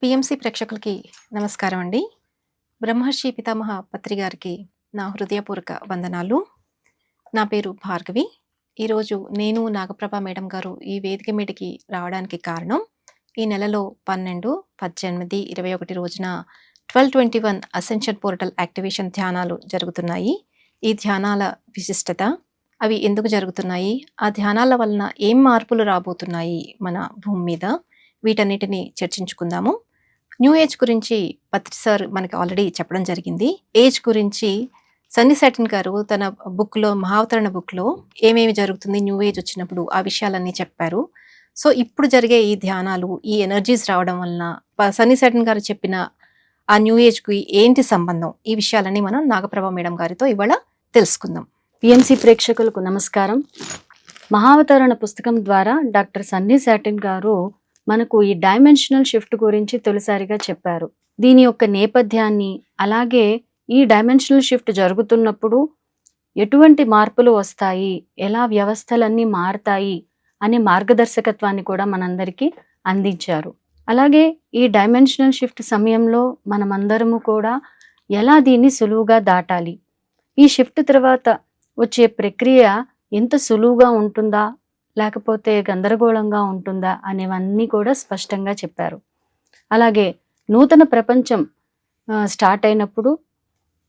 PMC ప్రేక్షకులకి నమస్కారం అండి. బ్రహ్మర్షి పితామహ పత్రి గారికి నా హృదయపూర్వక వందనాలు. నా పేరు భార్గవి. ఈరోజు నేను నాగప్రభ మేడం గారు ఈ వేదిక మీదకి రావడానికి కారణం, ఈ నెలలో 12, 18, 21 రోజున 12/21 అసెన్షన్ పోర్టల్ యాక్టివేషన్ ధ్యానాలు జరుగుతున్నాయి. ఈ ధ్యానాల విశిష్టత, అవి ఎందుకు జరుగుతున్నాయి, ఆ ధ్యానాల వలన ఏం మార్పులు రాబోతున్నాయి మన భూమి మీద, వీటన్నిటిని చర్చించుకుందాము. న్యూ ఏజ్ గురించి పత్రి సార్ మనకి ఆల్రెడీ చెప్పడం జరిగింది. ఏజ్ గురించి సన్నీ సాటిన్ గారు తన బుక్లో, మహావతరణ బుక్లో ఏమేమి జరుగుతుంది న్యూ ఏజ్ వచ్చినప్పుడు ఆ విషయాలన్నీ చెప్పారు. సో ఇప్పుడు జరిగే ఈ ధ్యానాలు, ఈ ఎనర్జీస్ రావడం వలన సన్నీ సాటిన్ గారు చెప్పిన ఆ న్యూ ఏజ్కి ఏంటి సంబంధం, ఈ విషయాలన్నీ మనం నాగప్రభ మేడం గారితో ఇవాళ తెలుసుకుందాం. పిఎంసి ప్రేక్షకులకు నమస్కారం. మహావతరణ పుస్తకం ద్వారా డాక్టర్ సన్నీ సాటిన్ గారు మనకు ఈ డైమెన్షనల్ షిఫ్ట్ గురించి తొలిసారిగా చెప్పారు. దీని యొక్క నేపథ్యాన్ని, అలాగే ఈ డైమెన్షనల్ షిఫ్ట్ జరుగుతున్నప్పుడు ఎటువంటి మార్పులు వస్తాయి, ఎలా వ్యవస్థలన్నీ మారుతాయి అనే మార్గదర్శకత్వాన్ని కూడా మనందరికీ అందించారు. అలాగే ఈ డైమెన్షనల్ షిఫ్ట్ సమయంలో మనమందరము కూడా ఎలా దీన్ని సులువుగా దాటాలి, ఈ షిఫ్ట్ తర్వాత వచ్చే ప్రక్రియ ఎంత సులువుగా ఉంటుందా లేకపోతే గందరగోళంగా ఉంటుందా అనేవన్నీ కూడా స్పష్టంగా చెప్పారు. అలాగే నూతన ప్రపంచం స్టార్ట్ అయినప్పుడు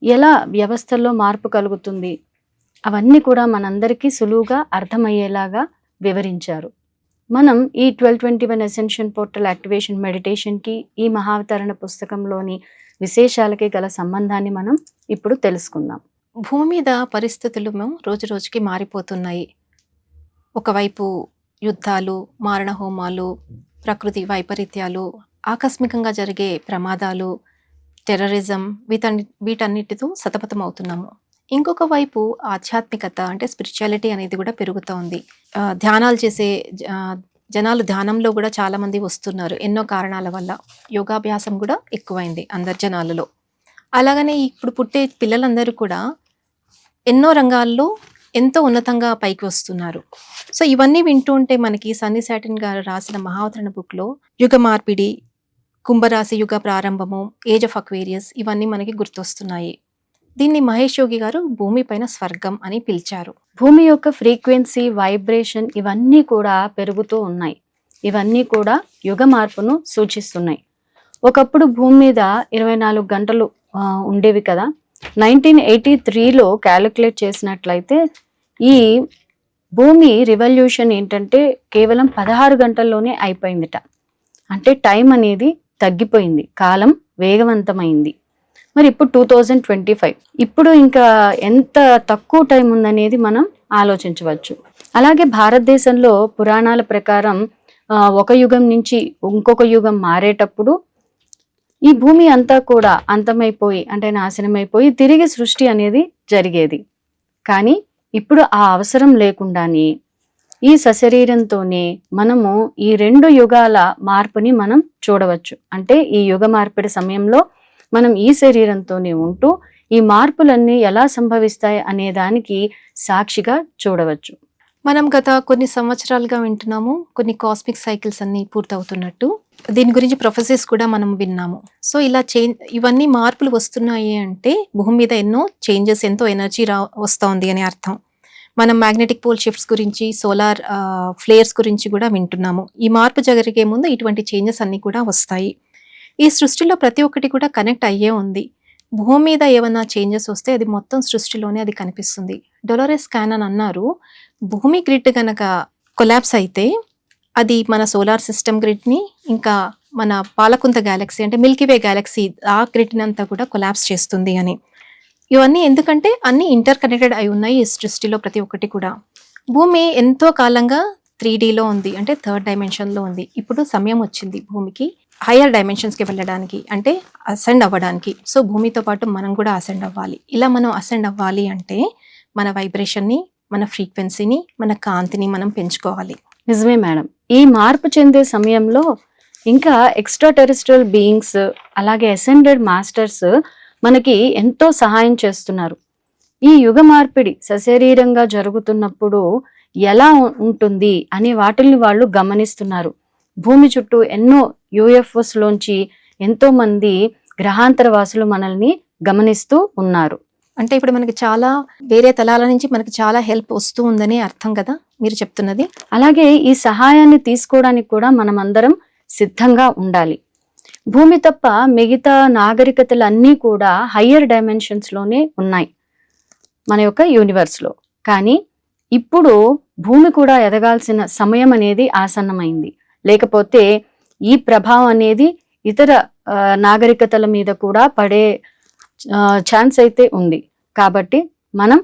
ఎలా వ్యవస్థల్లో మార్పు కలుగుతుంది, అవన్నీ కూడా మనందరికీ సులువుగా అర్థమయ్యేలాగా వివరించారు. మనం ఈ 12/21 అసెన్షన్ పోర్టల్ యాక్టివేషన్ మెడిటేషన్కి, ఈ మహావతరణ పుస్తకంలోని విశేషాలకి గల సంబంధాన్ని మనం ఇప్పుడు తెలుసుకుందాం. భూమి మీద పరిస్థితులు రోజు రోజుకి మారిపోతున్నాయి. ఒకవైపు యుద్ధాలు, మారణ హోమాలు, ప్రకృతి వైపరీత్యాలు, ఆకస్మికంగా జరిగే ప్రమాదాలు, టెర్రరిజం, వీటన్నిటితో సతమతమవుతున్నాము. ఇంకొక వైపు ఆధ్యాత్మికత అంటే స్పిరిచువాలిటీ అనేది కూడా పెరుగుతూ ఉంది. ధ్యానాలు చేసే జనాలు ధ్యానంలో కూడా చాలామంది వస్తున్నారు ఎన్నో కారణాల వల్ల. యోగాభ్యాసం కూడా ఎక్కువైంది అందరి జనాలలో. అలాగనే ఇప్పుడు పుట్టే పిల్లలందరూ కూడా ఎన్నో రంగాల్లో ఎంతో ఉన్నతంగా పైకి వస్తున్నారు. సో ఇవన్నీ వింటూ ఉంటే మనకి సన్నీ సాటిన్ గారు రాసిన మహావతరణ బుక్లో యుగ మార్పిడి, కుంభరాశి యుగ ప్రారంభము, ఏజ్ ఆఫ్ అక్వేరియస్, ఇవన్నీ మనకి గుర్తొస్తున్నాయి. దీన్ని మహేష్ యోగి గారు భూమిపైన స్వర్గం అని పిలిచారు. భూమి యొక్క ఫ్రీక్వెన్సీ, వైబ్రేషన్ ఇవన్నీ కూడా పెరుగుతూ ఉన్నాయి. ఇవన్నీ కూడా యుగ మార్పును సూచిస్తున్నాయి. ఒకప్పుడు భూమి మీద 24 గంటలు ఉండేవి కదా. 1983లో క్యాలిక్యులేట్ చేసినట్లయితే ఈ భూమి రివల్యూషన్ ఏంటంటే కేవలం 16 గంటల్లోనే అయిపోయిందిట. అంటే టైం అనేది తగ్గిపోయింది, కాలం వేగవంతమైంది. మరి ఇప్పుడు 2025, ఇప్పుడు ఇంకా ఎంత తక్కువ టైం ఉందనేది మనం ఆలోచించవచ్చు. అలాగే భారతదేశంలో పురాణాల ప్రకారం ఒక యుగం నుంచి ఇంకొక యుగం మారేటప్పుడు ఈ భూమి అంతా కూడా అంతమైపోయి, అంటే నాశనమైపోయి తిరిగి సృష్టి అనేది జరిగేది. కానీ ఇప్పుడు ఆ అవసరం లేకుండానే ఈ సశరీరంతోనే మనము ఈ 2 యుగాల మార్పుని మనం చూడవచ్చు. అంటే ఈ యుగ మార్పిడి సమయంలో మనం ఈ శరీరంతోనే ఉంటూ ఈ మార్పులన్నీ ఎలా సంభవిస్తాయి అనే దానికి సాక్షిగా చూడవచ్చు. మనం గత కొన్ని సంవత్సరాలుగా వింటున్నాము కొన్ని కాస్మిక్ సైకిల్స్ అన్ని పూర్తవుతున్నట్టు. దీని గురించి ప్రొఫెసర్స్ కూడా మనం విన్నాము. సో ఇలా ఇవన్నీ మార్పులు వస్తున్నాయి అంటే భూమి మీద ఎన్నో చేంజెస్, ఎంతో ఎనర్జీ వస్తోంది అని అర్థం. మనం మ్యాగ్నెటిక్ పోల్ షిఫ్ట్స్ గురించి, సోలార్ ఫ్లేయర్స్ గురించి కూడా వింటున్నాము. ఈ మార్పు జరిగే ముందు ఇటువంటి చేంజెస్ అన్నీ కూడా వస్తాయి. ఈ సృష్టిలో ప్రతి ఒక్కటి కూడా కనెక్ట్ అయ్యే ఉంది. భూమి మీద ఏమైనా చేంజెస్ వస్తే అది మొత్తం సృష్టిలోనే అది కనిపిస్తుంది. డొలోరెస్ క్యానన్ అన్నారు, భూమి గ్రిడ్ కనుక కొలాప్స్ అయితే అది మన సోలార్ సిస్టమ్ గ్రిడ్ని, ఇంకా మన పాలకుంత గ్యాలక్సీ అంటే మిల్కీవే గ్యాలక్సీ, ఆ గ్రిడ్ని అంతా కూడా కొలాప్స్ చేస్తుంది అని. ఇవన్నీ ఎందుకంటే అన్నీ ఇంటర్ కనెక్టెడ్ అయి ఉన్నాయి ఈ సృష్టిలో ప్రతి ఒక్కటి కూడా. భూమి ఎంతో కాలంగా 3Dలో ఉంది, అంటే 3rd డైమెన్షన్లో ఉంది. ఇప్పుడు సమయం వచ్చింది భూమికి హయ్యర్ డైమెన్షన్స్కి వెళ్ళడానికి, అంటే అసెండ్ అవ్వడానికి. సో భూమితో పాటు మనం కూడా అసెండ్ అవ్వాలి. ఇలా మనం అసెండ్ అవ్వాలి అంటే మన వైబ్రేషన్ని, మన ఫ్రీక్వెన్సీని, మన కాంతిని మనం పెంచుకోవాలి. నిజమే మేడం. ఈ మార్పు చెందే సమయంలో ఇంకా ఎక్స్ట్రా టెరెస్ట్రియల్ బీయింగ్స్, అలాగే అసెండెడ్ మాస్టర్స్ మనకి ఎంతో సహాయం చేస్తున్నారు. ఈ యుగ మార్పిడి సశరీరంగా జరుగుతున్నప్పుడు ఎలా ఉంటుంది అనే వాటిని వాళ్ళు గమనిస్తున్నారు. భూమి చుట్టూ ఎన్నో UFOs లోంచి ఎంతో మంది గ్రహాంతర వాసులు మనల్ని గమనిస్తూ ఉన్నారు. అంటే ఇప్పుడు మనకి చాలా వేరే తలాల నుంచి మనకి చాలా హెల్ప్ వస్తూ ఉందని అర్థం కదా మీరు చెప్తున్నది. అలాగే ఈ సహాయాన్ని తీసుకోవడానికి కూడా మనం అందరం సిద్ధంగా ఉండాలి. భూమి తప్ప మిగతా నాగరికతలు అన్నీ కూడా హయ్యర్ డైమెన్షన్స్ లోనే ఉన్నాయి మన యొక్క యూనివర్స్ లో. కానీ ఇప్పుడు భూమి కూడా ఎదగాల్సిన సమయం అనేది ఆసన్నమైంది. లేకపోతే ఈ ప్రభావం అనేది ఇతర నాగరికతల మీద కూడా పడే ఛాన్స్ అయితే ఉంది. కాబట్టి మనం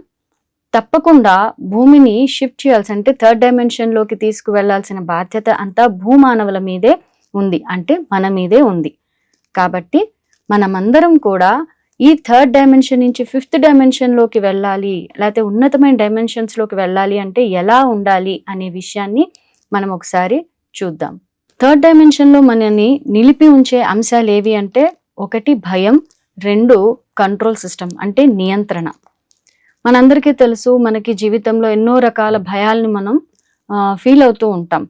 తప్పకుండా భూమిని షిఫ్ట్ చేయాల్సి, అంటే థర్డ్ డైమెన్షన్ లోకి తీసుకువెళ్లాల్సిన బాధ్యత అంతా భూమానవుల మీదే ఉంది, అంటే మన మీదే ఉంది. కాబట్టి మనమందరం కూడా ఈ థర్డ్ డైమెన్షన్ నుంచి ఫిఫ్త్ డైమెన్షన్ లోకి వెళ్ళాలి, లేకపోతే ఉన్నతమైన డైమెన్షన్స్ లోకి వెళ్ళాలి అంటే ఎలా ఉండాలి అనే విషయాన్ని మనం ఒకసారి చూద్దాం. థర్డ్ డైమెన్షన్ లో మనని నిలిపి ఉంచే అంశాలు ఏవి అంటే, ఒకటి భయం, రెండు కంట్రోల్ సిస్టమ్ అంటే నియంత్రణ. మనందరికీ తెలుసు, మనకి జీవితంలో ఎన్నో రకాల భయాల్ని మనం ఫీల్ అవుతూ ఉంటాం.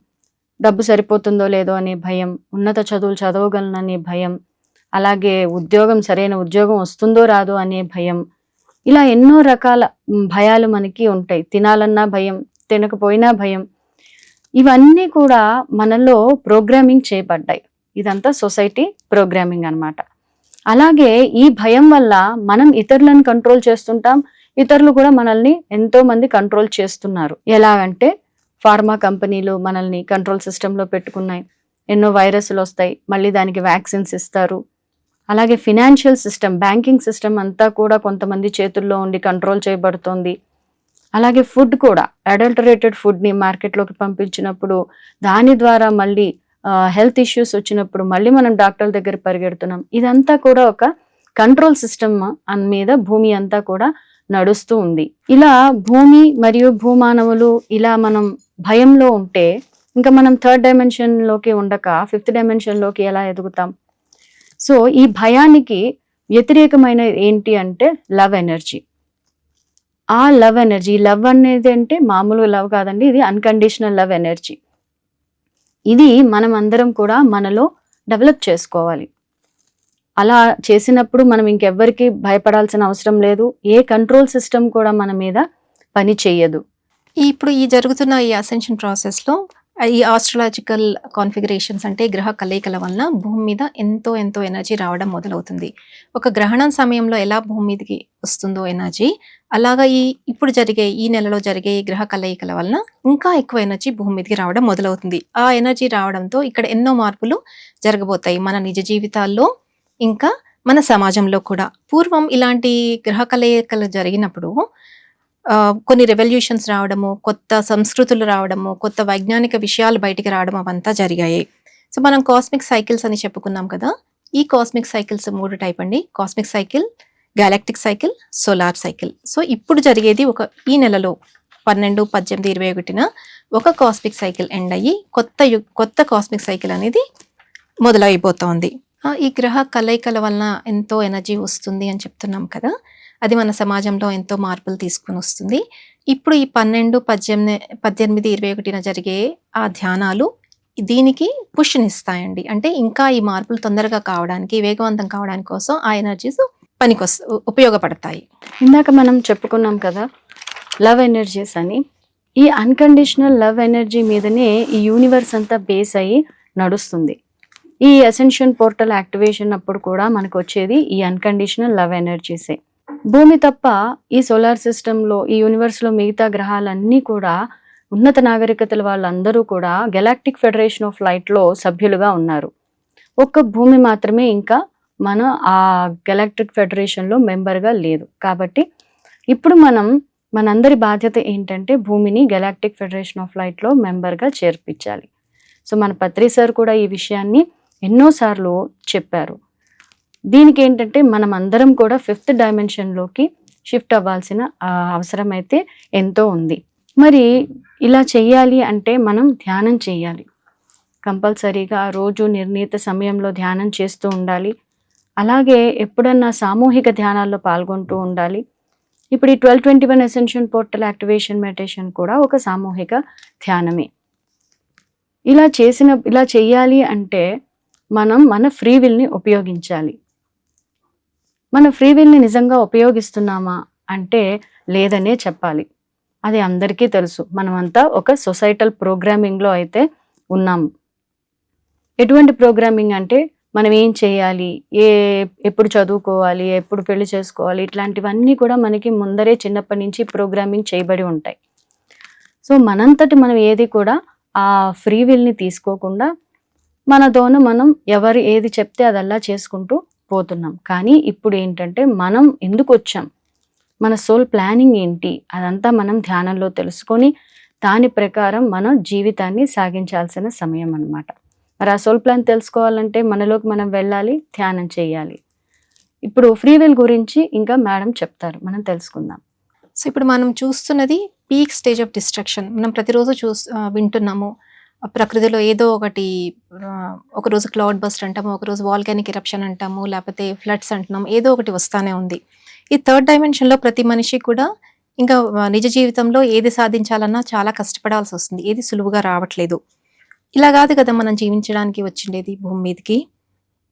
డబ్బు సరిపోతుందో లేదో అనే భయం, ఉన్నత చదువులు చదవగలననే భయం, అలాగే సరైన ఉద్యోగం వస్తుందో రాదో అనే భయం, ఇలా ఎన్నో రకాల భయాలు మనకి ఉంటాయి. తినాలన్నా భయం, తినకపోయినా భయం. ఇవన్నీ కూడా మనలో ప్రోగ్రామింగ్ చేయబడ్డాయి. ఇదంతా సొసైటీ ప్రోగ్రామింగ్ అన్నమాట. అలాగే ఈ భయం వల్ల మనం ఇతరులను కంట్రోల్ చేస్తుంటాం, ఇతరులు కూడా మనల్ని ఎంతో మంది కంట్రోల్ చేస్తున్నారు. ఎలాగంటే ఫార్మా కంపెనీలు మనల్ని కంట్రోల్ సిస్టంలో పెట్టుకున్నాయి. ఎన్నో వైరస్లు వస్తాయి, మళ్ళీ దానికి వ్యాక్సిన్స్ ఇస్తారు. అలాగే ఫినాన్షియల్ సిస్టమ్, బ్యాంకింగ్ సిస్టమ్ అంతా కూడా కొంతమంది చేతుల్లో ఉండి కంట్రోల్ చేయబడుతోంది. అలాగే ఫుడ్ కూడా, అడల్టరేటెడ్ ఫుడ్ని మార్కెట్లోకి పంపించినప్పుడు దాని ద్వారా మళ్ళీ హెల్త్ ఇష్యూస్ వచ్చినప్పుడు మళ్ళీ మనం డాక్టర్ల దగ్గర పరిగెడుతున్నాం. ఇదంతా కూడా ఒక కంట్రోల్ సిస్టమ్ మీద భూమి అంతా కూడా నడుస్తూ ఉంది. ఇలా భూమి మరియు భూమానవులు ఇలా మనం భయంలో ఉంటే ఇంకా మనం థర్డ్ డైమెన్షన్ లోకి ఉండక ఫిఫ్త్ డైమెన్షన్ లోకి ఎలా ఎదుగుతాం? సో ఈ భయానికి వ్యతిరేకమైన ఏంటి అంటే లవ్ ఎనర్జీ. ఆ లవ్ ఎనర్జీ, లవ్ అనేది అంటే మామూలు లవ్ కాదండి, ఇది అన్కండిషనల్ లవ్ ఎనర్జీ. ఇది మనం అందరం కూడా మనలో డెవలప్ చేసుకోవాలి. అలా చేసినప్పుడు మనం ఇంకెవ్వరికి భయపడాల్సిన అవసరం లేదు. ఏ కంట్రోల్ సిస్టమ్ కూడా మన మీద పని చేయదు. ఇప్పుడు ఈ జరుగుతున్న ఈ అసెన్షన్ ప్రాసెస్లో ఈ ఆస్ట్రాలజికల్ కాన్ఫిగరేషన్స్ అంటే గ్రహ కలయికల వలన భూమి మీద ఎంతో ఎంతో ఎనర్జీ రావడం మొదలవుతుంది. ఒక గ్రహణం సమయంలో ఎలా భూమి మీదకి వస్తుందో ఎనర్జీ, అలాగా ఇప్పుడు ఈ నెలలో జరిగే ఈ గ్రహ కలయికల వలన ఇంకా ఎక్కువ ఎనర్జీ భూమి మీదకి రావడం మొదలవుతుంది. ఆ ఎనర్జీ రావడంతో ఇక్కడ ఎన్నో మార్పులు జరగబోతాయి మన నిజ జీవితాల్లో, ఇంకా మన సమాజంలో కూడా. పూర్వం ఇలాంటి గ్రహ కలయికలు జరిగినప్పుడు కొన్ని రెవల్యూషన్స్ రావడము, కొత్త సంస్కృతులు రావడము, కొత్త వైజ్ఞానిక విషయాలు బయటికి రావడం అవంతా జరిగాయి. సో మనం కాస్మిక్ సైకిల్స్ అని చెప్పుకున్నాం కదా. ఈ కాస్మిక్ సైకిల్స్ 3 టైప్ అండి. Cosmic cycle, galactic cycle, solar cycle. So ఇప్పుడు జరిగేది ఈ నెలలో 12, 18, 21న ఒక కాస్మిక్ సైకిల్ ఎండ్ అయ్యి కొత్త కాస్మిక్ సైకిల్ అనేది మొదలైపోతోంది. ఈ గ్రహ కలయికల వలన ఎంతో ఎనర్జీ వస్తుంది అని చెప్తున్నాం కదా. అది మన సమాజంలో ఎంతో మార్పులు తీసుకుని వస్తుంది. ఇప్పుడు ఈ 12, 18, 21న జరిగే ఆ ధ్యానాలు దీనికి పుష్నిస్తాయండి. అంటే ఇంకా ఈ మార్పులు తొందరగా కావడానికి, వేగవంతం కావడానికి కోసం ఆ ఎనర్జీస్ ఉపయోగపడతాయి. ఇందాక మనం చెప్పుకున్నాం కదా లవ్ ఎనర్జీస్ అని. ఈ అన్కండిషనల్ లవ్ ఎనర్జీ మీదనే ఈ యూనివర్స్ అంతా బేస్ అయ్యి నడుస్తుంది. ఈ అసెన్షన్ పోర్టల్ యాక్టివేషన్ అప్పుడు కూడా మనకు వచ్చేది ఈ అన్కండిషనల్ లవ్ ఎనర్జీసే. భూమి తప్ప ఈ సోలార్ సిస్టంలో, ఈ యూనివర్స్లో మిగతా గ్రహాలన్నీ కూడా ఉన్నత నాగరికతల వాళ్ళందరూ కూడా గెలాక్టిక్ ఫెడరేషన్ ఆఫ్ లైట్లో సభ్యులుగా ఉన్నారు. ఒక్క భూమి మాత్రమే ఇంకా మన ఆ గెలాక్టిక్ ఫెడరేషన్లో మెంబర్గా లేదు. కాబట్టి ఇప్పుడు మనందరి బాధ్యత ఏంటంటే భూమిని గెలాక్టిక్ ఫెడరేషన్ ఆఫ్ లైట్లో మెంబర్గా చేర్పించాలి. సో మన పత్రి సార్ కూడా ఈ విషయాన్ని ఎన్నోసార్లు చెప్పారు. దీనికి ఏంటంటే మనం అందరం కూడా ఫిఫ్త్ డైమెన్షన్లోకి షిఫ్ట్ అవ్వాల్సిన అవసరం అయితే ఎంతో ఉంది. మరి ఇలా చెయ్యాలి అంటే మనం ధ్యానం చేయాలి. కంపల్సరీగా రోజు నిర్ణీత సమయంలో ధ్యానం చేస్తూ ఉండాలి. అలాగే ఎప్పుడన్నా సామూహిక ధ్యానాల్లో పాల్గొంటూ ఉండాలి. ఇప్పుడు ఈ 1221 అసెన్షన్ పోర్టల్ యాక్టివేషన్ మెడిటేషన్ కూడా ఒక సామూహిక ధ్యానమే. ఇలా చెయ్యాలి అంటే మనం మన ఫ్రీ విల్ని ఉపయోగించాలి. మన ఫ్రీ విల్ని నిజంగా ఉపయోగిస్తున్నామా అంటే లేదనే చెప్పాలి. అది అందరికీ తెలుసు. మనమంతా ఒక సొసైటల్ ప్రోగ్రామింగ్లో అయితే ఉన్నాము. ఎటువంటి ప్రోగ్రామింగ్ అంటే మనం ఏం చేయాలి, ఎప్పుడు చదువుకోవాలి, ఎప్పుడు పెళ్లి చేసుకోవాలి, ఇట్లాంటివన్నీ కూడా మనకి ముందరే చిన్నప్పటి నుంచి ప్రోగ్రామింగ్ చేయబడి ఉంటాయి. సో మనంతటి మనం ఏది కూడా ఆ ఫ్రీ విల్ని తీసుకోకుండా మనం ఎవరు ఏది చెప్తే అదల్లా చేసుకుంటూ పోతున్నాం. కానీ ఇప్పుడు ఏంటంటే మనం ఎందుకు వచ్చాం, మన సోల్ ప్లానింగ్ ఏంటి, అదంతా మనం ధ్యానంలో తెలుసుకొని దాని ప్రకారం మనం జీవితాన్ని సాగించాల్సిన సమయం అన్నమాట. మరి ఆ సోల్ ప్లాన్ తెలుసుకోవాలంటే మనలోకి మనం వెళ్ళాలి, ధ్యానం చేయాలి. ఇప్పుడు ఫ్రీ విల్ గురించి ఇంకా మేడం చెప్తారు, మనం తెలుసుకుందాం. సో ఇప్పుడు మనం చూస్తున్నది పీక్ స్టేజ్ ఆఫ్ డిస్ట్రక్షన్. మనం ప్రతిరోజు వింటున్నాము ప్రకృతిలో ఏదో ఒకటి, ఒకరోజు క్లౌడ్ బస్ట్ అంటాము, ఒకరోజు వాల్కానిక్ ఎరప్షన్ అంటాము, లేకపోతే ఫ్లడ్స్ అంటున్నాము, ఏదో ఒకటి వస్తానే ఉంది. ఈ థర్డ్ డైమెన్షన్లో ప్రతి మనిషి కూడా ఇంకా నిజ జీవితంలో ఏది సాధించాలన్నా చాలా కష్టపడాల్సి వస్తుంది, ఏది సులువుగా రావట్లేదు. ఇలా కాదు కదా మనం జీవించడానికి వచ్చిండేది భూమి మీదకి.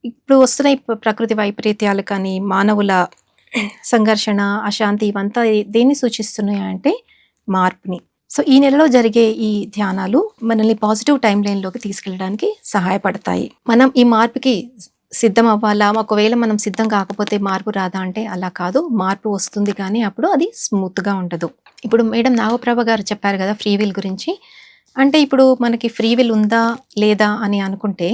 ఇప్పుడు వస్తున్న ఈ ప్రకృతి వైపరీత్యాలు కానీ, మానవుల సంఘర్షణ, అశాంతి, ఇవంతా దేన్ని సూచిస్తున్నాయి అంటే మార్పుని. సో ఈ నెలలో జరిగే ఈ ధ్యానాలు మనల్ని పాజిటివ్ టైం లైన్లోకి తీసుకెళ్ళడానికి సహాయపడతాయి. మనం ఈ మార్పుకి సిద్ధం అవ్వాలా, ఒకవేళ మనం సిద్ధం కాకపోతే మార్పు రాదా అంటే అలా కాదు, మార్పు వస్తుంది, కానీ అప్పుడు అది స్మూత్గా ఉండదు. ఇప్పుడు మేడం నాగప్రభ గారు చెప్పారు కదా ఫ్రీ విల్ గురించి. అంటే ఇప్పుడు మనకి ఫ్రీ విల్ ఉందా లేదా అని అనుకుంటే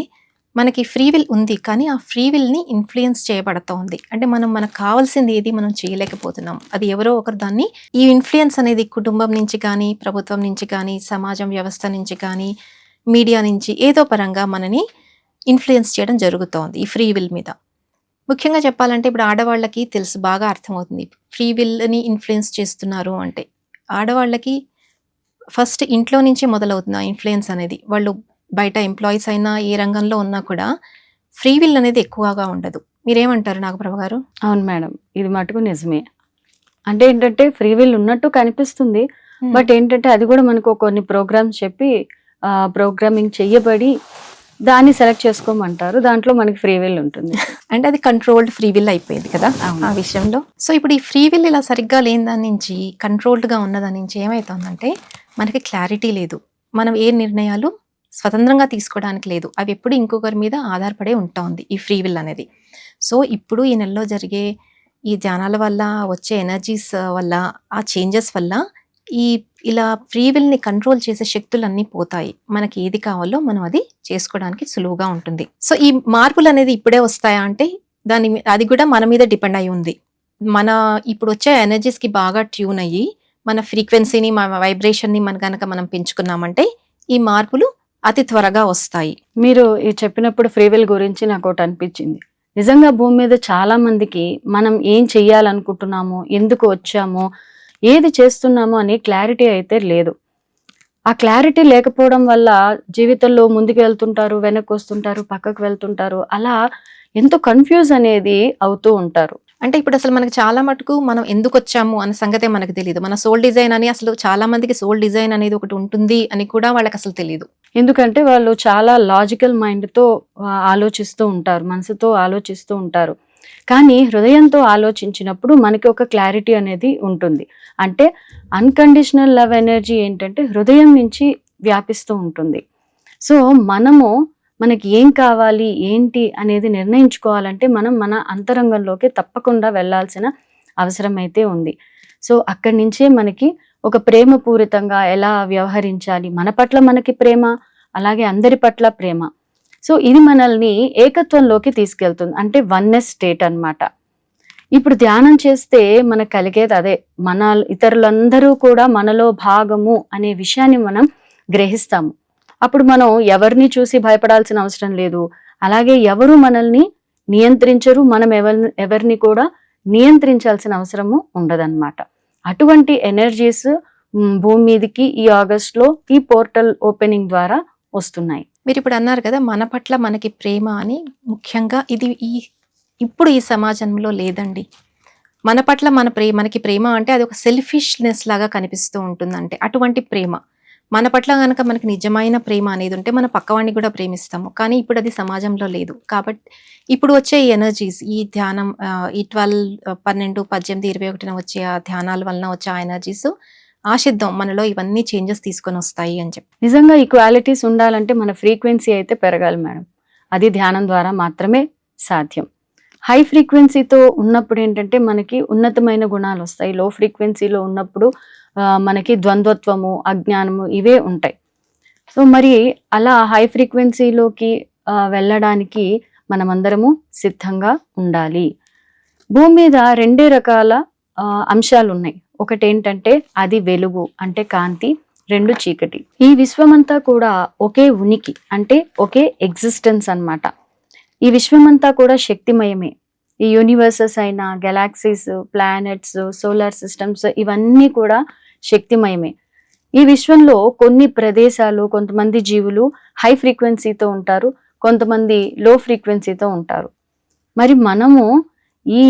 మనకి ఫ్రీ విల్ ఉంది, కానీ ఆ ఫ్రీ విల్ని ఇన్ఫ్లుయెన్స్ చేయబడతా ఉంది. అంటే మనకు కావాల్సింది ఏది మనం చేయలేకపోతున్నాం, అది ఎవరో ఒకరు దాన్ని, ఈ ఇన్ఫ్లుయెన్స్ అనేది కుటుంబం నుంచి కానీ, ప్రభుత్వం నుంచి కానీ, సమాజం వ్యవస్థ నుంచి కానీ, మీడియా నుంచి ఏదో పరంగా మనని ఇన్ఫ్లుయెన్స్ చేయడం జరుగుతోంది ఈ ఫ్రీ విల్ మీద. ముఖ్యంగా చెప్పాలంటే ఇప్పుడు ఆడవాళ్ళకి తెలుసు, బాగా అర్థమవుతుంది ఫ్రీ విల్ని ఇన్ఫ్లుయెన్స్ చేస్తున్నారు అంటే. ఆడవాళ్ళకి ఫస్ట్ ఇంట్లో నుంచి మొదలవుతుంది ఆ ఇన్ఫ్లుయెన్స్ అనేది. వాళ్ళు బయట ఎంప్లాయీస్ అయినా ఏ రంగంలో ఉన్నా కూడా ఫ్రీ విల్ అనేది ఎక్కువగా ఉండదు. మీరేమంటారు నాగప్రభ గారు? అవును మేడం, ఇది మటుకు నిజమే. అంటే ఏంటంటే ఫ్రీ విల్ ఉన్నట్టు కనిపిస్తుంది, బట్ ఏంటంటే అది కూడా మనకు కొన్ని ప్రోగ్రామ్స్ చెప్పి ప్రోగ్రామింగ్ చెయ్యబడి దాన్ని సెలెక్ట్ చేసుకోమంటారు, దాంట్లో మనకి ఫ్రీ విల్ ఉంటుంది. అంటే అది కంట్రోల్డ్ ఫ్రీ విల్ అయిపోయింది కదా ఆ విషయంలో. సో ఇప్పుడు ఈ ఫ్రీ విల్ ఇలా సరిగ్గా లేని దాని నుంచి, కంట్రోల్డ్గా ఉన్న దాని నుంచి ఏమవుతుందంటే మనకి క్లారిటీ లేదు, మనం ఏ నిర్ణయాలు స్వతంత్రంగా తీసుకోవడానికి లేదు, అవి ఎప్పుడు ఇంకొకరి మీద ఆధారపడే ఉంటుంది ఈ ఫ్రీ విల్ అనేది. సో ఇప్పుడు ఈ నెలలో జరిగే ఈ ధ్యానాల వల్ల వచ్చే ఎనర్జీస్ వల్ల, ఆ చేంజెస్ వల్ల ఇలా ఫ్రీ విల్ని కంట్రోల్ చేసే శక్తులన్నీ పోతాయి. మనకి ఏది కావాలో మనం అది చేసుకోవడానికి సులువుగా ఉంటుంది. సో ఈ మార్పులు అనేది ఇప్పుడే వస్తాయా అంటే అది కూడా మన మీద డిపెండ్ అయి ఉంది. మన ఇప్పుడు వచ్చే ఎనర్జీస్కి బాగా ట్యూన్ అయ్యి మన ఫ్రీక్వెన్సీని, మన వైబ్రేషన్ని మనం పెంచుకున్నామంటే ఈ మార్పులు అతి త్వరగా వస్తాయి. మీరు చెప్పినప్పుడు ఫ్రీ విల్ గురించి నాకు ఒకటి అనిపించింది. నిజంగా భూమి మీద చాలా మందికి మనం ఏం చెయ్యాలనుకుంటున్నామో, ఎందుకు వచ్చామో, ఏది చేస్తున్నామో అనే క్లారిటీ అయితే లేదు. ఆ క్లారిటీ లేకపోవడం వల్ల జీవితంలో ముందుకు వెళ్తుంటారు, వెనక్కి వస్తుంటారు, పక్కకు వెళ్తుంటారు, అలా ఎంతో కన్ఫ్యూజ్ అనేది అవుతూ ఉంటారు. అంటే ఇప్పుడు అసలు మనకి చాలా మటుకు మనం ఎందుకు వచ్చాము అనే సంగతే మనకు తెలియదు. మన సోల్ డిజైన్ అని, అసలు చాలా మందికి సోల్ డిజైన్ అనేది ఒకటి ఉంటుంది అని కూడా వాళ్ళకి అసలు తెలియదు. ఎందుకంటే వాళ్ళు చాలా లాజికల్ మైండ్తో ఆలోచిస్తూ ఉంటారు, మనసుతో ఆలోచిస్తూ ఉంటారు. కానీ హృదయంతో ఆలోచించినప్పుడు మనకి ఒక క్లారిటీ అనేది ఉంటుంది. అంటే అన్కండిషనల్ లవ్ ఎనర్జీ ఏంటంటే హృదయం నుంచి వ్యాపిస్తూ ఉంటుంది. సో మనకి ఏం కావాలి, ఏంటి అనేది నిర్ణయించుకోవాలంటే మనం మన అంతరంగంలోకి తప్పకుండా వెళ్ళాల్సిన అవసరం అయితే ఉంది. సో అక్కడి నుంచే మనకి ఒక ప్రేమపూరితంగా ఎలా వ్యవహరించాలి, మన పట్ల మనకి ప్రేమ, అలాగే అందరి పట్ల ప్రేమ. సో ఇది మనల్ని ఏకత్వంలోకి తీసుకెళ్తుంది, అంటే వన్నెస్ స్టేట్ అన్నమాట. ఇప్పుడు ధ్యానం చేస్తే మనకు కలిగేది అదే, మన ఇతరులందరూ కూడా మనలో భాగము అనే విషయాన్ని మనం గ్రహిస్తాము. అప్పుడు మనం ఎవరిని చూసి భయపడాల్సిన అవసరం లేదు, అలాగే ఎవరు మనల్ని నియంత్రించరు, మనం ఎవరిని కూడా నియంత్రించాల్సిన అవసరము ఉండదన్నమాట. అటువంటి ఎనర్జీస్ భూమి మీదకి ఈ ఆగస్ట్లో ఈ పోర్టల్ ఓపెనింగ్ ద్వారా వస్తున్నాయి. మీరు ఇప్పుడు అన్నారు కదా మన పట్ల మనకి ప్రేమ అని. ముఖ్యంగా ఇది ఇప్పుడు ఈ సమాజంలో లేదండి. మన పట్ల మనకి ప్రేమ అంటే అది ఒక సెల్ఫిష్నెస్ లాగా కనిపిస్తూ ఉంటుంది. అంటే అటువంటి ప్రేమ మన పట్ల గనక మనకి నిజమైన ప్రేమ అనేది ఉంటే మన పక్కవాడిని కూడా ప్రేమిస్తాము. కానీ ఇప్పుడు అది సమాజంలో లేదు. కాబట్టి ఇప్పుడు వచ్చే ఈ ఎనర్జీస్ ఈ ధ్యానం ఈ 12, 12, 18, 21 వచ్చే ఆ ధ్యానాల వలన వచ్చే ఆ ఎనర్జీస్ ఆశిద్దాం మనలో ఇవన్నీ చేంజెస్ తీసుకొనొస్తాయి అని చెప్పి. నిజంగా ఈక్వాలిటీస్ ఉండాలంటే మన ఫ్రీక్వెన్సీ అయితే పెరగాలి మేడం. అది ధ్యానం ద్వారా మాత్రమే సాధ్యం. హై ఫ్రీక్వెన్సీతో ఉన్నప్పుడు ఏంటంటే మనకి ఉన్నతమైన గుణాలు వస్తాయి. లో ఫ్రీక్వెన్సీలో ఉన్నప్పుడు మనకి ద్వంద్వత్వము, అజ్ఞానము ఇవే ఉంటాయి. సో మరి అలా హై ఫ్రీక్వెన్సీలోకి వెళ్ళడానికి మనమందరము సిద్ధంగా ఉండాలి. భూమి మీద 2 రకాల అంశాలు ఉన్నాయి. ఒకటి ఏంటంటే అది వెలుగు అంటే కాంతి, 2 చీకటి. ఈ విశ్వమంతా కూడా ఒకే ఉనికి అంటే ఒకే ఎగ్జిస్టెన్స్ అన్నమాట. ఈ విశ్వమంతా కూడా శక్తిమయమే. ఈ యూనివర్సెస్ అయినా, గెలాక్సీస్, ప్లానెట్స్, సోలార్ సిస్టమ్స్ ఇవన్నీ కూడా శక్తిమయమే. ఈ విశ్వంలో కొన్ని ప్రదేశాలు, కొంతమంది జీవులు హై ఫ్రీక్వెన్సీతో ఉంటారు, కొంతమంది లో ఫ్రీక్వెన్సీతో ఉంటారు. మరి మనము ఈ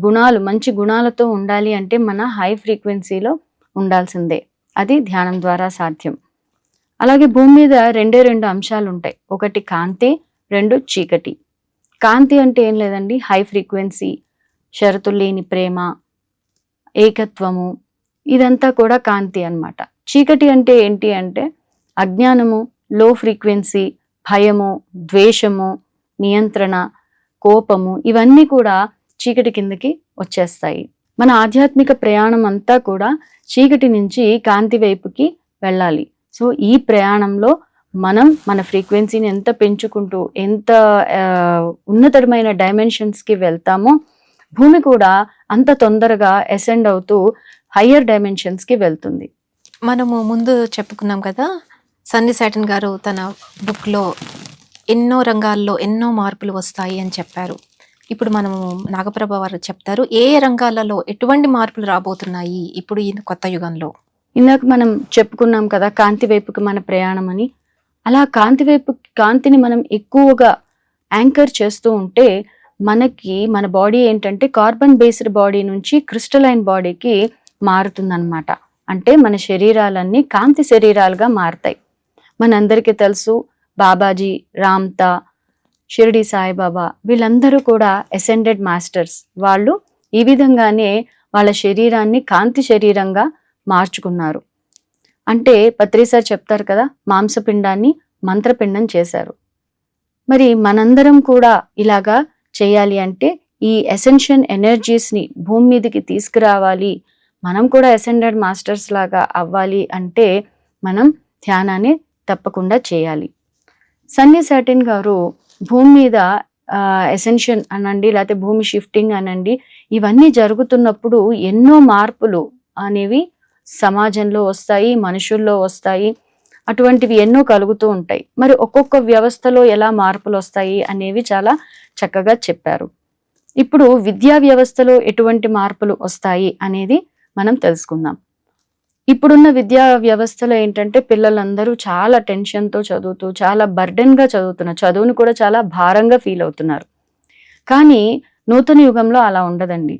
గుణాలు, మంచి గుణాలతో ఉండాలి అంటే మన హై ఫ్రీక్వెన్సీలో ఉండాల్సిందే. అది ధ్యానం ద్వారా సాధ్యం. అలాగే భూమి మీద 2 అంశాలు ఉంటాయి. ఒకటి కాంతి, 2 చీకటి. కాంతి అంటే ఏం లేదండి, హై ఫ్రీక్వెన్సీ, షరతులు లేని ప్రేమ, ఏకత్వము, ఇదంతా కూడా కాంతి అన్నమాట. చీకటి అంటే ఏంటి అంటే అజ్ఞానము, లో ఫ్రీక్వెన్సీ, భయము, ద్వేషము, నియంత్రణ, కోపము, ఇవన్నీ కూడా చీకటి కిందకి వచ్చేస్తాయి. మన ఆధ్యాత్మిక ప్రయాణం అంతా కూడా చీకటి నుంచి కాంతి వైపుకి వెళ్ళాలి. సో ఈ ప్రయాణంలో మనం మన ఫ్రీక్వెన్సీని ఎంత పెంచుకుంటూ ఎంత ఉన్నతమైన డైమెన్షన్స్కి వెళ్తామో భూమి కూడా అంత తొందరగా అసెండ్ అవుతూ హయ్యర్ డైమెన్షన్స్కి వెళ్తుంది. మనము ముందు చెప్పుకున్నాం కదా, సన్నీ సాటన్ గారు తన బుక్లో ఎన్నో రంగాల్లో ఎన్నో మార్పులు వస్తాయి అని చెప్పారు. ఇప్పుడు మనము నాగప్రభ వారు చెప్తారు ఏ రంగాలలో ఎటువంటి మార్పులు రాబోతున్నాయి ఇప్పుడు ఈ కొత్త యుగంలో. ఇందాక మనం చెప్పుకున్నాం కదా కాంతి వైపుకి మన ప్రయాణం అని. అలా కాంతి వైపు, కాంతిని మనం ఎక్కువగా యాంకర్ చేస్తూ ఉంటే మనకి మన బాడీ ఏంటంటే కార్బన్ బేస్డ్ బాడీ నుంచి క్రిస్టలైన్ బాడీకి మారుతుందన్నమాట. అంటే మన శరీరాలన్నీ కాంతి శరీరాలుగా మారుతాయి. మనందరికీ తెలుసు బాబాజీ, రామ్తా, షిరిడి సాయిబాబా వీళ్ళందరూ కూడా అసెండెడ్ మాస్టర్స్. వాళ్ళు ఈ విధంగానే వాళ్ళ శరీరాన్ని కాంతి శరీరంగా మార్చుకున్నారు. అంటే పత్రి సార్ చెప్తారు కదా, మాంసపిండాన్ని మంత్రపిండం చేశారు. మరి మనందరం కూడా ఇలాగా చేయాలి అంటే ఈ ఎసెన్షియల్ ఎనర్జీస్ని భూమి మీదకి తీసుకురావాలి, మనం కూడా అసెండెడ్ మాస్టర్స్ లాగా అవ్వాలి అంటే మనం ధ్యానాన్ని తప్పకుండా చేయాలి. సన్నీ సాటన్ గారు భూమి మీద ఎసెన్షియల్ అనండి, లేకపోతే భూమి షిఫ్టింగ్ అనండి, ఇవన్నీ జరుగుతున్నప్పుడు ఎన్నో మార్పులు అనేవి సమాజంలో వస్తాయి, మనుషుల్లో వస్తాయి. అటువంటివి ఎన్నో కలుగుతూ ఉంటాయి. మరి ఒక్కొక్క వ్యవస్థలో ఎలా మార్పులు వస్తాయి అనేవి చాలా చక్కగా చెప్పారు. ఇప్పుడు విద్యా వ్యవస్థలో ఎటువంటి మార్పులు వస్తాయి అనేది మనం తెలుసుకుందాం. ఇప్పుడున్న విద్యా వ్యవస్థలో ఏంటంటే పిల్లలందరూ చాలా టెన్షన్తో చదువుతూ, చాలా బర్డెన్గా చదువుతున్నారు, చదువుని కూడా చాలా భారంగా ఫీల్ అవుతున్నారు. కానీ నూతన యుగంలో అలా ఉండదండి.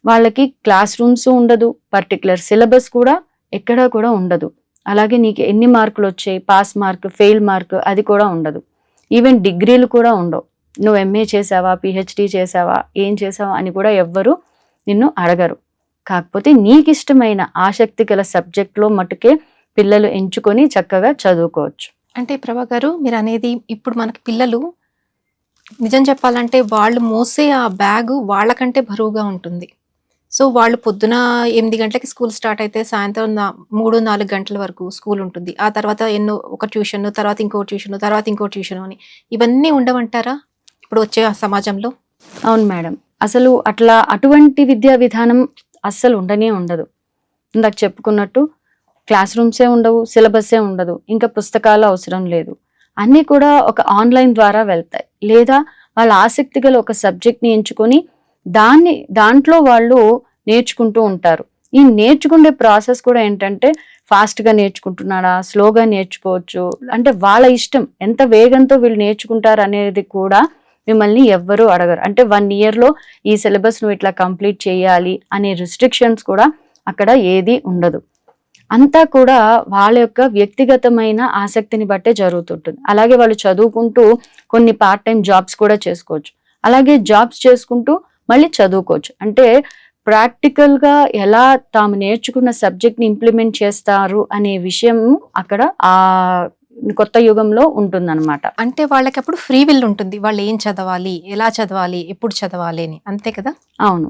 వాళ్ళకి క్లాస్ రూమ్స్ ఉండదు, పర్టికులర్ సిలబస్ కూడా ఎక్కడా కూడా ఉండదు. అలాగే నీకు ఎన్ని మార్కులు వచ్చాయి, పాస్ మార్క్, ఫెయిల్ మార్క్, అది కూడా ఉండదు. ఈవెన్ డిగ్రీలు కూడా ఉండవు. నువ్వు ఎంఏ చేసావా, పిహెచ్డి చేసావా, ఏం చేసావా అని కూడా ఎవ్వరు నిన్ను అడగరు. కాకపోతే నీకు ఇష్టమైన ఆసక్తి గల సబ్జెక్ట్లో మటుకే పిల్లలు ఎంచుకొని చక్కగా చదువుకోవచ్చు. అంటే ప్రభా గారు మీరు అనేది ఇప్పుడు మనకి పిల్లలు నిజం చెప్పాలంటే వాళ్ళు మోసే ఆ బ్యాగు వాళ్ళకంటే బరువుగా ఉంటుంది. సో వాళ్ళు పొద్దున 8 గంటలకి స్కూల్ స్టార్ట్ అయితే సాయంత్రం 3-4 గంటల వరకు స్కూల్ ఉంటుంది. ఆ తర్వాత ఒక ట్యూషన్, తర్వాత ఇంకో ట్యూషన్, తర్వాత ఇంకో ట్యూషన్ అని ఇవన్నీ ఉండవంటారా ఇప్పుడు వచ్చే ఆ సమాజంలో? అవును మేడం, అసలు అటువంటి విద్యా విధానం అస్సలు ఉండనే ఉండదు. ఇందాక చెప్పుకున్నట్టు క్లాస్ రూమ్సే ఉండవు, సిలబస్సే ఉండదు, ఇంకా పుస్తకాలు అవసరం లేదు. అన్నీ కూడా ఒక ఆన్లైన్ ద్వారా వెళ్తాయి. లేదా వాళ్ళ ఆసక్తి గల ఒక సబ్జెక్ట్ని ఎంచుకొని దాంట్లో వాళ్ళు నేర్చుకుంటూ ఉంటారు. ఈ నేర్చుకునే ప్రాసెస్ కూడా ఏంటంటే ఫాస్ట్గా నేర్చుకుంటున్నాడా, స్లోగా నేర్చుకోవచ్చు, అంటే వాళ్ళ ఇష్టం, ఎంత వేగంతో వీళ్ళు నేర్చుకుంటారు అనేది కూడా మిమ్మల్ని ఎవ్వరూ అడగరు. అంటే 1 ఇయర్లో ఈ సిలబస్ నువ్వు ఇట్లా కంప్లీట్ చేయాలి అనే రిస్ట్రిక్షన్స్ కూడా అక్కడ ఏది ఉండదు. అంతా కూడా వాళ్ళ యొక్క వ్యక్తిగతమైన ఆసక్తిని బట్టే జరుగుతుంటుంది. అలాగే వాళ్ళు చదువుకుంటూ కొన్ని పార్ట్ టైం జాబ్స్ కూడా చేసుకోవచ్చు. అలాగే జాబ్స్ చేసుకుంటూ మళ్ళీ చదువుకోవచ్చు. అంటే ప్రాక్టికల్ గా ఎలా తాము నేర్చుకున్న సబ్జెక్ట్ ని ఇంప్లిమెంట్ చేస్తారు అనే విషయం అక్కడ ఆ కొత్త యుగంలో ఉంటుందన్నమాట. అంటే వాళ్ళకి అప్పుడు ఫ్రీ విల్ ఉంటుంది. వాళ్ళు ఏం చదవాలి, ఎలా చదవాలి, ఎప్పుడు చదవాలి అని. అంతే కదా? అవును.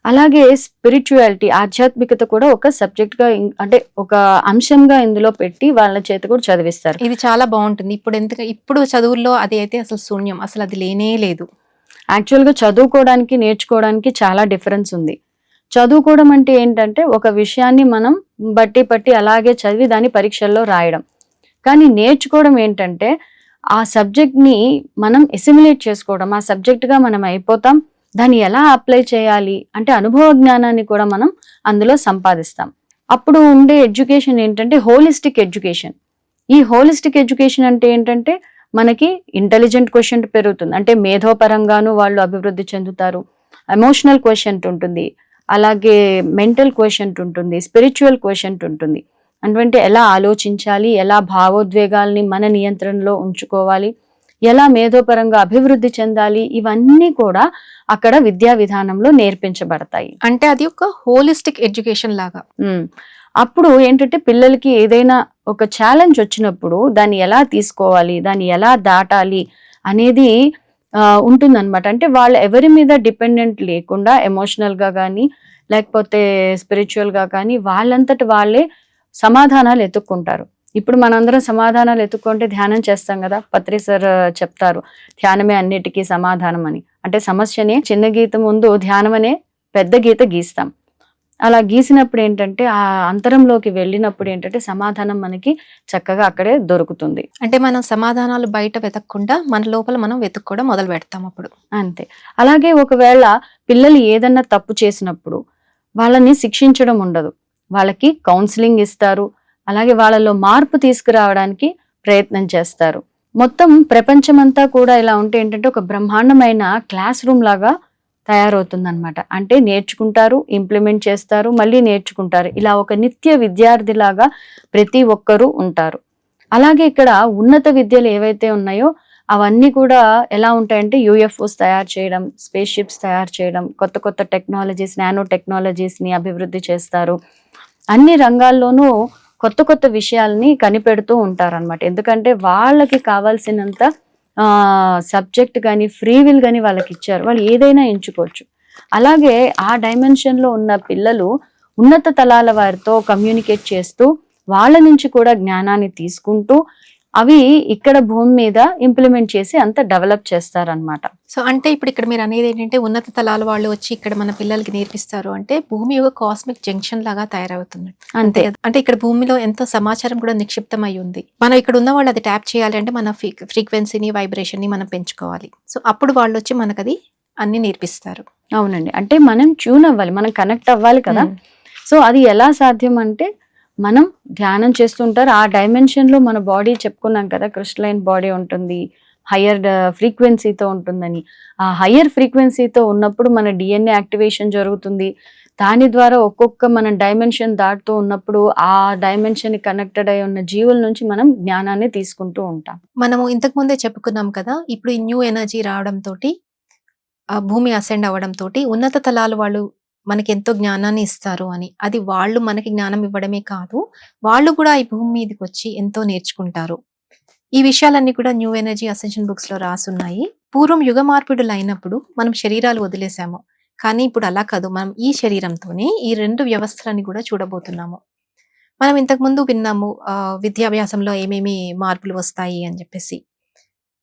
అలాగే స్పిరిచువాలిటీ, ఆధ్యాత్మికత కూడా ఒక సబ్జెక్ట్ గా అంటే ఒక అంశంగా ఇందులో పెట్టి వాళ్ళ చేత కూడా చదివిస్తారు. ఇది చాలా బాగుంటుంది. ఇప్పుడు చదువుల్లో అది అయితే అసలు శూన్యం. అసలు అది లేనే లేదు. యాక్చువల్ గా చదువుకోవడానికి నేర్చుకోవడానికి చాలా డిఫరెన్స్ ఉంది. చదువుకోవడం అంటే ఏంటంటే ఒక విషయాన్ని మనం బట్టి పట్టి అలాగే చదివి దాన్ని పరీక్షల్లో రాయడం. కానీ నేర్చుకోవడం ఏంటంటే ఆ సబ్జెక్ట్ ని మనం ఎసిమిలేట్ చేసుకోవడం. ఆ సబ్జెక్ట్ గా మనం అయిపోతాం. దాన్ని ఎలా అప్లై చేయాలి అంటే అనుభవ జ్ఞానాన్ని కూడా మనం అందులో సంపాదిస్తాం. అప్పుడు ఉండే ఎడ్యుకేషన్ ఏంటంటే హోలిస్టిక్ ఎడ్యుకేషన్. ఈ హోలిస్టిక్ ఎడ్యుకేషన్ అంటే ఏంటంటే మనకి ఇంటెలిజెంట్ క్వశ్చన్ పెరుగుతుంది. అంటే మేధోపరంగాను వాళ్ళు అభివృద్ధి చెందుతారు. ఎమోషనల్ క్వశ్చన్ ఉంటుంది. అలాగే మెంటల్ క్వశ్చన్ ఉంటుంది. స్పిరిచువల్ క్వశ్చన్ ఉంటుంది. అంటే ఎలా ఆలోచించాలి, ఎలా భావోద్వేగాల్ని మన నియంత్రణలో ఉంచుకోవాలి, ఎలా మేధోపరంగా అభివృద్ధి చెందాలి, ఇవన్నీ కూడా అక్కడ విద్యా విధానంలో నేర్పించబడతాయి. అంటే అది ఒక హోలిస్టిక్ ఎడ్యుకేషన్ లాగా. అప్పుడు ఏంటంటే పిల్లలకి ఏదైనా ఒక ఛాలెంజ్ వచ్చినప్పుడు దాన్ని ఎలా తీసుకోవాలి, దాన్ని ఎలా దాటాలి అనేది ఉంటుందన్నమాట. అంటే వాళ్ళు ఎవరి మీద డిపెండెంట్ లేకుండా ఎమోషనల్ గా కానీ లేకపోతే స్పిరిచువల్ గా కానీ వాళ్ళంతట వాళ్ళే సమాధానాలు ఎత్తుక్కుంటారు. ఇప్పుడు మనందరం సమాధానాలు ఎత్తుక్కుంటే ధ్యానం చేస్తాం కదా. పత్రి సార్ చెప్తారు ధ్యానమే అన్నిటికీ సమాధానం అని. అంటే సమస్యని చిన్న గీత ముందు ధ్యానం అనే పెద్ద గీత గీస్తాం. అలా గీసినప్పుడు ఏంటంటే ఆ అంతరంలోకి వెళ్ళినప్పుడు ఏంటంటే సమాధానం మనకి చక్కగా అక్కడే దొరుకుతుంది. అంటే మనం సమాధానాలు బయట వెతకకుండా మన లోపల మనం వెతుక్కోవడం మొదలు పెడతాం అప్పుడు. అంతే. అలాగే ఒకవేళ పిల్లలు ఏదన్నా తప్పు చేసినప్పుడు వాళ్ళని శిక్షించడం ఉండదు. వాళ్ళకి కౌన్సిలింగ్ ఇస్తారు. అలాగే వాళ్ళలో మార్పు తీసుకురావడానికి ప్రయత్నం చేస్తారు. మొత్తం ప్రపంచమంతా కూడా ఇలా ఉంటే ఏంటంటే ఒక బ్రహ్మాండమైన క్లాస్ రూమ్ లాగా తయారవుతుందన్నమాట. అంటే నేర్చుకుంటారు, ఇంప్లిమెంట్ చేస్తారు, మళ్ళీ నేర్చుకుంటారు. ఇలా ఒక నిత్య విద్యార్థిలాగా ప్రతి ఒక్కరూ ఉంటారు. అలాగే ఇక్కడ ఉన్నత విద్యలు ఏవైతే ఉన్నాయో అవన్నీ కూడా ఎలా ఉంటాయంటే యూఎఫ్ఓస్ తయారు చేయడం, స్పేస్ షిప్స్ తయారు చేయడం, కొత్త కొత్త టెక్నాలజీస్, నానో టెక్నాలజీస్ ని అభివృద్ధి చేస్తారు. అన్ని రంగాల్లోనూ కొత్త కొత్త విషయాల్ని కనిపెడుతూ ఉంటారన్నమాట. ఎందుకంటే వాళ్ళకి కావాల్సినంత సబ్జెక్ట్ కానీ ఫ్రీ విల్ కానీ వాళ్ళకి ఇచ్చారు. వాళ్ళు ఏదైనా ఎంచుకోవచ్చు. అలాగే ఆ డైమెన్షన్ లో ఉన్న పిల్లలు ఉన్నత తలాల వారితో కమ్యూనికేట్ చేస్తూ వాళ్ళ నుంచి కూడా జ్ఞానాన్ని తీసుకుంటూ అవి ఇక్కడ భూమి మీద ఇంప్లిమెంట్ చేసి అంత డెవలప్ చేస్తారనమాట. సో అంటే ఇప్పుడు ఇక్కడ మీరు అనేది ఏంటంటే ఉన్నత తలాల వాళ్ళు వచ్చి ఇక్కడ మన పిల్లలకి నేర్పిస్తారు అంటే భూమి ఒక కాస్మిక్ జంక్షన్ లాగా తయారవుతున్నట్టు. అంతే. అంటే ఇక్కడ భూమిలో ఎంతో సమాచారం కూడా నిక్షిప్తమై ఉంది. మనం ఇక్కడ ఉన్న వాళ్ళు అది ట్యాప్ చేయాలి అంటే మన ఫ్రీక్వెన్సీని, వైబ్రేషన్ ని మనం పెంచుకోవాలి. సో అప్పుడు వాళ్ళు వచ్చి మనకు అది అన్ని నేర్పిస్తారు. అవునండి. అంటే మనం ట్యూన్ అవ్వాలి, మనం కనెక్ట్ అవ్వాలి కదా. సో అది ఎలా సాధ్యం అంటే మనం ధ్యానం చేస్తుంటారు. ఆ డైమెన్షన్ లో మన బాడీ చెప్పుకున్నాం కదా, క్రిస్టలైన్ బాడీ ఉంటుంది, హయ్యర్ ఫ్రీక్వెన్సీతో ఉంటుందని. ఆ హయ్యర్ ఫ్రీక్వెన్సీతో ఉన్నప్పుడు మన డిఎన్ఏ యాక్టివేషన్ జరుగుతుంది. దాని ద్వారా ఒక్కొక్క మనం డైమెన్షన్ దాటుతూ ఉన్నప్పుడు ఆ డైమెన్షన్ కనెక్టెడ్ అయి ఉన్న జీవుల నుంచి మనం జ్ఞానాన్ని తీసుకుంటూ ఉంటాం. మనము ఇంతకు ముందే చెప్పుకున్నాం కదా, ఇప్పుడు ఈ న్యూ ఎనర్జీ రావడంతో భూమి అసెండ్ అవ్వడంతో ఉన్నత తలాలు వాళ్ళు మనకి ఎంతో జ్ఞానాన్ని ఇస్తారు అని. అది వాళ్ళు మనకి జ్ఞానం ఇవ్వడమే కాదు, వాళ్ళు కూడా ఈ భూమి మీదకి వచ్చి ఎంతో నేర్చుకుంటారు. ఈ విషయాలన్నీ కూడా న్యూ ఎనర్జీ అసెన్షన్ బుక్స్ లో రాసున్నాయి. పూర్వం యుగ మార్పిడులు అయినప్పుడు మనం శరీరాలు వదిలేసాము, కానీ ఇప్పుడు అలా కాదు. మనం ఈ శరీరంతోనే ఈ 2 వ్యవస్థలని కూడా చూడబోతున్నాము. మనం ఇంతకు ముందు విన్నాము విద్యాభ్యాసంలో ఏమేమి మార్పులు వస్తాయి అని చెప్పేసి.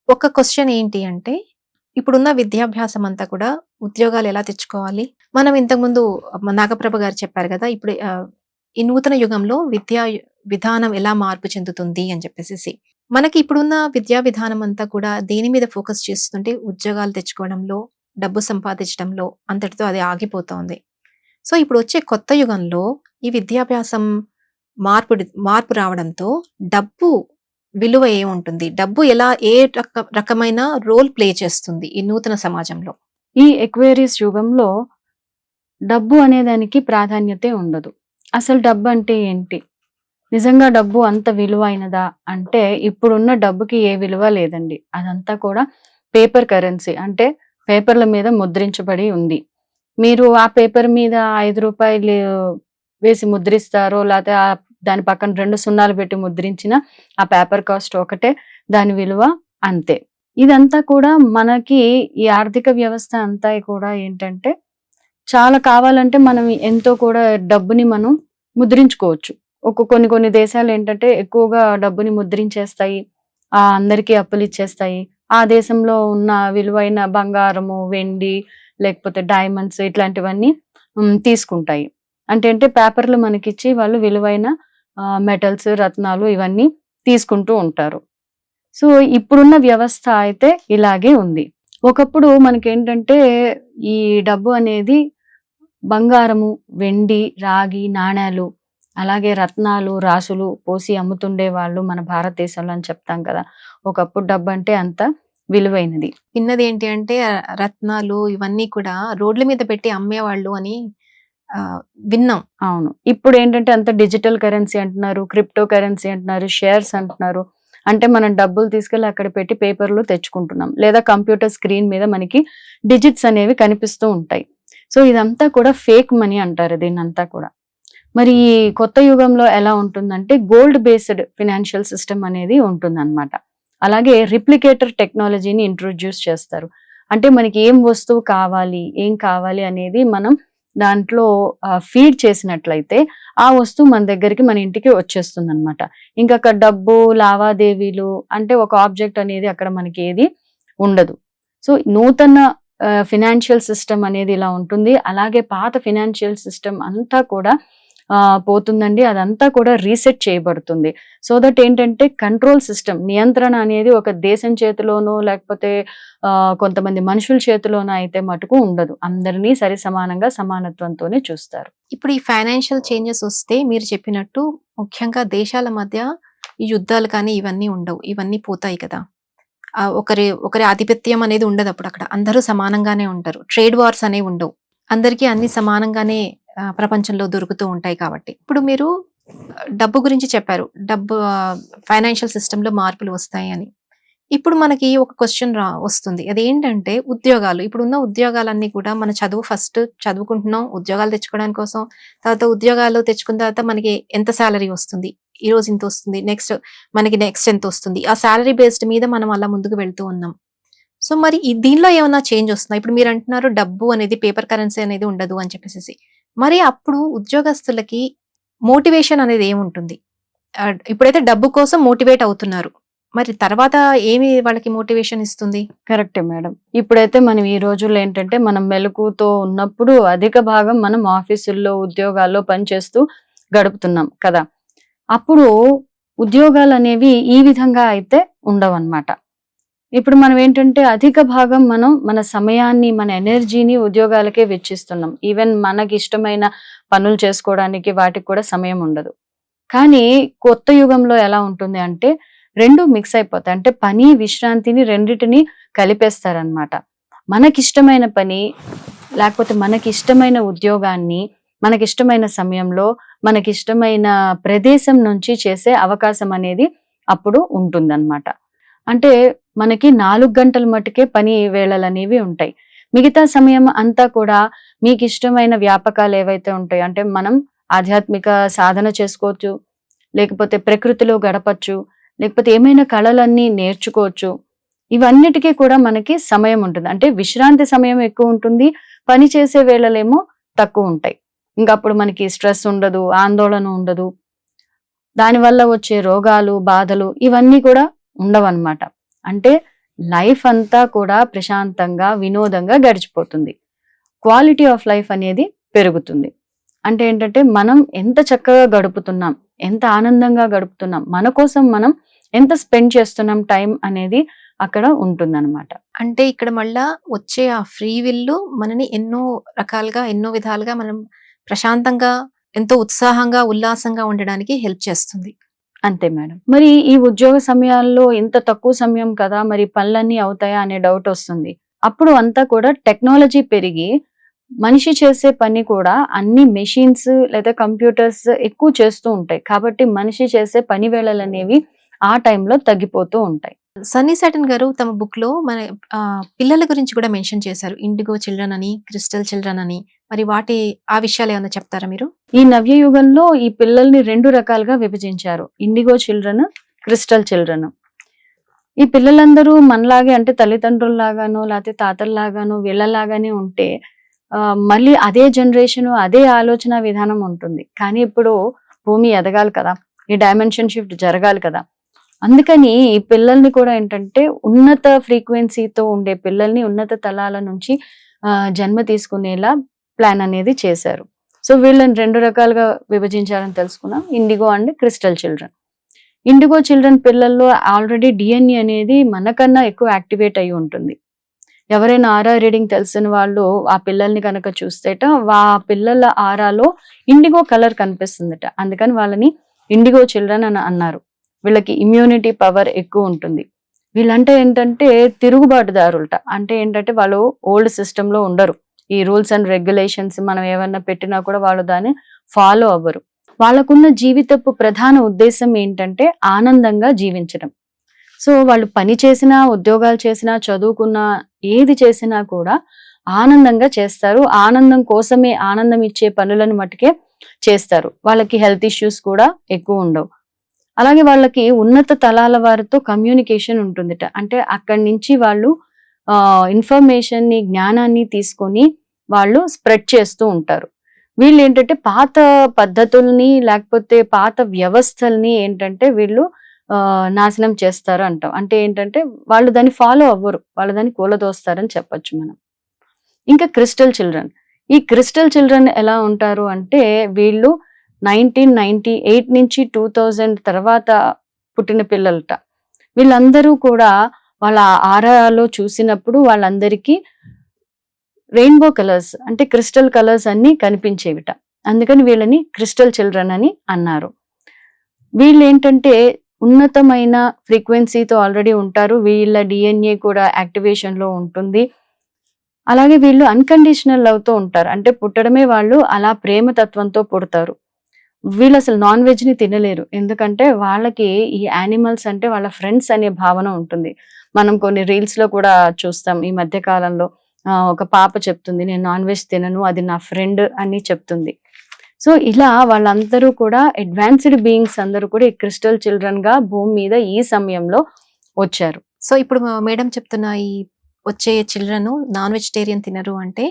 ఒక క్వశ్చన్ ఏంటి అంటే, ఇప్పుడున్న విద్యాభ్యాసం అంతా కూడా ఉద్యోగాలు ఎలా తెచ్చుకోవాలి? మనం ఇంతకుముందు నాగప్రభ గారు చెప్పారు కదా, ఇప్పుడు ఈ నూతన యుగంలో విద్యా విధానం ఎలా మార్పు చెందుతుంది అని చెప్పేసి. మనకి ఇప్పుడున్న విద్యా విధానం అంతా కూడా దేని మీద ఫోకస్ చేస్తుంటే ఉద్యోగాలు తెచ్చుకోవడంలో, డబ్బు సంపాదించడంలో, అంతటితో అది ఆగిపోతోంది. సో ఇప్పుడు వచ్చే కొత్త యుగంలో ఈ విద్యాభ్యాసం మార్పు రావడంతో డబ్బు విలువ ఏముంటుంది, డబ్బు ఎలా ఏ రకమైన రోల్ ప్లే చేస్తుంది ఈ నూతన సమాజంలో? ఈ ఎక్వేరియస్ యుగంలో డబ్బు అనే దానికి ప్రాధాన్యతే ఉండదు. అసలు డబ్బు అంటే ఏంటి? నిజంగా డబ్బు అంత విలువైనదా అంటే ఇప్పుడున్న డబ్బుకి ఏ విలువ లేదండి. అదంతా కూడా పేపర్ కరెన్సీ. అంటే పేపర్ల మీద ముద్రించబడి ఉంది. మీరు ఆ పేపర్ మీద రూ. 5 వేసి ముద్రిస్తారో లేతే దాని పక్కన 2 సున్నాలు పెట్టి ముద్రించిన ఆ పేపర్ కాస్ట్ ఒకటే. దాని విలువ అంతే. ఇదంతా కూడా మనకి ఈ ఆర్థిక వ్యవస్థ అంతా కూడా ఏంటంటే చాలా కావాలంటే మనం ఎంతో కూడా డబ్బుని మనం ముద్రించుకోవచ్చు. కొన్ని కొన్ని దేశాలేంటంటే ఎక్కువగా డబ్బుని ముద్రించేస్తాయి. అందరికీ అప్పులిచ్చేస్తాయి. ఆ దేశంలో ఉన్న విలువైన బంగారము, వెండి లేకపోతే డైమండ్స్ ఇట్లాంటివన్నీ తీసుకుంటాయి. అంటే పేపర్‌లు మనకిచ్చి వాళ్ళు విలువైన మెటల్స్, రత్నాలు ఇవన్నీ తీసుకుంటూ ఉంటారు. సో, ఇప్పుడున్న వ్యవస్థ అయితే ఇలాగే ఉంది. ఒకప్పుడు మనకేంటంటే ఈ డబ్బు అనేది బంగారము, వెండి, రాగి, నాణేలు అలాగే రత్నాలు, రాసులు పోసి అమ్ముతుండేవాళ్ళు మన భారతదేశంలో అని చెప్తాం కదా! ఒకప్పుడు డబ్బంటే అంత విలువైనది. విన్నది ఏంటి అంటే రత్నాలు ఇవన్నీ కూడా రోడ్ల మీద పెట్టి అమ్మేవాళ్ళు అని విన్నాం. అవును. ఇప్పుడేంటంటే అంత డిజిటల్ కరెన్సీ అంటున్నారు, క్రిప్టో కరెన్సీ అంటున్నారు, షేర్స్ అంటున్నారు. అంటే మనం డబ్బులు తీసుకెళ్ళి అక్కడ పెట్టి పేపర్‌లో తెచ్చుకుంటున్నాం. లేదా కంప్యూటర్ స్క్రీన్ మీద మనకి డిజిట్స్ అనేవి కనిపిస్తూ ఉంటాయి. సో, ఇదంతా కూడా ఫేక్ మనీ అంటారు దీన్నంతా కూడా. మరి ఈ కొత్త యుగంలో ఎలా ఉంటుందంటే గోల్డ్ బేస్డ్ ఫినాన్షియల్ సిస్టమ్ అనేది ఉంటుందన్నమాట. అలాగే రిప్లికేటర్ టెక్నాలజీని ఇంట్రొడ్యూస్ చేస్తారు. అంటే మనకి ఏం వస్తువు కావాలి, ఏం కావాలి అనేది మనం దాంట్లో ఫీడ్ చేసినట్లయితే ఆ వస్తువు మన దగ్గరికి మన ఇంటికి వచ్చేస్తుందన్నమాట. ఇంకా అక్కడ డబ్బు, లావాదేవీలు అంటే ఒక ఆబ్జెక్ట్ అనేది అక్కడ మనకి ఏది ఉండదు. సో, నూతన ఫినాన్షియల్ సిస్టమ్ అనేది ఇలా ఉంటుంది. అలాగే పాత ఫినాన్షియల్ సిస్టమ్ అంతా కూడా పోతుందండి. అదంతా కూడా రీసెట్ చేయబడుతుంది. సో దట్ ఏంటంటే కంట్రోల్ సిస్టమ్, నియంత్రణ అనేది ఒక దేశం చేతిలోనో లేకపోతే కొంతమంది మనుషుల చేతిలోనో అయితే మటుకు ఉండదు. అందరినీ సరి సమానంగా సమానత్వంతోనే చూస్తారు. ఇప్పుడు ఈ ఫైనాన్షియల్ చేంజెస్ వస్తే మీరు చెప్పినట్టు ముఖ్యంగా దేశాల మధ్య ఈ యుద్ధాలు కానీ ఇవన్నీ ఉండవు. ఇవన్నీ పోతాయి కదా! ఒకరి ఆధిపత్యం అనేది ఉండదు అప్పుడు అక్కడ. అందరూ సమానంగానే ఉంటారు. ట్రేడ్ వార్స్ అనేవి ఉండవు. అందరికీ అన్ని సమానంగానే ప్రపంచంలో దొరుకుతూ ఉంటాయి కాబట్టి. ఇప్పుడు మీరు డబ్బు గురించి చెప్పారు. డబ్బు ఫైనాన్షియల్ సిస్టమ్‌లో మార్పులు వస్తాయి అని. ఇప్పుడు మనకి ఒక క్వెషన్ వస్తుంది. అదేంటంటే ఉద్యోగాలు. ఇప్పుడున్న ఉద్యోగాలన్నీ కూడా మన చదువు ఫస్ట్ చదువుకుంటున్నాం. ఉద్యోగాలు తెచ్చుకోవడానికి కోసం. తర్వాత ఉద్యోగాలు తెచ్చుకున్న తర్వాత మనకి ఎంత సాలరీ వస్తుంది? ఈరోజు ఇంత వస్తుంది. నెక్స్ట్ ఎంత వస్తుంది? ఆ సాలరీ బేస్డ్ మీద మనం అలా ముందుకు వెళ్తూ ఉన్నాం. సో, మరి దీనిలో ఏమన్నా చేంజ్ వస్తుందా? ఇప్పుడు మీరు అంటున్నారు డబ్బు అనేది పేపర్ కరెన్సీ అనేది ఉండదు అని చెప్పేసేసి. మరి అప్పుడు ఉద్యోగస్తులకి మోటివేషన్ అనేది ఏముంటుంది? ఇప్పుడైతే డబ్బు కోసం మోటివేట్ అవుతున్నారు. మరి తర్వాత ఏమి వాళ్ళకి మోటివేషన్ ఇస్తుంది? కరెక్టే మేడం. ఇప్పుడైతే మనం ఈ రోజుల్లో ఏంటంటే మనం మెలకువతో ఉన్నప్పుడు అధిక భాగం మనం ఆఫీసుల్లో, ఉద్యోగాల్లో పనిచేస్తూ గడుపుతున్నాం కదా! అప్పుడు ఉద్యోగాలనేవి ఈ విధంగా అయితే ఉండవన్నమాట. ఇప్పుడు మనం ఏంటంటే అధిక భాగం మనం మన సమయాన్ని, మన ఎనర్జీని ఉద్యోగాలకే వెచ్చిస్తున్నాం. ఈవెన్ మనకి ఇష్టమైన పనులు చేసుకోవడానికి వాటికి కూడా సమయం ఉండదు. కానీ కొత్త యుగంలో ఎలా ఉంటుంది అంటే 2 మిక్స్ అయిపోతాయి. అంటే పని, విశ్రాంతిని రెండిటిని కలిపేస్తారనమాట. మనకిష్టమైన పని లేకపోతే మనకిష్టమైన ఉద్యోగాన్ని మనకిష్టమైన సమయంలో మనకిష్టమైన ప్రదేశం నుంచి చేసే అవకాశం అనేది అప్పుడు ఉంటుందన్నమాట. అంటే మనకి 4 గంటల మటుకే పని వేళలనేవి ఉంటాయి. మిగతా సమయం అంతా కూడా మీకిష్టమైన వ్యాపకాలు ఏవైతే ఉంటాయో అంటే మనం ఆధ్యాత్మిక సాధన చేసుకోవచ్చు, లేకపోతే ప్రకృతిలో గడపచ్చు, లేకపోతే ఏమైనా కళలన్నీ నేర్చుకోవచ్చు. ఇవన్నిటికీ కూడా మనకి సమయం ఉంటుంది. అంటే విశ్రాంతి సమయం ఎక్కువ ఉంటుంది, పని చేసే వేళలేమో తక్కువ ఉంటాయి. ఇంకప్పుడు మనకి స్ట్రెస్ ఉండదు, ఆందోళన ఉండదు. దానివల్ల వచ్చే రోగాలు, బాధలు ఇవన్నీ కూడా ఉండవన్నమాట. అంటే లైఫ్ అంతా కూడా ప్రశాంతంగా, వినోదంగా గడిచిపోతుంది. క్వాలిటీ ఆఫ్ లైఫ్ అనేది పెరుగుతుంది. అంటే ఏంటంటే మనం ఎంత చక్కగా గడుపుతున్నాం, ఎంత ఆనందంగా గడుపుతున్నాం, మన కోసం మనం ఎంత స్పెండ్ చేస్తున్నాం టైం అనేది అక్కడ ఉంటుందన్నమాట. అంటే ఇక్కడ మళ్ళా వచ్చే ఆ ఫ్రీ విల్ మనని ఎన్నో రకాలుగా, ఎన్నో విధాలుగా మనం ప్రశాంతంగా, ఎంతో ఉత్సాహంగా, ఉల్లాసంగా ఉండడానికి హెల్ప్ చేస్తుంది. అంతే మేడం. మరి ఈ ఉద్యోగ సమయాల్లో ఇంత తక్కువ సమయం కదా, మరి పనులన్నీ అవుతాయా అనే డౌట్ వస్తుంది. అప్పుడు అంతా కూడా టెక్నాలజీ పెరిగి మనిషి చేసే పని కూడా అన్ని మెషిన్స్ లేదా కంప్యూటర్స్ ఎక్కువ చేస్తూ ఉంటాయి. కాబట్టి మనిషి చేసే పని వేళలు అనేవి ఆ టైంలో తగ్గిపోతూ ఉంటాయి. సన్నీ సాటన్ గారు తమ బుక్ లో మన పిల్లల గురించి కూడా మెన్షన్ చేశారు. ఇండిగో చిల్డ్రన్ అని, క్రిస్టల్ చిల్డ్రన్ అని. మరి ఆ విషయాలు ఏమైనా చెప్తారా మీరు? ఈ నవ్య యుగంలో ఈ పిల్లల్ని 2 రకాలుగా విభజించారు. IndiGo children, crystal children. ఈ పిల్లలందరూ మనలాగే అంటే తల్లిదండ్రుల్లాగానో లేకపోతే తాతల్లాగానో వీళ్ళలాగానే ఉంటే మళ్ళీ అదే జనరేషన్ అదే ఆలోచన విధానం ఉంటుంది. కానీ ఇప్పుడు భూమి ఎదగాలి కదా, ఈ డైమెన్షన్ షిఫ్ట్ జరగాలి కదా. అందుకని ఈ పిల్లల్ని కూడా ఏంటంటే ఉన్నత ఫ్రీక్వెన్సీతో ఉండే పిల్లల్ని ఉన్నత తలాల నుంచి జన్మ తీసుకునేలా ప్లాన్ అనేది చేశారు. సో వీళ్ళని 2 రకాలుగా విభజించారని తెలుసుకున్నాం, IndiGo and crystal children. IndiGo children పిల్లల్లో ఆల్రెడీ డిఎన్ఏ అనేది మనకన్నా ఎక్కువ యాక్టివేట్ అయి ఉంటుంది. ఎవరైనా ఆరా రీడింగ్ తెలిసిన వాళ్ళు ఆ పిల్లల్ని కనుక చూస్తేట ఆ పిల్లల ఆరాలో ఇండిగో కలర్ కనిపిస్తుందట. అందుకని వాళ్ళని ఇండిగో చిల్డ్రన్ అని అన్నారు. వీళ్ళకి ఇమ్యూనిటీ పవర్ ఎక్కువ ఉంటుంది. వీళ్ళంటే ఏంటంటే తిరుగుబాటుదారులట. అంటే ఏంటంటే వాళ్ళు ఓల్డ్ సిస్టమ్ లో ఉండరు. ఈ రూల్స్ అండ్ రెగ్యులేషన్స్ మనం ఏమన్నా పెట్టినా కూడా వాళ్ళు దాన్ని ఫాలో అవ్వరు. వాళ్ళకున్న జీవితపు ప్రధాన ఉద్దేశం ఏంటంటే ఆనందంగా జీవించడం. సో వాళ్ళు పని చేసినా, ఉద్యోగాలు చేసినా, చదువుకున్నా, ఏది చేసినా కూడా ఆనందంగా చేస్తారు. ఆనందం కోసమే, ఆనందం ఇచ్చే పనులను మట్టుకే చేస్తారు. వాళ్ళకి హెల్త్ ఇష్యూస్ కూడా ఎక్కువ ఉండవు. అలాగే వాళ్ళకి ఉన్నత తలాల వారితో కమ్యూనికేషన్ ఉంటుందిట. అంటే అక్కడి నుంచి వాళ్ళు ఇన్ఫర్మేషన్ ని, జ్ఞానాన్ని తీసుకొని వాళ్ళు స్ప్రెడ్ చేస్తూ ఉంటారు. వీళ్ళు ఏంటంటే పాత పద్ధతుల్ని లేకపోతే పాత వ్యవస్థల్ని ఏంటంటే వీళ్ళు నాశనం చేస్తారు అంటాం. అంటే ఏంటంటే వాళ్ళు దాన్ని ఫాలో అవ్వరు, వాళ్ళు దాన్ని కూలదోస్తారని చెప్పొచ్చు మనం. ఇంకా క్రిస్టల్ చిల్డ్రన్. ఈ క్రిస్టల్ చిల్డ్రన్ ఎలా ఉంటారు అంటే వీళ్ళు 1998 నుంచి 2000 తర్వాత పుట్టిన పిల్లలట. వీళ్ళందరూ కూడా వాళ్ళ ఆరాలో చూసినప్పుడు వాళ్ళందరికీ రెయిన్బో కలర్స్ అంటే క్రిస్టల్ కలర్స్ అన్ని కనిపించేవిట. అందుకని వీళ్ళని క్రిస్టల్ చిల్డ్రన్ అని అన్నారు. వీళ్ళు ఏంటంటే ఉన్నతమైన ఫ్రీక్వెన్సీతో ఆల్రెడీ ఉంటారు. వీళ్ళ డిఎన్ఏ కూడా యాక్టివేషన్ లో ఉంటుంది. అలాగే వీళ్ళు అన్కండిషనల్ లవ్ తో ఉంటారు. అంటే పుట్టడమే వాళ్ళు అలా ప్రేమ తత్వంతో పుడతారు. వీళ్ళు అసలు నాన్ వెజ్ ని తినలేరు. ఎందుకంటే వాళ్ళకి ఈ యానిమల్స్ అంటే వాళ్ళ ఫ్రెండ్స్ అనే భావన ఉంటుంది. మనం కొన్ని రీల్స్ లో కూడా చూస్తాం ఈ మధ్య కాలంలో. ఒక పాప చెప్తుంది, నేను నాన్ వెజ్ తినను, అది నా ఫ్రెండ్ అని చెప్తుంది. సో ఇలా వాళ్ళందరూ కూడా అడ్వాన్స్డ్ బీయింగ్స్ అందరూ కూడా ఈ క్రిస్టల్ చిల్డ్రన్ గా భూమి మీద ఈ సమయంలో వచ్చారు. సో ఇప్పుడు మేడం చెప్తున్న ఈ వచ్చే చిల్డ్రన్ నాన్ వెజిటేరియన్ తినరు అంటే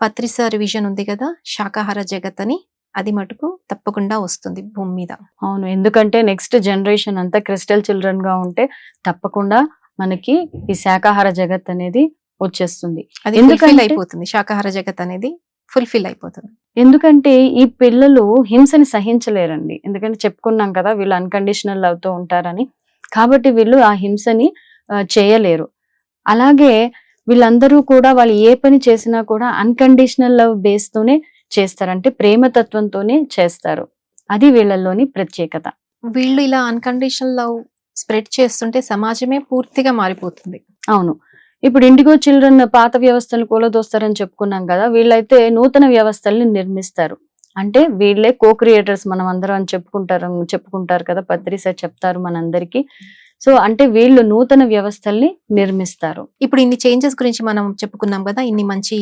పత్రిస రివిజన్ ఉంది కదా, శాకాహార జగత్ అని, అది మటుకు తప్పకుండా వస్తుంది భూమి మీద. అవును, ఎందుకంటే నెక్స్ట్ జనరేషన్ అంతా క్రిస్టల్ చిల్డ్రన్ గా ఉంటే తప్పకుండా మనకి ఈ శాకాహార జగత్ అనేది వచ్చేస్తుంది. అది ఎందుకంటే అయిపోతుంది, శాకాహార జగత్ అనేది ఫుల్ఫిల్ అయిపోతుంది. ఎందుకంటే ఈ పిల్లలు హింసని సహించలేరండి. ఎందుకంటే చెప్పుకున్నాం కదా వీళ్ళు అన్కండిషనల్ లవ్ తో ఉంటారని. కాబట్టి వీళ్ళు ఆ హింసని చేయలేరు. అలాగే వీళ్ళందరూ కూడా వాళ్ళు ఏ పని చేసినా కూడా అన్కండిషనల్ లవ్ బేస్ తోనే చేస్తారు. అంటే ప్రేమతత్వంతోనే చేస్తారు. అది వీళ్ళలోని ప్రత్యేకత. వీళ్ళు ఇలా అన్కండిషనల్ లవ్ స్ప్రెడ్ చేస్తుంటే సమాజమే పూర్తిగా మారిపోతుంది. అవును, ఇప్పుడు ఇండిగో చిల్డ్రన్ పాత వ్యవస్థలు కూలదోస్తారని చెప్పుకున్నాం కదా, వీళ్ళైతే నూతన వ్యవస్థల్ని నిర్మిస్తారు. అంటే వీళ్ళే కో క్రియేటర్స్ మనం అందరం అని చెప్పుకుంటారు కదా, పత్రిస చెప్తారు మనందరికీ. సో అంటే వీళ్ళు నూతన వ్యవస్థల్ని నిర్మిస్తారు. ఇప్పుడు ఇన్ని చేంజెస్ గురించి మనం చెప్పుకున్నాం కదా, ఇన్ని మంచి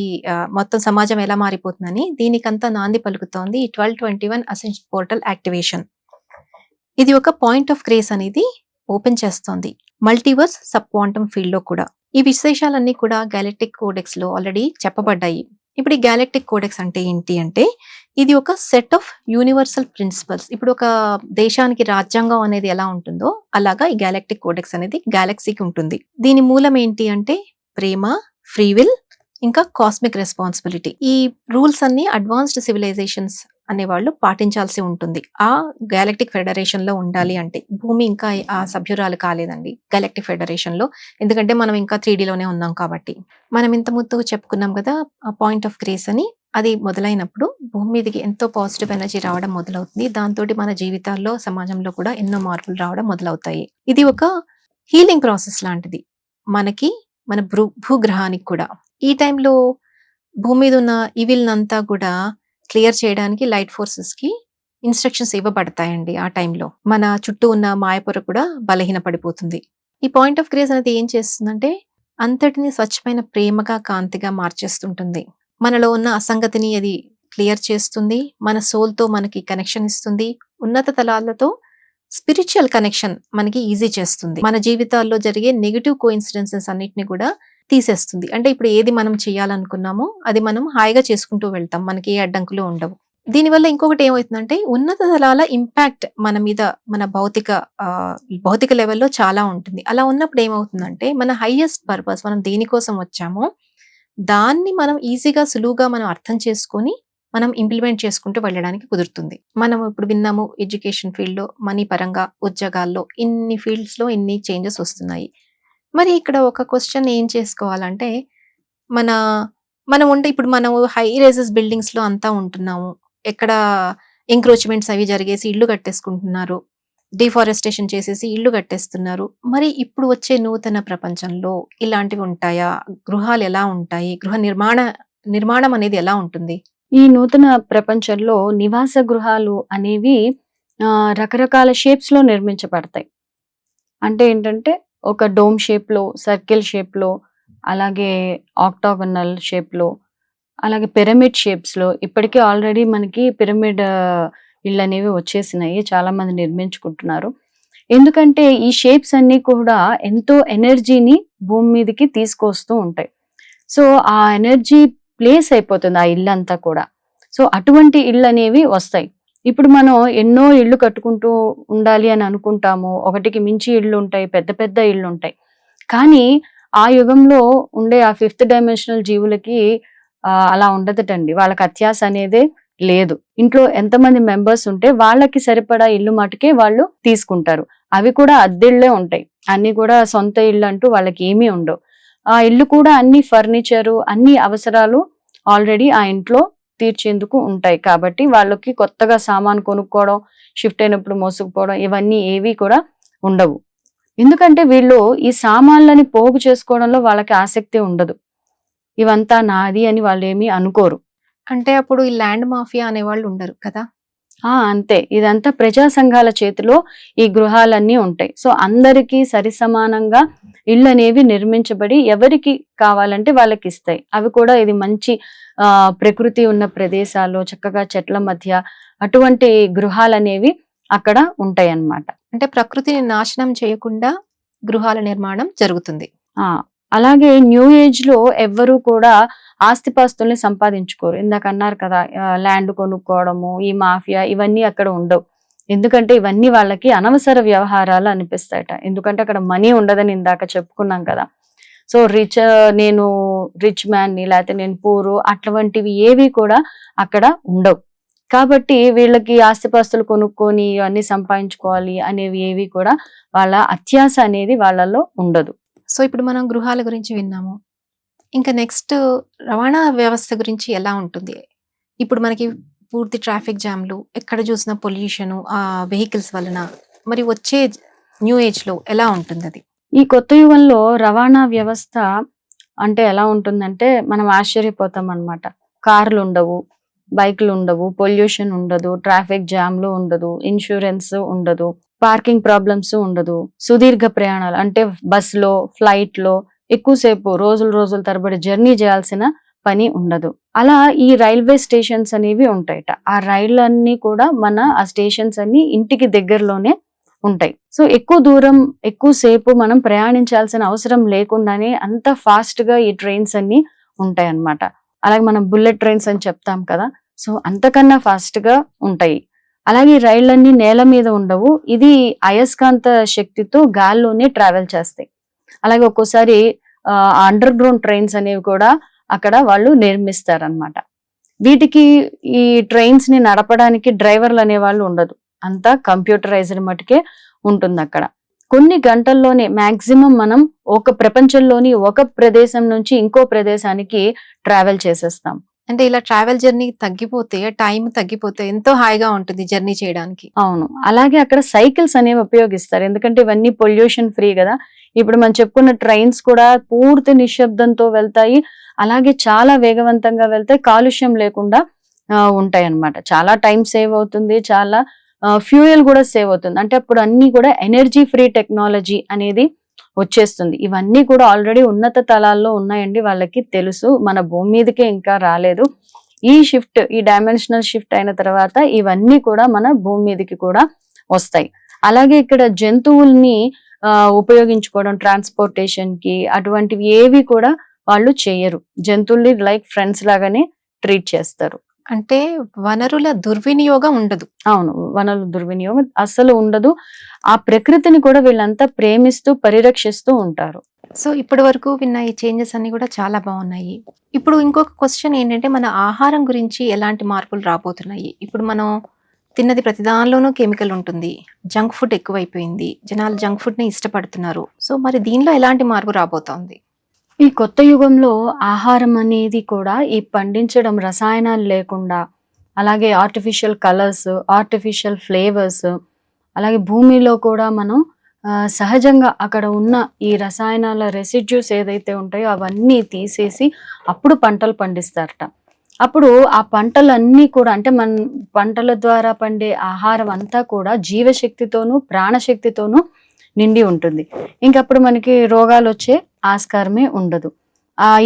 మొత్తం సమాజం ఎలా మారిపోతుందని, దీనికంతా నాంది పలుకుతోంది 1221 అసెన్షన్ పోర్టల్ యాక్టివేషన్. ఇది ఒక పాయింట్ ఆఫ్ గ్రేస్ అనేది ఓపెన్ చేస్తోంది మల్టీవర్స్ సబ్ క్వాంటమ్ ఫీల్డ్ లో కూడా. ఈ విశేషాలన్నీ కూడా గ్యాలక్టిక్ కోడెక్స్ లో ఆల్రెడీ చెప్పబడ్డాయి. ఇప్పుడు ఈ గ్యాలక్టిక్ కోడెక్స్ అంటే ఏంటి అంటే ఇది ఒక సెట్ ఆఫ్ యూనివర్సల్ ప్రిన్సిపల్స్. ఇప్పుడు ఒక దేశానికి రాజ్యాంగం అనేది ఎలా ఉంటుందో అలాగా ఈ గ్యాలక్టిక్ కోడెక్స్ అనేది గ్యాలక్సీకి ఉంటుంది. దీని మూలం ఏంటి అంటే ప్రేమ, ఫ్రీ విల్, ఇంకా కాస్మిక్ రెస్పాన్సిబిలిటీ. ఈ రూల్స్ అన్ని అడ్వాన్స్డ్ సివిలైజేషన్స్ అనేవాళ్ళు పాటించాల్సి ఉంటుంది ఆ గ్యాలక్టిక్ ఫెడరేషన్ లో ఉండాలి అంటే. భూమి ఇంకా ఆ సభ్యురాలు కాలేదండి గ్యాలక్టిక్ ఫెడరేషన్ లో, ఎందుకంటే మనం ఇంకా 3D లోనే ఉన్నాం కాబట్టి. మనం ఇంత ముందు చెప్పుకున్నాం కదా ఆ పాయింట్ ఆఫ్ గ్రేస్ అని, అది మొదలైనప్పుడు భూమి మీదకి ఎంతో పాజిటివ్ ఎనర్జీ రావడం మొదలవుతుంది. దాంతో మన జీవితాల్లో, సమాజంలో కూడా ఎన్నో మార్పులు రావడం మొదలవుతాయి. ఇది ఒక హీలింగ్ ప్రాసెస్ లాంటిది మనకి, మన భూగ్రహానికి కూడా. ఈ టైంలో భూమి మీద ఉన్న ఈవిల్‌నంతా కూడా క్లియర్ చేయడానికి లైట్ ఫోర్సెస్‌కి ఇన్‌స్ట్రక్షన్స్ ఇవ్వబడతాయండి ఆ టైంలో. మన చుట్టూ ఉన్న మాయపొర కూడా బలహీనపడిపోతుంది. ఈ పాయింట్ ఆఫ్ గ్రేస్ అనేది ఏం చేస్తుందంటే, అంతటిని స్వచ్ఛమైన ప్రేమగా, కాంతిగా మార్చేస్తుంటుంది. మనలో ఉన్న అసంగతిని అది క్లియర్ చేస్తుంది. మన సోల్‌తో మనకి కనెక్షన్ ఇస్తుంది. ఉన్నత తలాలతో స్పిరిచువల్ కనెక్షన్ మనకి ఈజీ చేస్తుంది. మన జీవితాల్లో జరిగే నెగెటివ్ కోఇన్సిడెన్సెస్ అన్నిటిని కూడా తీసేస్తుంది. అంటే ఇప్పుడు ఏది మనం చేయాలనుకున్నామో అది మనం హాయిగా చేసుకుంటూ వెళ్తాం. మనకి ఏ అడ్డంకులు ఉండవు. దీనివల్ల ఇంకొకటి ఏమవుతుందంటే ఉన్నత తలాల ఇంపాక్ట్ మన మీద మన భౌతిక లెవెల్‌లో చాలా ఉంటుంది. అలా ఉన్నప్పుడు ఏమవుతుందంటే మన హైయెస్ట్ పర్పస్ మనం దేనికోసం వచ్చామో దాన్ని మనం ఈజీగా సులువుగా మనం అర్థం చేసుకొని మనం ఇంప్లిమెంట్ చేసుకుంటూ వెళ్ళడానికి కుదురుతుంది. మనం ఇప్పుడు విన్నాము ఎడ్యుకేషన్ ఫీల్డ్‌లో, మనీ పరంగా, ఉద్యోగాల్లో ఇన్ని ఫీల్డ్స్‌లో ఇన్ని చేంజెస్ వస్తున్నాయి. మరి ఇక్కడ ఒక క్వెషన్ ఏం చేసుకోవాలంటే, మన ఇప్పుడు మనం హై రైజెస్ బిల్డింగ్స్‌లో అంతా ఉంటున్నాము. ఎక్కడ ఎంక్రోచ్‌మెంట్స్ అవి జరిగేసి ఇల్లు కట్టేసుకుంటున్నారు. డిఫారెస్టేషన్ చేసేసి ఇల్లు కట్టేస్తున్నారు. మరి ఇప్పుడు వచ్చే నూతన ప్రపంచంలో ఇలాంటివి ఉంటాయా? గృహాలు ఎలా ఉంటాయి? నిర్మాణం అనేది ఎలా ఉంటుంది? ఈ నూతన ప్రపంచంలో నివాస గృహాలు అనేవి రకరకాల షేప్స్ లో నిర్మించబడతాయి. అంటే ఏంటంటే ఒక డోమ్ షేప్ లో, సర్కిల్ షేప్ లో, అలాగే ఆక్టాగోనల్ షేప్ లో, అలాగే పిరమిడ్ షేప్స్ లో. ఇప్పటికే ఆల్రెడీ మనకి పిరమిడ్ ఇళ్ళు అనేవి వచ్చేసినాయి. చాలా మంది నిర్మించుకుంటున్నారు. ఎందుకంటే ఈ షేప్స్ అన్ని కూడా ఎంతో ఎనర్జీని భూమి మీదకి తీసుకొస్తూ ఉంటాయి. సో ఆ ఎనర్జీ ప్లేస్ అయిపోతుంది ఆ ఇల్లంతా కూడా. సో అటువంటి ఇళ్ళు అనేవి వస్తాయి. ఇప్పుడు మనం ఎన్నో ఇళ్ళు కట్టుకుంటూ ఉండాలి అని అనుకుంటాము. ఒకటికి మించి ఇళ్ళు ఉంటాయి, పెద్ద పెద్ద ఇళ్ళు ఉంటాయి. కానీ ఆ యుగంలో ఉండే ఆ 5th డైమెన్షనల్ జీవులకి అలా ఉండదటండి. వాళ్ళకి అత్యాస అనేదే లేదు. ఇంట్లో ఎంతమంది మెంబర్స్ ఉంటే వాళ్ళకి సరిపడా ఇల్లు మటుకే వాళ్ళు తీసుకుంటారు. అవి కూడా అద్దెళ్ళే ఉంటాయి. అన్ని కూడా సొంత ఇళ్ళు అంటూ వాళ్ళకి ఏమీ ఉండవు. ఆ ఇల్లు కూడా అన్ని ఫర్నిచరు, అన్ని అవసరాలు ఆల్రెడీ ఆ ఇంట్లో తీర్చేందుకు ఉంటాయి. కాబట్టి వాళ్ళకి కొత్తగా సామాను కొనుక్కోవడం, షిఫ్ట్ అయినప్పుడు మోసుకుపోవడం ఇవన్నీ ఏవి కూడా ఉండవు. ఎందుకంటే వీళ్ళు ఈ సామాన్లని పోగు చేసుకోవడంలో వాళ్ళకి ఆసక్తి ఉండదు. ఇవంతా నాది అని వాళ్ళు ఏమీ అనుకోరు. అంటే అప్పుడు ఈ ల్యాండ్ మాఫియా అనేవాళ్ళు ఉండరు కదా? అంతే. ఇదంతా ప్రజా సంఘాల చేతిలో ఈ గృహాలన్నీ ఉంటాయి. సో అందరికీ సరిసమానంగా ఇళ్ళు అనేవి నిర్మించబడి ఎవరికి కావాలంటే వాళ్ళకి ఇస్తాయి. అవి కూడా ఇది మంచి ప్రకృతి ఉన్న ప్రదేశాల్లో చక్కగా చెట్ల మధ్య అటువంటి గృహాలనేవి అక్కడ ఉంటాయి అన్నమాట. అంటే ప్రకృతిని నాశనం చేయకుండా గృహాల నిర్మాణం జరుగుతుంది. అలాగే న్యూ ఏజ్ లో ఎవ్వరూ కూడా ఆస్తిపాస్తుల్ని సంపాదించుకోరు. ఇందాక అన్నారు కదా, ల్యాండ్ కొనుక్కోవడము, ఈ మాఫియా ఇవన్నీ అక్కడ ఉండవు. ఎందుకంటే ఇవన్నీ వాళ్ళకి అనవసర వ్యవహారాలు అనిపిస్తాయట. ఎందుకంటే అక్కడ మనీ ఉండదని ఇందాక చెప్పుకున్నాం కదా. సో నేను రిచ్ మ్యాన్ని, లేకపోతే నేను పూరు, అటువంటివి ఏవి కూడా అక్కడ ఉండవు. కాబట్టి వీళ్ళకి ఆస్తిపాస్తులు కొనుక్కొని ఇవన్నీ సంపాదించుకోవాలి అనేవి ఏవి కూడా వాళ్ళ అత్యాస అనేది వాళ్ళలో ఉండదు. సో ఇప్పుడు మనం గృహాల గురించి విన్నాము. ఇంకా నెక్స్ట్ రవాణా వ్యవస్థ గురించి ఎలా ఉంటుంది? ఇప్పుడు మనకి పూర్తి ట్రాఫిక్ జామ్‌లు, ఎక్కడ చూసినా పొల్యూషను, వెహికల్స్ వలన మరి వచ్చే న్యూ ఏజ్‌లో ఎలా ఉంటుందది? ఈ కొత్త యుగంలో రవాణా వ్యవస్థ అంటే ఎలా ఉంటుందంటే మనం ఆశ్చర్యపోతాం అన్నమాట. కార్లు ఉండవు, బైక్లు ఉండవు, పొల్యూషన్ ఉండదు, ట్రాఫిక్ జామ్‌లు ఉండదు, ఇన్సూరెన్స్ ఉండదు, పార్కింగ్ ప్రాబ్లమ్స్ ఉండదు, సుదీర్ఘ ప్రయాణాలు అంటే బస్‌లో, ఫ్లైట్‌లో ఎక్కువసేపు రోజుల తరబడి జర్నీ చేయాల్సిన పని ఉండదు. అలా ఈ రైల్వే స్టేషన్స్ అనేవి ఉంటాయట. ఆ రైళ్ళన్నీ కూడా ఆ స్టేషన్స్ అన్ని ఇంటికి దగ్గరలోనే ఉంటాయి. సో ఎక్కువ దూరం, ఎక్కువసేపు మనం ప్రయాణించాల్సిన అవసరం లేకుండానే అంత ఫాస్ట్ గా ఈ ట్రైన్స్ అన్ని ఉంటాయి అన్నమాట. అలాగే మనం బుల్లెట్ ట్రైన్స్ అని చెప్తాం కదా. సో అంతకన్నా ఫాస్ట్ గా ఉంటాయి. అలాగే రైళ్ళన్నీ నేల మీద ఉండవు. ఇది అయస్కాంత శక్తితో గాల్లోనే ట్రావెల్ చేస్తాయి. అలాగే ఒక్కోసారి అండర్ గ్రౌండ్ ట్రైన్స్ అనేవి కూడా అక్కడ వాళ్ళు నిర్మిస్తారనమాట. వీటికి ఈ ట్రైన్స్ ని నడపడానికి డ్రైవర్లు అనే వాళ్ళు ఉండదు. అంతా కంప్యూటరైజ్డ్ మటుకే ఉంటుంది అక్కడ. కొన్ని గంటల్లోనే మాక్సిమం మనం ప్రపంచంలోని ఒక ప్రదేశం నుంచి ఇంకో ప్రదేశానికి ట్రావెల్ చేసేస్తాం. అంటే ఇలా ట్రావెల్ జర్నీ తగ్గిపోతే, టైం తగ్గిపోతే ఎంతో హాయిగా ఉంటుంది జర్నీ చేయడానికి. అవును. అలాగే అక్కడ సైకిల్స్ అనేవి ఉపయోగిస్తారు. ఎందుకంటే ఇవన్నీ పొల్యూషన్ ఫ్రీ కదా. ఇప్పుడు మనం చెప్పుకున్న ట్రైన్స్ కూడా పూర్తి నిశ్శబ్దంతో వెళ్తాయి. అలాగే చాలా వేగవంతంగా వెళ్తే కాలుష్యం లేకుండా ఉంటాయి అన్నమాట. చాలా టైం సేవ్ అవుతుంది, చాలా ఫ్యూయల్ కూడా సేవ్ అవుతుంది. అంటే అప్పుడు అన్ని కూడా ఎనర్జీ ఫ్రీ టెక్నాలజీ అనేది వచ్చేస్తుంది. ఇవన్నీ కూడా ఆల్రెడీ ఉన్నత తలాల్లో ఉన్నాయండి, వాళ్ళకి తెలుసు. మన భూమి మీదకే ఇంకా రాలేదు. ఈ డైమెన్షనల్ షిఫ్ట్ అయిన తర్వాత ఇవన్నీ కూడా మన భూమి మీదకి కూడా వస్తాయి. అలాగే ఇక్కడ జంతువుల్ని ఉపయోగించుకోవడం ట్రాన్స్పోర్టేషన్ కి అటువంటివి ఏవి కూడా వాళ్ళు చేయరు. జంతువుల్ని లైక్ ఫ్రెండ్స్ లాగానే ట్రీట్ చేస్తారు. అంటే వనరుల దుర్వినియోగం ఉండదు. అవును, వనరుల దుర్వినియోగం అస్సలు ఉండదు. ఆ ప్రకృతిని కూడా వీళ్ళంతా ప్రేమిస్తూ పరిరక్షిస్తూ ఉంటారు. సో ఇప్పటి వరకు విన్న ఈ చేంజెస్ అన్ని కూడా చాలా బాగున్నాయి. ఇప్పుడు ఇంకొక క్వశ్చన్ ఏంటంటే, మన ఆహారం గురించి ఎలాంటి మార్పులు రాబోతున్నాయి? ఇప్పుడు మనం తిన్నది ప్రతి దానిలోనూ కెమికల్ ఉంటుంది, జంక్ ఫుడ్ ఎక్కువైపోయింది, జనాలు జంక్ ఫుడ్ని ఇష్టపడుతున్నారు. సో మరి దీనిలో ఎలాంటి మార్పు రాబోతోంది? ఈ కొత్త యుగంలో ఆహారం అనేది కూడా ఈ పండించడం రసాయనాలు లేకుండా, అలాగే ఆర్టిఫిషియల్ కలర్స్, ఆర్టిఫిషియల్ ఫ్లేవర్స్, అలాగే భూమిలో కూడా మనం సహజంగా అక్కడ ఉన్న ఈ రసాయనాల రెసిడ్యూస్ ఏదైతే ఉంటాయో అవన్నీ తీసేసి అప్పుడు పంటలు పండిస్తారట. అప్పుడు ఆ పంటలన్నీ కూడా అంటే మన పంటల ద్వారా పండే ఆహారం అంతా కూడా జీవశక్తితోనూ ప్రాణశక్తితోనూ నిండి ఉంటుంది. ఇంకప్పుడు మనకి రోగాలు వచ్చే ఆస్కారమే ఉండదు.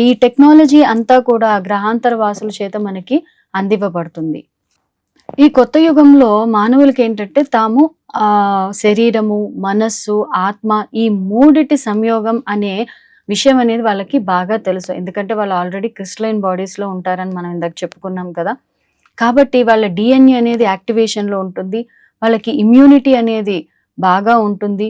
ఈ టెక్నాలజీ అంతా కూడా గ్రహాంతర వాసుల చేత మనకి అందివ్వబడుతుంది. ఈ కొత్త యుగంలో మానవులకి ఏంటంటే తాము శరీరము, మనస్సు, ఆత్మ ఈ మూడిటి సంయోగం అనే విషయం అనేది వాళ్ళకి బాగా తెలుసు. ఎందుకంటే వాళ్ళు ఆల్రెడీ క్రిస్టలైన్ బాడీస్ లో ఉంటారని మనం ఇందాక చెప్పుకున్నాం కదా. కాబట్టి వాళ్ళ డిఎన్ఏ అనేది యాక్టివేషన్ లో ఉంటుంది, వాళ్ళకి ఇమ్యూనిటీ అనేది బాగా ఉంటుంది.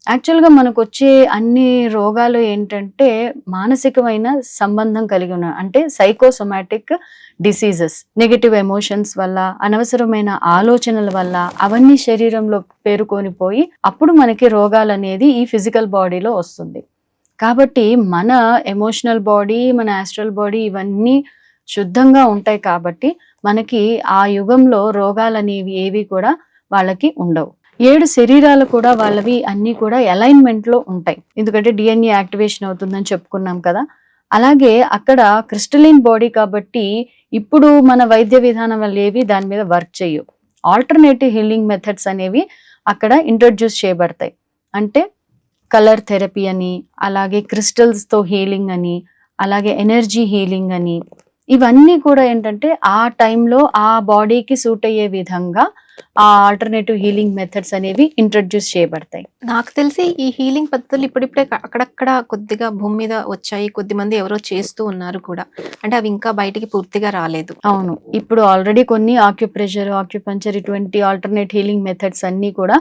యాక్చువల్గా మనకు వచ్చే అన్ని రోగాలు ఏంటంటే మానసికమైన సంబంధం కలిగి ఉన్నాయి. అంటే సైకోసొమాటిక్ డిసీజెస్, నెగటివ్ ఎమోషన్స్ వల్ల, అనవసరమైన ఆలోచనల వల్ల అవన్నీ శరీరంలో పేరుకొని పోయి అప్పుడు మనకి రోగాలు అనేది ఈ ఫిజికల్ బాడీలో వస్తుంది. కాబట్టి మన ఎమోషనల్ బాడీ, మన ఆస్ట్రల్ బాడీ ఇవన్నీ శుద్ధంగా ఉంటాయి. కాబట్టి మనకి ఆ యుగంలో రోగాలు అనేవి ఏవి కూడా వాళ్ళకి ఉండవు. 7 శరీరాలు కూడా వాళ్ళవి అన్ని కూడా అలైన్మెంట్ లో ఉంటాయి. ఎందుకంటే డిఎన్ఏ యాక్టివేషన్ అవుతుందని చెప్పుకున్నాం కదా. అలాగే అక్కడ క్రిస్టలైన్ బాడీ కాబట్టి ఇప్పుడు మన వైద్య విధానం వల్ల ఏవి దాని మీద వర్క్ చేయవు. ఆల్టర్నేటివ్ హీలింగ్ మెథడ్స్ అనేవి అక్కడ ఇంట్రడ్యూస్ చేయబడతాయి. అంటే కలర్ థెరపీ అని, అలాగే క్రిస్టల్స్ తో హీలింగ్ అని, అలాగే ఎనర్జీ హీలింగ్ అని, ఇవన్నీ కూడా ఏంటంటే ఆ టైంలో ఆ బాడీకి సూట్ అయ్యే విధంగా ఆ ఆల్టర్నేటివ్ హీలింగ్ మెథడ్స్ అనేవి ఇంట్రడ్యూస్ చేయబడతాయి. నాకు తెలిసి ఈ హీలింగ్ పద్ధతులు ఇప్పుడిప్పుడే అక్కడక్కడ కొద్దిగా భూమి మీద వచ్చాయి. కొద్దిమంది ఎవరో చేస్తూ ఉన్నారు కూడా. అంటే అవి ఇంకా బయటికి పూర్తిగా రాలేదు. అవును, ఇప్పుడు ఆల్రెడీ కొన్ని ఆక్యుప్రెషర్, ఆక్యుపంచర్ ఇటువంటి ఆల్టర్నేట్ హీలింగ్ మెథడ్స్ అన్ని కూడా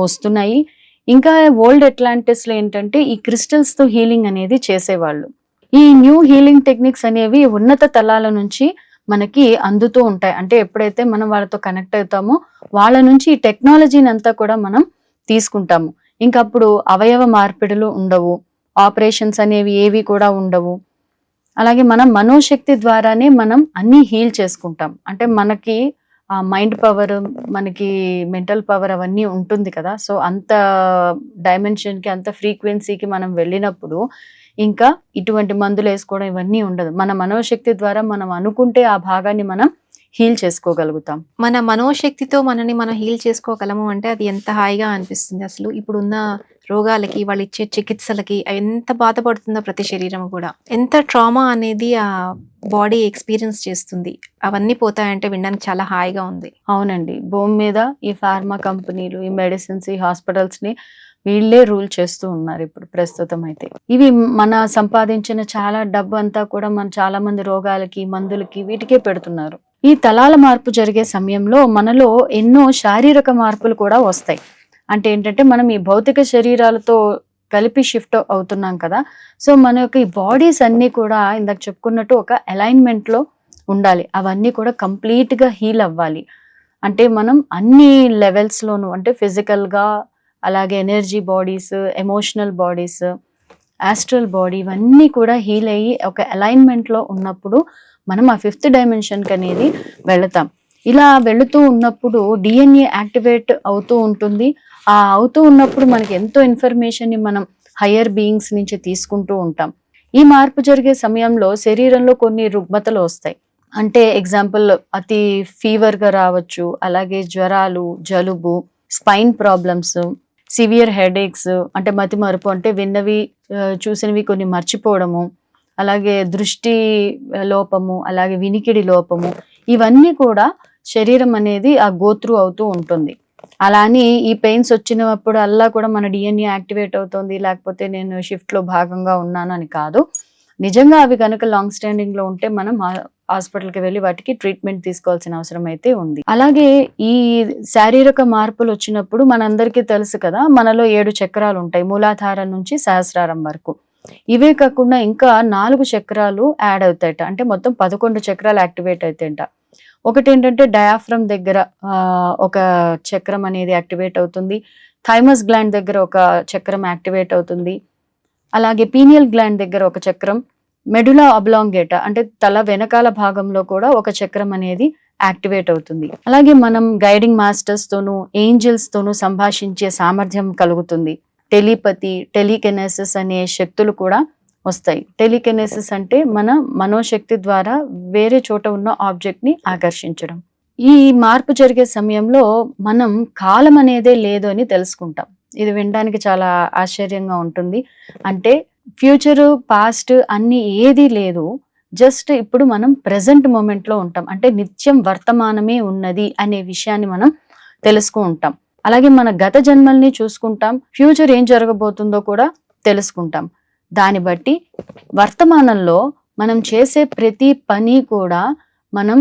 వస్తున్నాయి. ఇంకా ఓల్డ్ అట్లాంటిస్ లో ఏంటంటే ఈ క్రిస్టల్స్ తో హీలింగ్ అనేది చేసేవాళ్ళు. ఈ న్యూ హీలింగ్ టెక్నిక్స్ అనేవి ఉన్నత తలాల నుంచి మనకి అందుతూ ఉంటాయి. అంటే ఎప్పుడైతే మనం వాళ్ళతో కనెక్ట్ అవుతామో వాళ్ళ నుంచి ఈ టెక్నాలజీని అంతా కూడా మనం తీసుకుంటాము. ఇంకప్పుడు అవయవ మార్పిడులు ఉండవు, ఆపరేషన్స్ అనేవి ఏవి కూడా ఉండవు. అలాగే మనం మనోశక్తి ద్వారానే మనం అన్ని హీల్ చేసుకుంటాం. అంటే మనకి ఆ మైండ్ పవర్, మనకి మెంటల్ పవర్ అవన్నీ ఉంటుంది కదా. సో అంత డైమెన్షన్కి, అంత ఫ్రీక్వెన్సీకి మనం వెళ్ళినప్పుడు ఇంకా ఇటువంటి మందులు వేసుకోవడం ఇవన్నీ ఉండదు. మన మనోశక్తి ద్వారా మనం అనుకుంటే ఆ భాగాన్ని మనం హీల్ చేసుకోగలుగుతాం. మన మనోశక్తితో మనని మనం హీల్ చేసుకోగలము అంటే అది ఎంత హాయిగా అనిపిస్తుంది. అసలు ఇప్పుడున్న రోగాలకి, వాళ్ళు ఇచ్చే చికిత్సలకి ఎంత బాధపడుతుందో ప్రతి శరీరం కూడా. ఎంత ట్రామా అనేది ఆ బాడీ ఎక్స్పీరియన్స్ చేస్తుంది. అవన్నీ పోతాయంటే వినడానికి చాలా హాయిగా ఉంది. అవునండి, భూమి మీద ఈ ఫార్మా కంపెనీలు, ఈ మెడిసిన్స్, ఈ హాస్పిటల్స్ ని వీళ్ళే రూల్ చేస్తూ ఉన్నారు ఇప్పుడు ప్రస్తుతం అయితే. ఇవి మన సంపాదించిన చాలా డబ్బు అంతా కూడా మన చాలా మంది రోగాలకి, మందులకి, వీటికే పెడుతున్నారు. ఈ తలాల మార్పు జరిగే సమయంలో మనలో ఎన్నో శారీరక మార్పులు కూడా వస్తాయి. అంటే ఏంటంటే మనం ఈ భౌతిక శరీరాలతో కలిపి షిఫ్ట్ అవుతున్నాం కదా. సో మన యొక్క ఈ బాడీస్ అన్ని కూడా ఇందాక చెప్పుకున్నట్టు ఒక అలైన్మెంట్ లో ఉండాలి. అవన్నీ కూడా కంప్లీట్ గా హీల్ అవ్వాలి. అంటే మనం అన్ని లెవెల్స్ లోను, అంటే ఫిజికల్ గా, అలాగే energy bodies, emotional bodies, astral body, ఇవన్నీ కూడా హీల్ అయ్యి ఒక అలైన్మెంట్ లో ఉన్నప్పుడు మనం ఆ 5th డైమెన్షన్కి అనేది వెళతాం. ఇలా వెళుతూ ఉన్నప్పుడు డిఎన్ఏ యాక్టివేట్ అవుతూ ఉంటుంది. అవుతూ ఉన్నప్పుడు మనకి ఎంతో ఇన్ఫర్మేషన్ ని మనం హయ్యర్ బీయింగ్స్ నుంచి తీసుకుంటూ ఉంటాం. ఈ మార్పు జరిగే సమయంలో శరీరంలో కొన్ని రుగ్మతలు వస్తాయి. అంటే ఎగ్జాంపుల్ అతి ఫీవర్ గా రావచ్చు, అలాగే జ్వరాలు, జలుబు, స్పైన్ ప్రాబ్లమ్స్, సివియర్ హెడేక్స్, అంటే మతిమరుపు, అంటే విన్నవి చూసినవి కొన్ని మర్చిపోవడము, అలాగే దృష్టి లోపము, అలాగే వినికిడి లోపము, ఇవన్నీ కూడా శరీరం అనేది ఆ గోత్రు అవుతూ ఉంటుంది. అలా అని ఈ పెయిన్స్ వచ్చినప్పుడు అల్లా కూడా మన డిఎన్ఏ యాక్టివేట్ అవుతుంది, లేకపోతే నేను షిఫ్ట్ లో భాగంగా ఉన్నాను అని కాదు. నిజంగా అవి కనుక లాంగ్ స్టాండింగ్ లో ఉంటే మనం హాస్పిటల్కి వెళ్ళి వాటికి ట్రీట్మెంట్ తీసుకోవాల్సిన అవసరం అయితే ఉంది. అలాగే ఈ శారీరక మార్పులు వచ్చినప్పుడు మనందరికీ తెలుసు కదా, మనలో 7 చక్రాలు ఉంటాయి, మూలాధారం నుంచి సహస్రారం వరకు. ఇవే కాకుండా ఇంకా 4 చక్రాలు యాడ్ అవుతాయట, అంటే మొత్తం 11 చక్రాలు యాక్టివేట్ అవుతాయంట. ఒకటి ఏంటంటే డయాఫ్రమ్ దగ్గర ఒక చక్రం అనేది యాక్టివేట్ అవుతుంది, థైమస్ గ్లాండ్ దగ్గర ఒక చక్రం యాక్టివేట్ అవుతుంది, అలాగే పీనియల్ గ్లాండ్ దగ్గర ఒక చక్రం, మెడులా అబ్లాంగేటా అంటే తల వెనకాల భాగంలో కూడా ఒక చక్రం అనేది యాక్టివేట్ అవుతుంది. అలాగే మనం గైడింగ్ మాస్టర్స్ తోనూ ఏంజల్స్ తోనూ సంభాషించే సామర్థ్యం కలుగుతుంది. టెలిపతి, టెలికెనెసిస్ అనే శక్తులు కూడా వస్తాయి. టెలికెనెసిస్ అంటే మన మనోశక్తి ద్వారా వేరే చోట ఉన్న ఆబ్జెక్ట్ ని ఆకర్షించడం. ఈ మార్పు జరిగే సమయంలో మనం కాలం అనేదే లేదు అని తెలుసుకుంటాం. ఇది వినడానికి చాలా ఆశ్చర్యంగా ఉంటుంది. అంటే ఫ్యూచర్, పాస్ట్ అన్ని ఏది లేదు, జస్ట్ ఇప్పుడు మనం ప్రెసెంట్ మూమెంట్ లో ఉంటాం. అంటే నిత్యం వర్తమానమే ఉన్నది అనే విషయాన్ని మనం తెలుసుకుంటాం. అలాగే మన గత జన్మల్ని చూసుకుంటాం, ఫ్యూచర్ ఏం జరగబోతుందో కూడా తెలుసుకుంటాం. దాన్ని బట్టి వర్తమానంలో మనం చేసే ప్రతి పని కూడా మనం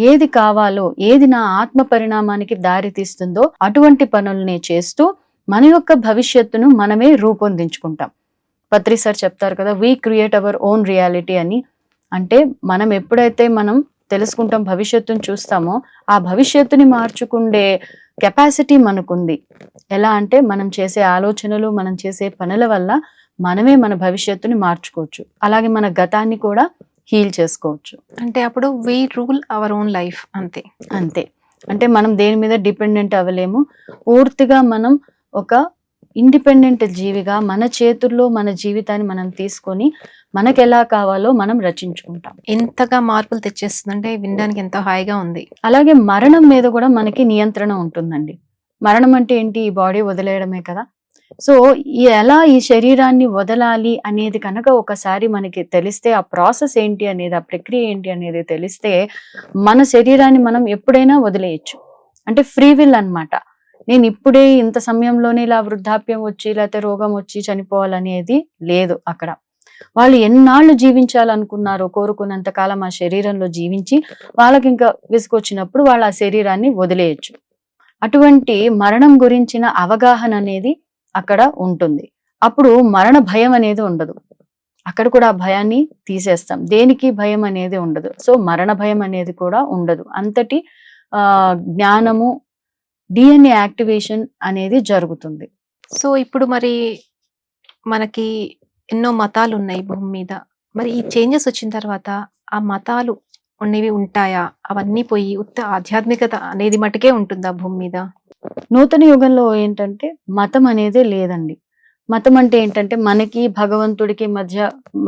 ఏది కావాలో, ఏది నా ఆత్మ పరిణామానికి దారి తీస్తుందో అటువంటి పనుల్ని చేస్తూ మన యొక్క భవిష్యత్తును మనమే రూపొందించుకుంటాం. పత్రి సార్ చెప్తారు కదా, we create our own reality అని. అంటే మనం ఎప్పుడైతే మనం తెలుసుకుంటాం, భవిష్యత్తును చూస్తామో, ఆ భవిష్యత్తుని మార్చుకుండే కెపాసిటీ మనకుంది. ఎలా అంటే మనం చేసే ఆలోచనలు, మనం చేసే పనుల వల్ల మనమే మన భవిష్యత్తుని మార్చుకోవచ్చు. అలాగే మన గతాన్ని కూడా హీల్ చేసుకోవచ్చు. అంటే అప్పుడు వి రూల్ అవర్ ఓన్ లైఫ్, అంతే. అంతే. అంటే మనం దేని మీద డిపెండెంట్ అవ్వలేము. పూర్తిగా మనం ఒక ఇండిపెండెంట్ జీవిగా మన చేతుల్లో మన జీవితాన్ని మనం తీసుకొని మనకు ఎలా కావాలో మనం రచించుకుంటాం. ఎంతగా మార్పులు తెచ్చేస్తుందంటే వినడానికి ఎంతో హాయిగా ఉంది. అలాగే మరణం మీద కూడా మనకి నియంత్రణ ఉంటుందండి. మరణం అంటే ఏంటి? ఈ బాడీ వదిలేయడమే కదా. సో ఎలా ఈ శరీరాన్ని వదలాలి అనేది కనుక ఒకసారి మనకి తెలిస్తే, ఆ ప్రాసెస్ ఏంటి అనేది, ఆ ప్రక్రియ ఏంటి అనేది తెలిస్తే, మన శరీరాన్ని మనం ఎప్పుడైనా వదిలేయచ్చు. అంటే ఫ్రీ విల్ అన్నమాట. నేను ఇప్పుడే ఇంత సమయంలోనే ఇలా వృద్ధాప్యం వచ్చి లేకపోతే రోగం వచ్చి చనిపోవాలనేది లేదు అక్కడ. వాళ్ళు ఎన్నాళ్ళు జీవించాలనుకున్నారో, కోరుకున్నంత కాలం ఆ శరీరంలో జీవించి వాళ్ళకి ఇంకా విసుకొచ్చినప్పుడు వాళ్ళు ఆ శరీరాన్ని వదిలేయచ్చు. అటువంటి మరణం గురించిన అవగాహన అనేది అక్కడ ఉంటుంది. అప్పుడు మరణ భయం అనేది ఉండదు. అక్కడ కూడా ఆ భయాన్ని తీసేస్తాం. దేనికి భయం అనేది ఉండదు. సో మరణ భయం అనేది కూడా ఉండదు. అంతటి జ్ఞానము, డిఎన్ఏ యాక్టివేషన్ అనేది జరుగుతుంది. సో ఇప్పుడు మరి మనకి ఎన్నో మతాలు ఉన్నాయి భూమి మీద. మరి ఈ చేంజెస్ వచ్చిన తర్వాత ఆ మతాలు ఉన్నవి ఉంటాయా? అవన్నీ పోయి ఉత్త ఆధ్యాత్మికత అనేది మటుకే ఉంటుందా భూమి మీద? నూతన యుగంలో ఏంటంటే మతం అనేదే లేదండి. మతం అంటే ఏంటంటే మనకి భగవంతుడికి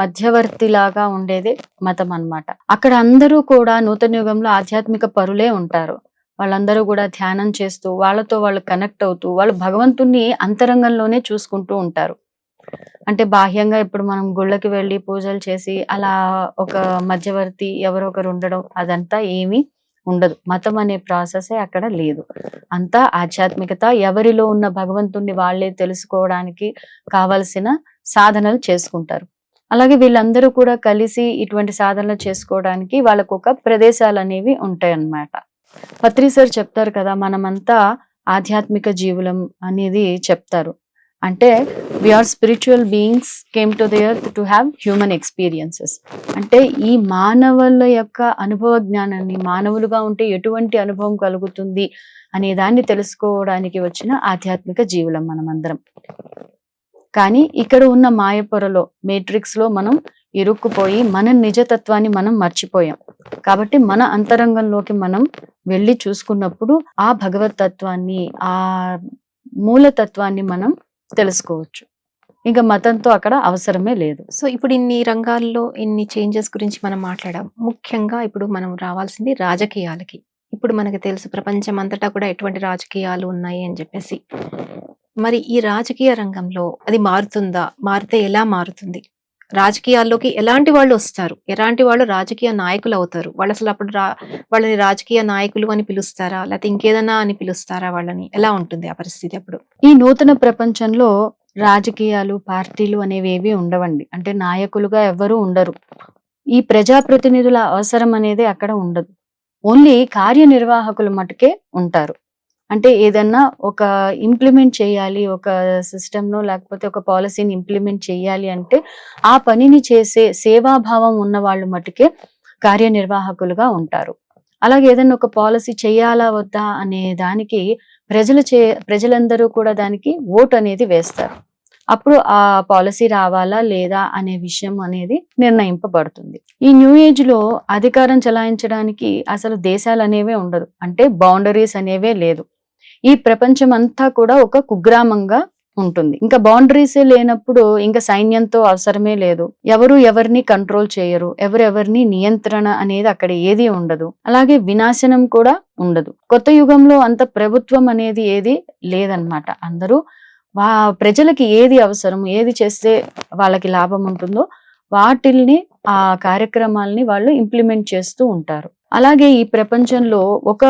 మధ్యవర్తిలాగా ఉండేదే మతం అన్నమాట. అక్కడ అందరూ కూడా నూతన యుగంలో ఆధ్యాత్మిక పరులే ఉంటారు. వాళ్ళందరూ కూడా ధ్యానం చేస్తూ, వాళ్ళతో వాళ్ళు కనెక్ట్ అవుతూ, వాళ్ళు భగవంతుణ్ణి అంతరంగంలోనే చూసుకుంటూ ఉంటారు. అంటే బాహ్యంగా ఇప్పుడు మనం గుళ్ళకి వెళ్ళి పూజలు చేసి అలా ఒక మధ్యవర్తి ఎవరో ఒకరు ఉండడం అదంతా ఏమీ ఉండదు. మతం అనే ప్రాసెసే అక్కడ లేదు. అంతా ఆధ్యాత్మికత, ఎవరిలో ఉన్న భగవంతుణ్ణి వాళ్ళే తెలుసుకోవడానికి కావలసిన సాధనలు చేసుకుంటారు. అలాగే వీళ్ళందరూ కూడా కలిసి ఇటువంటి సాధనలు చేసుకోవడానికి వాళ్ళకు ఒక ప్రదేశాలు అనేవి ఉంటాయి అన్నమాట. పత్రి సార్ చెప్తారు కదా, మనమంతా ఆధ్యాత్మిక జీవులం అనేది చెప్తారు. అంటే we are spiritual beings came to the earth to have human experiences. అంటే ఈ మానవుల యొక్క అనుభవ జ్ఞానాన్ని, మానవులుగా ఉంటే ఎటువంటి అనుభవం కలుగుతుంది అనే దాన్ని తెలుసుకోవడానికి వచ్చిన ఆధ్యాత్మిక జీవులం మనమందరం. కానీ ఇక్కడ ఉన్న మాయపొరలో, మేట్రిక్స్ లో మనం ఇరుక్కుపోయి మన నిజతత్వాన్ని మనం మర్చిపోయాం. కాబట్టి మన అంతరంగంలోకి మనం వెళ్ళి చూసుకున్నప్పుడు ఆ భగవత్ తత్వాన్ని, ఆ మూలతత్వాన్ని మనం తెలుసుకోవచ్చు. ఇంకా మతంతో అక్కడ అవసరమే లేదు. సో ఇప్పుడు ఇన్ని రంగాల్లో ఇన్ని చేంజెస్ గురించి మనం మాట్లాడాం. ముఖ్యంగా ఇప్పుడు మనం రావాల్సింది రాజకీయాలకి. ఇప్పుడు మనకు తెలుసు ప్రపంచం అంతటా కూడా ఎటువంటి రాజకీయాలు ఉన్నాయి అని చెప్పేసి. మరి ఈ రాజకీయ రంగంలో అది మారుతుందా? మారితే ఎలా మారుతుంది? రాజకీయాల్లోకి ఎలాంటి వాళ్ళు వస్తారు? ఎలాంటి వాళ్ళు రాజకీయ నాయకులు అవుతారు? వాళ్ళు అసలు అప్పుడు వాళ్ళని రాజకీయ నాయకులు అని పిలుస్తారా? లేకపోతే ఇంకేదన్నా అని పిలుస్తారా వాళ్ళని? ఎలా ఉంటుంది ఆ పరిస్థితి అప్పుడు? ఈ నూతన ప్రపంచంలో రాజకీయాలు, పార్టీలు అనేవేవి ఉండవండి. అంటే నాయకులుగా ఎవ్వరూ ఉండరు. ఈ ప్రజాప్రతినిధుల అవసరం అనేది అక్కడ ఉండదు. ఓన్లీ కార్యనిర్వాహకులు మటుకే ఉంటారు. అంటే ఏదన్నా ఒక ఇంప్లిమెంట్ చేయాలి, ఒక సిస్టమ్‌నో లేకపోతే ఒక పాలిసీని ఇంప్లిమెంట్ చేయాలి అంటే, ఆ పనిని చేసే సేవాభావం ఉన్న వాళ్ళు మటుకే కార్యనిర్వాహకులుగా ఉంటారు. అలాగే ఏదన్నా ఒక పాలిసీ చేయాలా వద్దా అనే దానికి ప్రజలందరూ కూడా దానికి ఓట్ అనేది వేస్తారు. అప్పుడు ఆ పాలిసీ రావాలా లేదా అనే విషయం అనేది నిర్ణయింపబడుతుంది. ఈ న్యూ ఏజ్ లో అధికారం చెలాయించడానికి అసలు దేశాలు అనేవే ఉండదు. అంటే బౌండరీస్ అనేవే లేదు. ఈ ప్రపంచం అంతా కూడా ఒక కుగ్రామంగా ఉంటుంది. ఇంకా బౌండరీసే లేనప్పుడు ఇంకా సైన్యంతో అవసరమే లేదు. ఎవరు ఎవరిని కంట్రోల్ చేయరు. ఎవరెవరిని నియంత్రణ అనేది అక్కడ ఏది ఉండదు. అలాగే వినాశనం కూడా ఉండదు. కొత్త యుగంలో అంత ప్రభుత్వం అనేది ఏది లేదన్నమాట. అందరూ ప్రజలకి ఏది అవసరం, ఏది చేస్తే వాళ్ళకి లాభం ఉంటుందో వాటిల్ని, ఆ కార్యక్రమాల్ని వాళ్ళు ఇంప్లిమెంట్ చేస్తూ ఉంటారు. అలాగే ఈ ప్రపంచంలో ఒక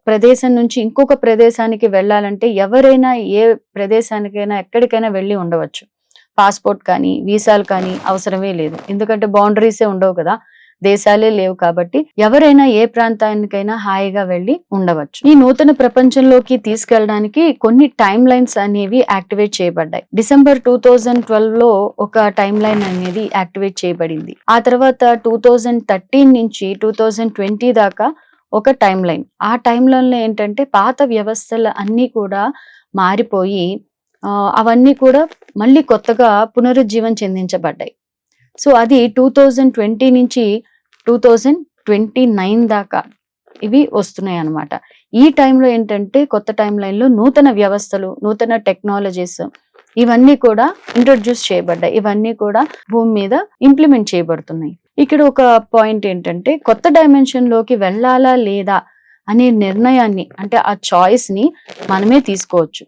ప్రదేశం నుంచి ఇంకొక ప్రదేశానికి వెళ్ళాలంటే ఎవరైనా ఏ ప్రదేశానికైనా ఎక్కడికైనా వెళ్ళి ఉండవచ్చు. పాస్పోర్ట్ కానీ, వీసాలు కానీ అవసరమే లేదు. ఎందుకంటే బౌండరీసే ఉండవు కదా, దేశాలే లేవు కాబట్టి ఎవరైనా ఏ ప్రాంతానికైనా హాయిగా వెళ్ళి ఉండవచ్చు. ఈ నూతన ప్రపంచంలోకి తీసుకెళ్ళడానికి కొన్ని టైమ్ లైన్స్ అనేవి యాక్టివేట్ చేయబడ్డాయి. డిసెంబర్ 2012 లో ఒక టైమ్ లైన్ అనేది యాక్టివేట్ చేయబడింది. ఆ తర్వాత 2013 నుంచి 2020 దాకా ఒక టైమ్ లైన్. ఆ టైమ్ లైన్ లో ఏంటంటే పాత వ్యవస్థలు అన్ని కూడా మారిపోయి అవన్నీ కూడా మళ్ళీ కొత్తగా పునరుజ్జీవం చెందించబడ్డాయి. సో అది 2020 నుంచి 2029 దాకా ఇవి వస్తున్నాయి అన్నమాట. ఈ టైంలో ఏంటంటే కొత్త టైం లైన్లో నూతన వ్యవస్థలు, నూతన టెక్నాలజీస్ ఇవన్నీ కూడా ఇంట్రొడ్యూస్ చేయబడ్డాయి. ఇవన్నీ కూడా భూమి మీద ఇంప్లిమెంట్ చేయబడుతున్నాయి. ఇక్కడ ఒక పాయింట్ ఏంటంటే కొత్త డైమెన్షన్ లోకి వెళ్ళాలా లేదా అనే నిర్ణయాన్ని, అంటే ఆ చాయిస్ ని మనమే తీసుకోవచ్చు.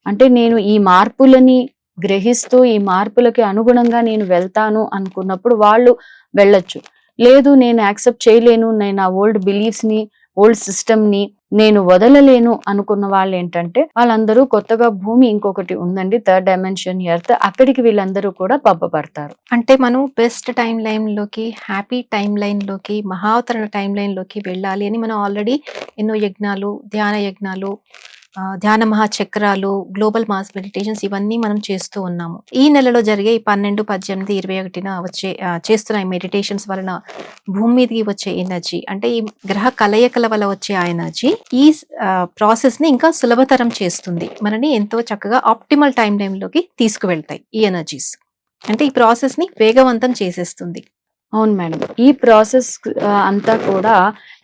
అంటే నేను ఈ మార్పులని గ్రహిస్తూ ఈ మార్పులకి అనుగుణంగా నేను వెళ్తాను అనుకున్నప్పుడు వాళ్ళు వెళ్ళొచ్చు. లేదు నేను యాక్సెప్ట్ చేయలేను, నేను ఆ ఓల్డ్ బిలీఫ్స్ ని, ఓల్డ్ సిస్టమ్ ని నేను వదలలేను అనుకున్న వాళ్ళు ఏంటంటే వాళ్ళందరూ కొత్తగా భూమి ఇంకొకటి ఉందండి, థర్డ్ డైమెన్షన్ ఎర్త్, అక్కడికి వీళ్ళందరూ కూడా పంపబడతారు. అంటే మనం బెస్ట్ టైం లైన్ లోకి, హ్యాపీ టైం లైన్ లోకి, మహావతరణ టైం లైన్ లోకి వెళ్ళాలి అని మనం ఆల్రెడీ ఎన్నో యజ్ఞాలు, ధ్యాన యజ్ఞాలు, ధ్యాన మహాచక్రాలు, గ్లోబల్ మాస్ మెడిటేషన్స్ ఇవన్నీ మనం చేస్తూ ఉన్నాము. ఈ నెలలో జరిగే ఈ 12, 18, 21 వచ్చే చేస్తున్న ఈ మెడిటేషన్స్ వలన భూమి మీదకి వచ్చే ఎనర్జీ, అంటే ఈ గ్రహ కలయికల వల్ల వచ్చే ఆ ఎనర్జీ ఈ ప్రాసెస్ ని ఇంకా సులభతరం చేస్తుంది. మనని ఎంతో చక్కగా ఆప్టిమల్ టైం లైన్ లోకి తీసుకువెళ్తాయి ఈ ఎనర్జీస్. అంటే ఈ ప్రాసెస్ ని వేగవంతం చేసేస్తుంది. అవును మేడం. ఈ ప్రాసెస్ అంతా కూడా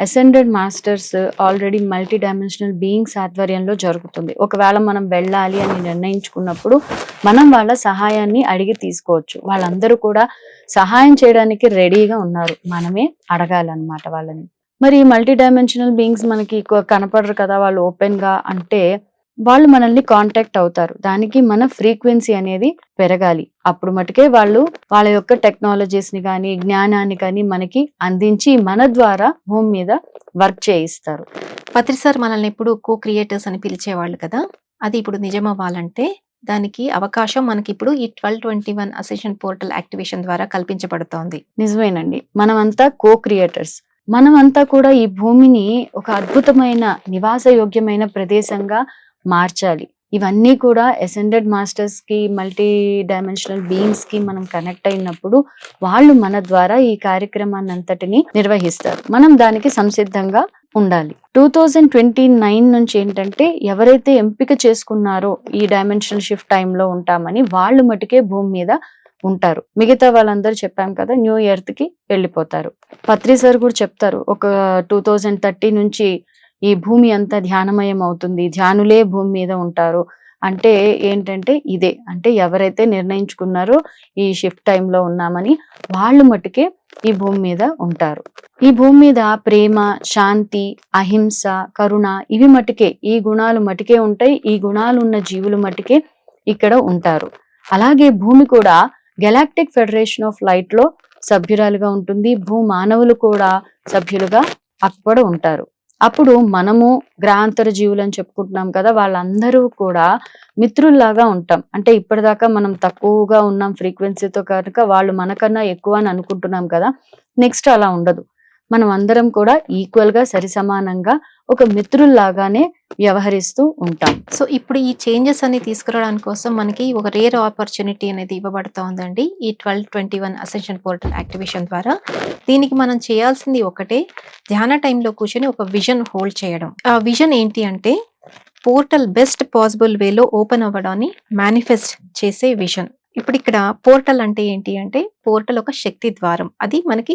ascended masters, already multi dimensional beings ఆధ్వర్యంలో జరుగుతుంది. ఒకవేళ మనం వెళ్ళాలి అని నిర్ణయించుకున్నప్పుడు మనం వాళ్ళ సహాయాన్ని అడిగి తీసుకోవచ్చు. వాళ్ళందరూ కూడా సహాయం చేయడానికి రెడీగా ఉన్నారు. మనమే అడగాలన్నమాట వాళ్ళని. మరి మల్టీ డైమెన్షనల్ బీయింగ్స్ మనకి కనపడరు కదా, వాళ్ళు ఓపెన్ గా అంటే వాళ్ళు మనల్ని కాంటాక్ట్ అవుతారు. దానికి మన ఫ్రీక్వెన్సీ అనేది పెరగాలి. అప్పుడు మటుకే వాళ్ళు వాళ్ళ యొక్క టెక్నాలజీస్ ని కానీ, జ్ఞానాన్ని కానీ మనకి అందించి మన ద్వారా భూమి మీద వర్క్ చేయిస్తారు. పత్రి సార్ మనల్ని ఎప్పుడు కో క్రియేటర్స్ అని పిలిచేవాళ్ళు కదా, అది ఇప్పుడు నిజం అవ్వాలంటే దానికి అవకాశం మనకి ఇప్పుడు ఈ 1221 అసెషన్ పోర్టల్ యాక్టివేషన్ ద్వారా కల్పించబడుతోంది. నిజమేనండి. మనమంతా కో క్రియేటర్స్. మనమంతా కూడా ఈ భూమిని ఒక అద్భుతమైన నివాసయోగ్యమైన ప్రదేశంగా మార్చాలి. ఇవన్నీ కూడా అసెండెడ్ మాస్టర్స్ కి, మల్టీ డైమెన్షనల్ బీయింగ్స్ కి మనం కనెక్ట్ అయినప్పుడు వాళ్ళు మన ద్వారా ఈ కార్యక్రమాన్ని అంతటిని నిర్వహిస్తారు. మనం దానికి సంసిద్ధంగా ఉండాలి. 2029 నుంచి ఏంటంటే ఎవరైతే ఎంపిక చేసుకున్నారో ఈ డైమెన్షనల్ షిఫ్ట్ టైంలో ఉంటామని, వాళ్ళు మటుకే భూమి మీద ఉంటారు. మిగతా వాళ్ళందరూ చెప్పాం కదా న్యూ ఎర్త్ కి వెళ్ళిపోతారు. పత్రి సార్ కూడా చెప్తారు, ఒక 2030 నుంచి ఈ భూమి అంతా ధ్యానమయం అవుతుంది, ధ్యానులే భూమి మీద ఉంటారు అంటే ఏంటంటే ఇదే, అంటే ఎవరైతే నిర్ణయించుకున్నారో ఈ షిఫ్ట్ టైంలో ఉన్నామని వాళ్ళు మటుకే ఈ భూమి మీద ఉంటారు. ఈ భూమి మీద ప్రేమ, శాంతి, అహింస, కరుణ ఇవి మటుకే, ఈ గుణాలు మటుకే ఉంటాయి. ఈ గుణాలు ఉన్న జీవులు మటుకే ఇక్కడ ఉంటారు. అలాగే భూమి కూడా గెలాక్టిక్ ఫెడరేషన్ ఆఫ్ లైట్ లో సభ్యురాలుగా ఉంటుంది. భూ మానవులు కూడా సభ్యులుగా అక్కడ ఉంటారు. అప్పుడు మనము గ్రహాంతర జీవులు అని చెప్పుకుంటున్నాం కదా, వాళ్ళందరూ కూడా మిత్రుల్లాగా ఉంటాం. అంటే ఇప్పటిదాకా మనం తక్కువగా ఉన్నాం ఫ్రీక్వెన్సీతో కనుక వాళ్ళు మనకన్నా ఎక్కువ అని అనుకుంటున్నాం కదా, నెక్స్ట్ అలా ఉండదు. మనం అందరం కూడా ఈక్వల్ గా సరి సమానంగా ఒక మిత్రుల్లాగానే వ్యవహరిస్తూ ఉంటాం. సో ఇప్పుడు ఈ చేంజెస్ అన్ని తీసుకురావడానికి కోసం మనకి ఒక రేర్ ఆపర్చునిటీ అనేది ఇవ్వబడుతోందండి ఈ 1221 అసెన్షన్ పోర్టల్ యాక్టివేషన్ ద్వారా. దీనికి మనం చేయాల్సింది ఒకటే, ధ్యాన టైంలో కూర్చొని ఒక విజన్ హోల్డ్ చేయడం. ఆ విజన్ ఏంటి అంటే పోర్టల్ బెస్ట్ పాసిబుల్ వేలో ఓపెన్ అవ్వడాన్ని మేనిఫెస్ట్ చేసే విజన్. ఇప్పుడు ఇక్కడ పోర్టల్ అంటే ఏంటి అంటే పోర్టల్ ఒక శక్తి ద్వారం, అది మనకి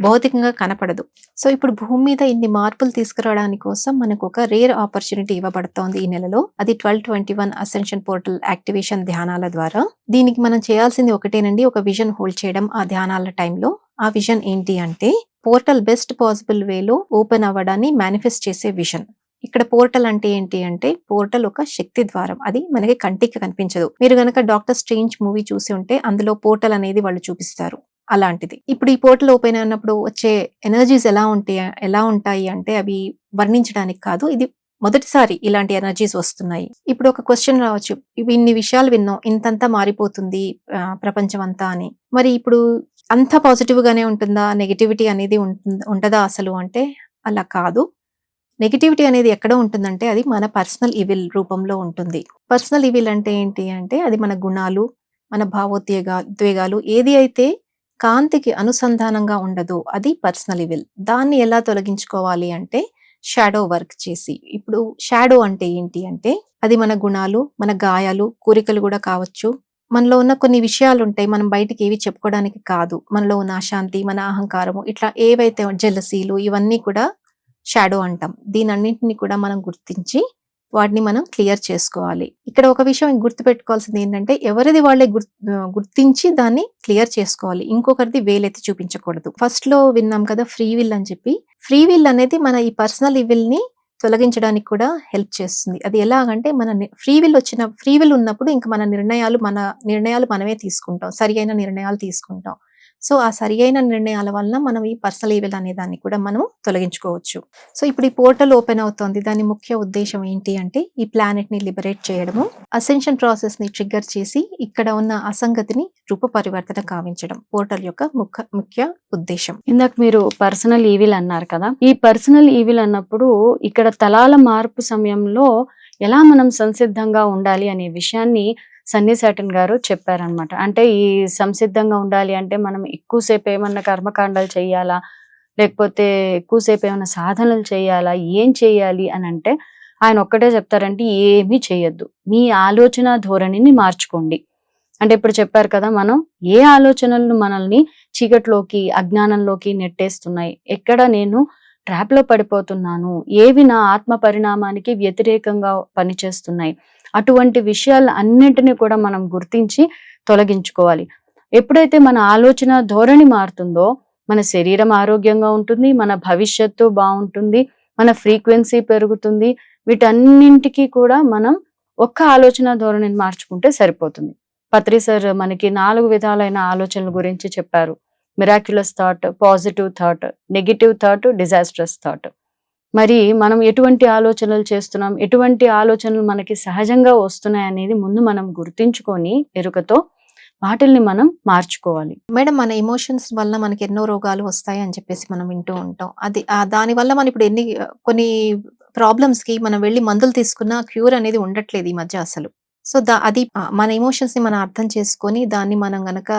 భౌతికంగా కనపడదు. సో ఇప్పుడు భూమి మీద ఇన్ని మార్పులు తీసుకురావడానికి కోసం మనకు ఒక రేర్ ఆపర్చునిటీ ఇవ్వబడుతోంది ఈ నెలలో. అది 1221 అసెన్షన్ పోర్టల్ యాక్టివేషన్ ధ్యానాల ద్వారా. దీనికి మనం చేయాల్సింది ఒకటేనండి, ఒక విజన్ హోల్డ్ చేయడం ఆ ధ్యానాల టైంలో. ఆ విజన్ ఏంటి అంటే పోర్టల్ బెస్ట్ పాసిబుల్ వేలో ఓపెన్ అవ్వడాన్ని మేనిఫెస్ట్ చేసే విజన్. ఇక్కడ పోర్టల్ అంటే ఏంటి అంటే పోర్టల్ ఒక శక్తి ద్వారం, అది మనకి కంటికి కనిపించదు. మీరు గనక డాక్టర్ స్ట్రేంజ్ మూవీ చూసి ఉంటే అందులో పోర్టల్ అనేది వాళ్ళు చూపిస్తారు, అలాంటిది. ఇప్పుడు ఈ పోర్టల్ ఓపెన్ అయినప్పుడు వచ్చే ఎనర్జీస్ ఎలా ఉంటాయి అంటే అవి వర్ణించడానికి కాదు, ఇది మొదటిసారి ఇలాంటి ఎనర్జీస్ వస్తున్నాయి. ఇప్పుడు ఒక క్వశ్చన్ రావచ్చు, ఇవి ఇన్ని విషయాలు విన్నాం, ఇంతంతా మారిపోతుంది ప్రపంచం అంతా అని, మరి ఇప్పుడు అంతా పాజిటివ్ గానే ఉంటుందా, నెగిటివిటీ అనేది ఉంటుందా అసలు అంటే అలా కాదు. నెగిటివిటీ అనేది ఎక్కడ ఉంటుందంటే అది మన పర్సనల్ ఈవిల్ రూపంలో ఉంటుంది. పర్సనల్ ఈవిల్ అంటే ఏంటి అంటే అది మన గుణాలు, మన భావోద్వేగాలు ఏది అయితే కాంతికి అనుసంధానంగా ఉండదో అది పర్సనల్ ఈవిల్. దాన్ని ఎలా తొలగించుకోవాలి అంటే షాడో వర్క్ చేసి. ఇప్పుడు షాడో అంటే ఏంటి అంటే అది మన గుణాలు, మన గాయాలు, కోరికలు కూడా కావచ్చు. మనలో ఉన్న కొన్ని విషయాలు ఉంటాయి, మనం బయటికి ఏవి చెప్పుకోవడానికి కాదు. మనలో ఉన్న అశాంతి, మన అహంకారము, ఇట్లా ఏవైతే జెలసీలు ఇవన్నీ కూడా షాడో అంటాం. దీనన్నింటిని కూడా మనం గుర్తించి వాటిని మనం క్లియర్ చేసుకోవాలి. ఇక్కడ ఒక విషయం గుర్తుపెట్టుకోవాల్సింది ఏంటంటే ఎవరిది వాళ్ళే గుర్తించి దాన్ని క్లియర్ చేసుకోవాలి, ఇంకొకరిది వేలెత్తి చూపించకూడదు. ఫస్ట్ లో విన్నాం కదా ఫ్రీ విల్ అని చెప్పి. ఫ్రీ విల్ అనేది మన ఈ పర్సనల్ ఈవిల్ ని తొలగించడానికి కూడా హెల్ప్ చేస్తుంది. అది ఎలాగంటే మన ఫ్రీ విల్ ఉన్నప్పుడు ఇంకా మన నిర్ణయాలు మనమే తీసుకుంటాం, సరి అయిన నిర్ణయాలు తీసుకుంటాం. సో ఆ సరి అయిన నిర్ణయాల వలన మనం ఈ పర్సనల్ ఈవిల్ అనే దాన్ని కూడా మనం తొలగించుకోవచ్చు. సో ఇప్పుడు ఈ పోర్టల్ ఓపెన్ అవుతోంది, దాని ముఖ్య ఉద్దేశం ఏంటి అంటే ఈ ప్లానెట్ ని లిబరేట్ చేయడము, అసెన్షన్ ప్రాసెస్ ని ట్రిగ్గర్ చేసి ఇక్కడ ఉన్న అసంగతిని రూప పరివర్తన కావించడం పోర్టల్ యొక్క ముఖ్య ఉద్దేశం. ఇందాక మీరు పర్సనల్ ఈవిల్ అన్నారు కదా, ఈ పర్సనల్ ఈవిల్ అన్నప్పుడు ఇక్కడ తలాల మార్పు సమయంలో ఎలా మనం సంసిద్ధంగా ఉండాలి అనే విషయాన్ని సన్నీ సాటన్ గారు చెప్పారనమాట. అంటే ఈ సంసిద్ధంగా ఉండాలి అంటే మనం ఎక్కువసేపు ఏమన్నా కర్మకాండాలు చేయాలా, లేకపోతే ఎక్కువసేపు ఏమైనా సాధనలు చేయాలా, ఏం చేయాలి అని అంటే ఆయన ఒక్కటే చెప్తారంటే ఏమీ చేయొద్దు, మీ ఆలోచన ధోరణిని మార్చుకోండి. అంటే ఇప్పుడు చెప్పారు కదా, మనం ఏ ఆలోచనలు మనల్ని చీకట్లోకి, అజ్ఞానంలోకి నెట్టేస్తున్నాయి, ఎక్కడ నేను ట్రాప్ లో పడిపోతున్నాను, ఏవి నా ఆత్మ పరిణామానికి వ్యతిరేకంగా పనిచేస్తున్నాయి, అటువంటి విషయాలు అన్నింటినీ కూడా మనం గుర్తించి తొలగించుకోవాలి. ఎప్పుడైతే మన ఆలోచన ధోరణి మారుతుందో మన శరీరం ఆరోగ్యంగా ఉంటుంది, మన భవిష్యత్తు బాగుంటుంది, మన ఫ్రీక్వెన్సీ పెరుగుతుంది. వీటన్నింటికి కూడా మనం ఒక్క ఆలోచన ధోరణిని మార్చుకుంటే సరిపోతుంది. పత్రి సార్ మనకి 4 విధాలైన ఆలోచనల గురించి చెప్పారు. Miraculous thought, positive thought, negative thought, disastrous thought. మరి మనం ఎటువంటి ఆలోచనలు చేస్తున్నాం, ఎటువంటి ఆలోచనలు మనకి సహజంగా వస్తున్నాయి అనేది ముందు మనం గుర్తించుకొని ఎరుకతో వాటిల్ని మనం మార్చుకోవాలి. మేడం, మన ఎమోషన్స్ వల్ల మనకి ఎన్నో రోగాలు వస్తాయి అని చెప్పేసి మనం వింటూ ఉంటాం. అది దాని వల్ల మనం ఇప్పుడు కొన్ని ప్రాబ్లమ్స్ కి మనం వెళ్ళి మందులు తీసుకున్న క్యూర్ అనేది ఉండట్లేదు ఈ మధ్య అసలు. సో అది మన ఎమోషన్స్ ని మనం అర్థం చేసుకొని దాన్ని మనం గనక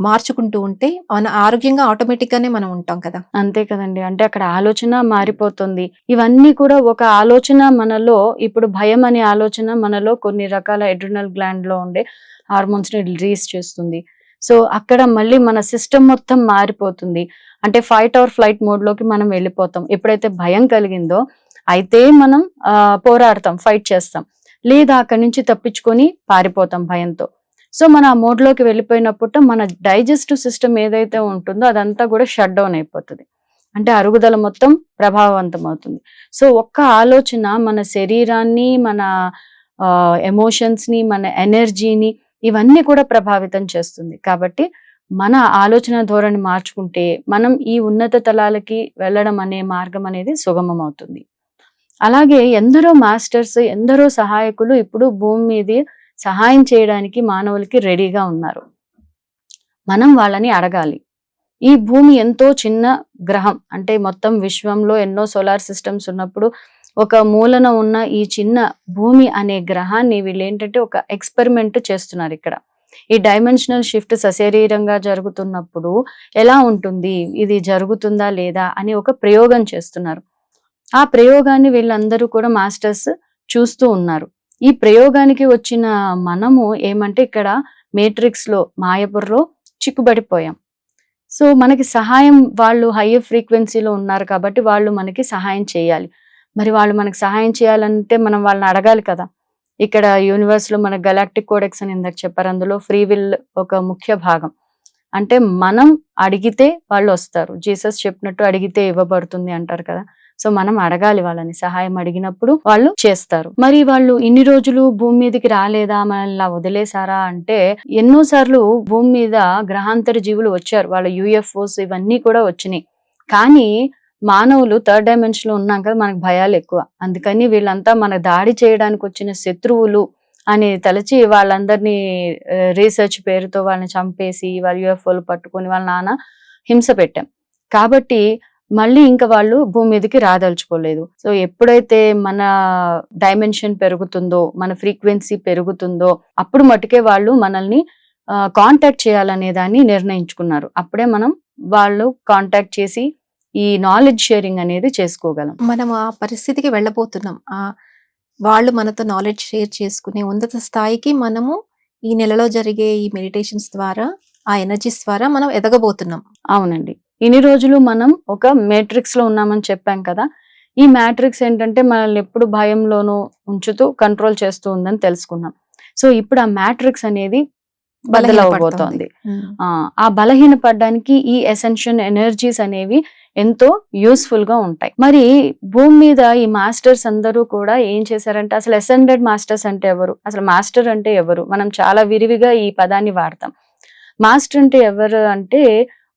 మార్చుకుంటూ ఉంటే మన ఆరోగ్యంగా ఆటోమేటిక్ గానే మనం ఉంటాం కదా. అంతే కదండి, అంటే అక్కడ ఆలోచన మారిపోతుంది. ఇవన్నీ కూడా ఒక ఆలోచన మనలో, ఇప్పుడు భయం అనే ఆలోచన మనలో కొన్ని రకాల ఎడ్రినల్ గ్లాండ్ లో ఉండే హార్మోన్స్ ని రిలీజ్ చేస్తుంది. సో అక్కడ మళ్ళీ మన సిస్టమ్ మొత్తం మారిపోతుంది. అంటే ఫైట్ ఆర్ ఫ్లైట్ మోడ్ లోకి మనం వెళ్ళిపోతాం. ఎప్పుడైతే భయం కలిగిందో అయితే మనం పోరాడతాం, ఫైట్ చేస్తాం. లేదా అక్కడి నుంచి తప్పించుకొని పారిపోతాం భయంతో. సో మన ఆ మోడ్లోకి వెళ్ళిపోయినప్పుడు మన డైజెస్టివ్ సిస్టమ్ ఏదైతే ఉంటుందో అదంతా కూడా షట్ డౌన్ అయిపోతుంది. అంటే అరుగుదల మొత్తం ప్రభావవంతం అవుతుంది. సో ఒక్క ఆలోచన మన శరీరాన్ని, మన ఎమోషన్స్ని, మన ఎనర్జీని ఇవన్నీ కూడా ప్రభావితం చేస్తుంది. కాబట్టి మన ఆలోచన ధోరణి మార్చుకుంటే మనం ఈ ఉన్నత తలాలకి వెళ్ళడం అనే మార్గం అనేది సుగమం అవుతుంది. అలాగే ఎందరో మాస్టర్స్, ఎందరో సహాయకులు ఇప్పుడు భూమి మీద సహాయం చేయడానికి మానవులకి రెడీగా ఉన్నారు. మనం వాళ్ళని అడగాలి. ఈ భూమి ఎంతో చిన్న గ్రహం. అంటే మొత్తం విశ్వంలో ఎన్నో సోలార్ సిస్టమ్స్ ఉన్నప్పుడు ఒక మూలన ఉన్న ఈ చిన్న భూమి అనే గ్రహాన్ని వీళ్ళు ఏంటంటే ఒక ఎక్స్పెరిమెంట్ చేస్తున్నారు ఇక్కడ. ఈ డైమెన్షనల్ షిఫ్ట్ సశరీరంగా జరుగుతున్నప్పుడు ఎలా ఉంటుంది, ఇది జరుగుతుందా లేదా అని ఒక ప్రయోగం చేస్తున్నారు. ఆ ప్రయోగాన్ని వీళ్ళందరూ కూడా మాస్టర్స్ చూస్తూ ఉన్నారు. ఈ ప్రయోగానికి వచ్చిన మనము ఏమంటే ఇక్కడ మేట్రిక్స్లో, మాయపుర్లో చిక్కుబడిపోయాం. సో మనకి సహాయం వాళ్ళు హయ్యర్ ఫ్రీక్వెన్సీలో ఉన్నారు కాబట్టి వాళ్ళు మనకి సహాయం చేయాలి. మరి వాళ్ళు మనకి సహాయం చేయాలంటే మనం వాళ్ళని అడగాలి కదా. ఇక్కడ యూనివర్స్లో మన గెలాక్టిక్ కోడెక్స్ అని ఇందాక చెప్పారు, అందులో ఫ్రీ విల్ ఒక ముఖ్య భాగం. అంటే మనం అడిగితే వాళ్ళు వస్తారు. జీసస్ చెప్పినట్టు అడిగితే ఇవ్వబడుతుంది అంటారు కదా. సో మనం అడగాలి వాళ్ళని, సహాయం అడిగినప్పుడు వాళ్ళు చేస్తారు. మరి వాళ్ళు ఇన్ని రోజులు భూమి మీదకి రాలేదా, మనల్ని ఇలా వదిలేసారా అంటే ఎన్నోసార్లు భూమి మీద గ్రహాంతర జీవులు వచ్చారు. వాళ్ళ యూఎఫ్ఓస్ ఇవన్నీ కూడా వచ్చినాయి. కానీ మానవులు థర్డ్ డైమెన్షన్ లో ఉన్నాం కదా, మనకు భయాలు ఎక్కువ. అందుకని వీళ్ళంతా మన దాడి చేయడానికి వచ్చిన శత్రువులు అని తలచి వాళ్ళందరినీ రీసెర్చ్ పేరుతో వాళ్ళని చంపేసి వాళ్ళ యూఎఫ్ఓలు పట్టుకొని వాళ్ళ నాన్న హింస పెట్టాం. కాబట్టి మళ్ళీ ఇంకా వాళ్ళు భూమి మీదకి రాదలుచుకోలేదు. సో ఎప్పుడైతే మన డైమెన్షన్ పెరుగుతుందో, మన ఫ్రీక్వెన్సీ పెరుగుతుందో అప్పుడు మటుకే వాళ్ళు మనల్ని కాంటాక్ట్ చేయాలనే దాన్ని నిర్ణయించుకున్నారు. అప్పుడే మనం వాళ్ళు కాంటాక్ట్ చేసి ఈ నాలెడ్జ్ షేరింగ్ అనేది చేసుకోగలం. మనం ఆ పరిస్థితికి వెళ్ళబోతున్నాం. వాళ్ళు మనతో నాలెడ్జ్ షేర్ చేసుకునే ఉన్నత స్థాయికి మనము ఈ నెలలో జరిగే ఈ మెడిటేషన్స్ ద్వారా, ఆ ఎనర్జీస్ ద్వారా మనం ఎదగబోతున్నాం. అవునండి. ఇన్ని రోజులు మనం ఒక మ్యాట్రిక్స్ లో ఉన్నామని చెప్పాం కదా. ఈ మ్యాట్రిక్స్ ఏంటంటే మనల్ని ఎప్పుడు భయంలోనూ ఉంచుతూ కంట్రోల్ చేస్తూ ఉందని తెలుసుకున్నాం. సో ఇప్పుడు ఆ మ్యాట్రిక్స్ అనేది బదలవబోతోంది. ఆ బలహీన పడడానికి ఈ ఎసెన్షియల్ ఎనర్జీస్ అనేవి ఎంతో యూస్ఫుల్ గా ఉంటాయి. మరి భూమి మీద ఈ మాస్టర్స్ అందరూ కూడా ఏం చేశారంటే, అసలు అసెండెడ్ మాస్టర్స్ అంటే ఎవరు, అసలు మాస్టర్ అంటే ఎవరు, మనం చాలా విరివిగా ఈ పదాన్ని వాడతాం. మాస్టర్ అంటే ఎవరు అంటే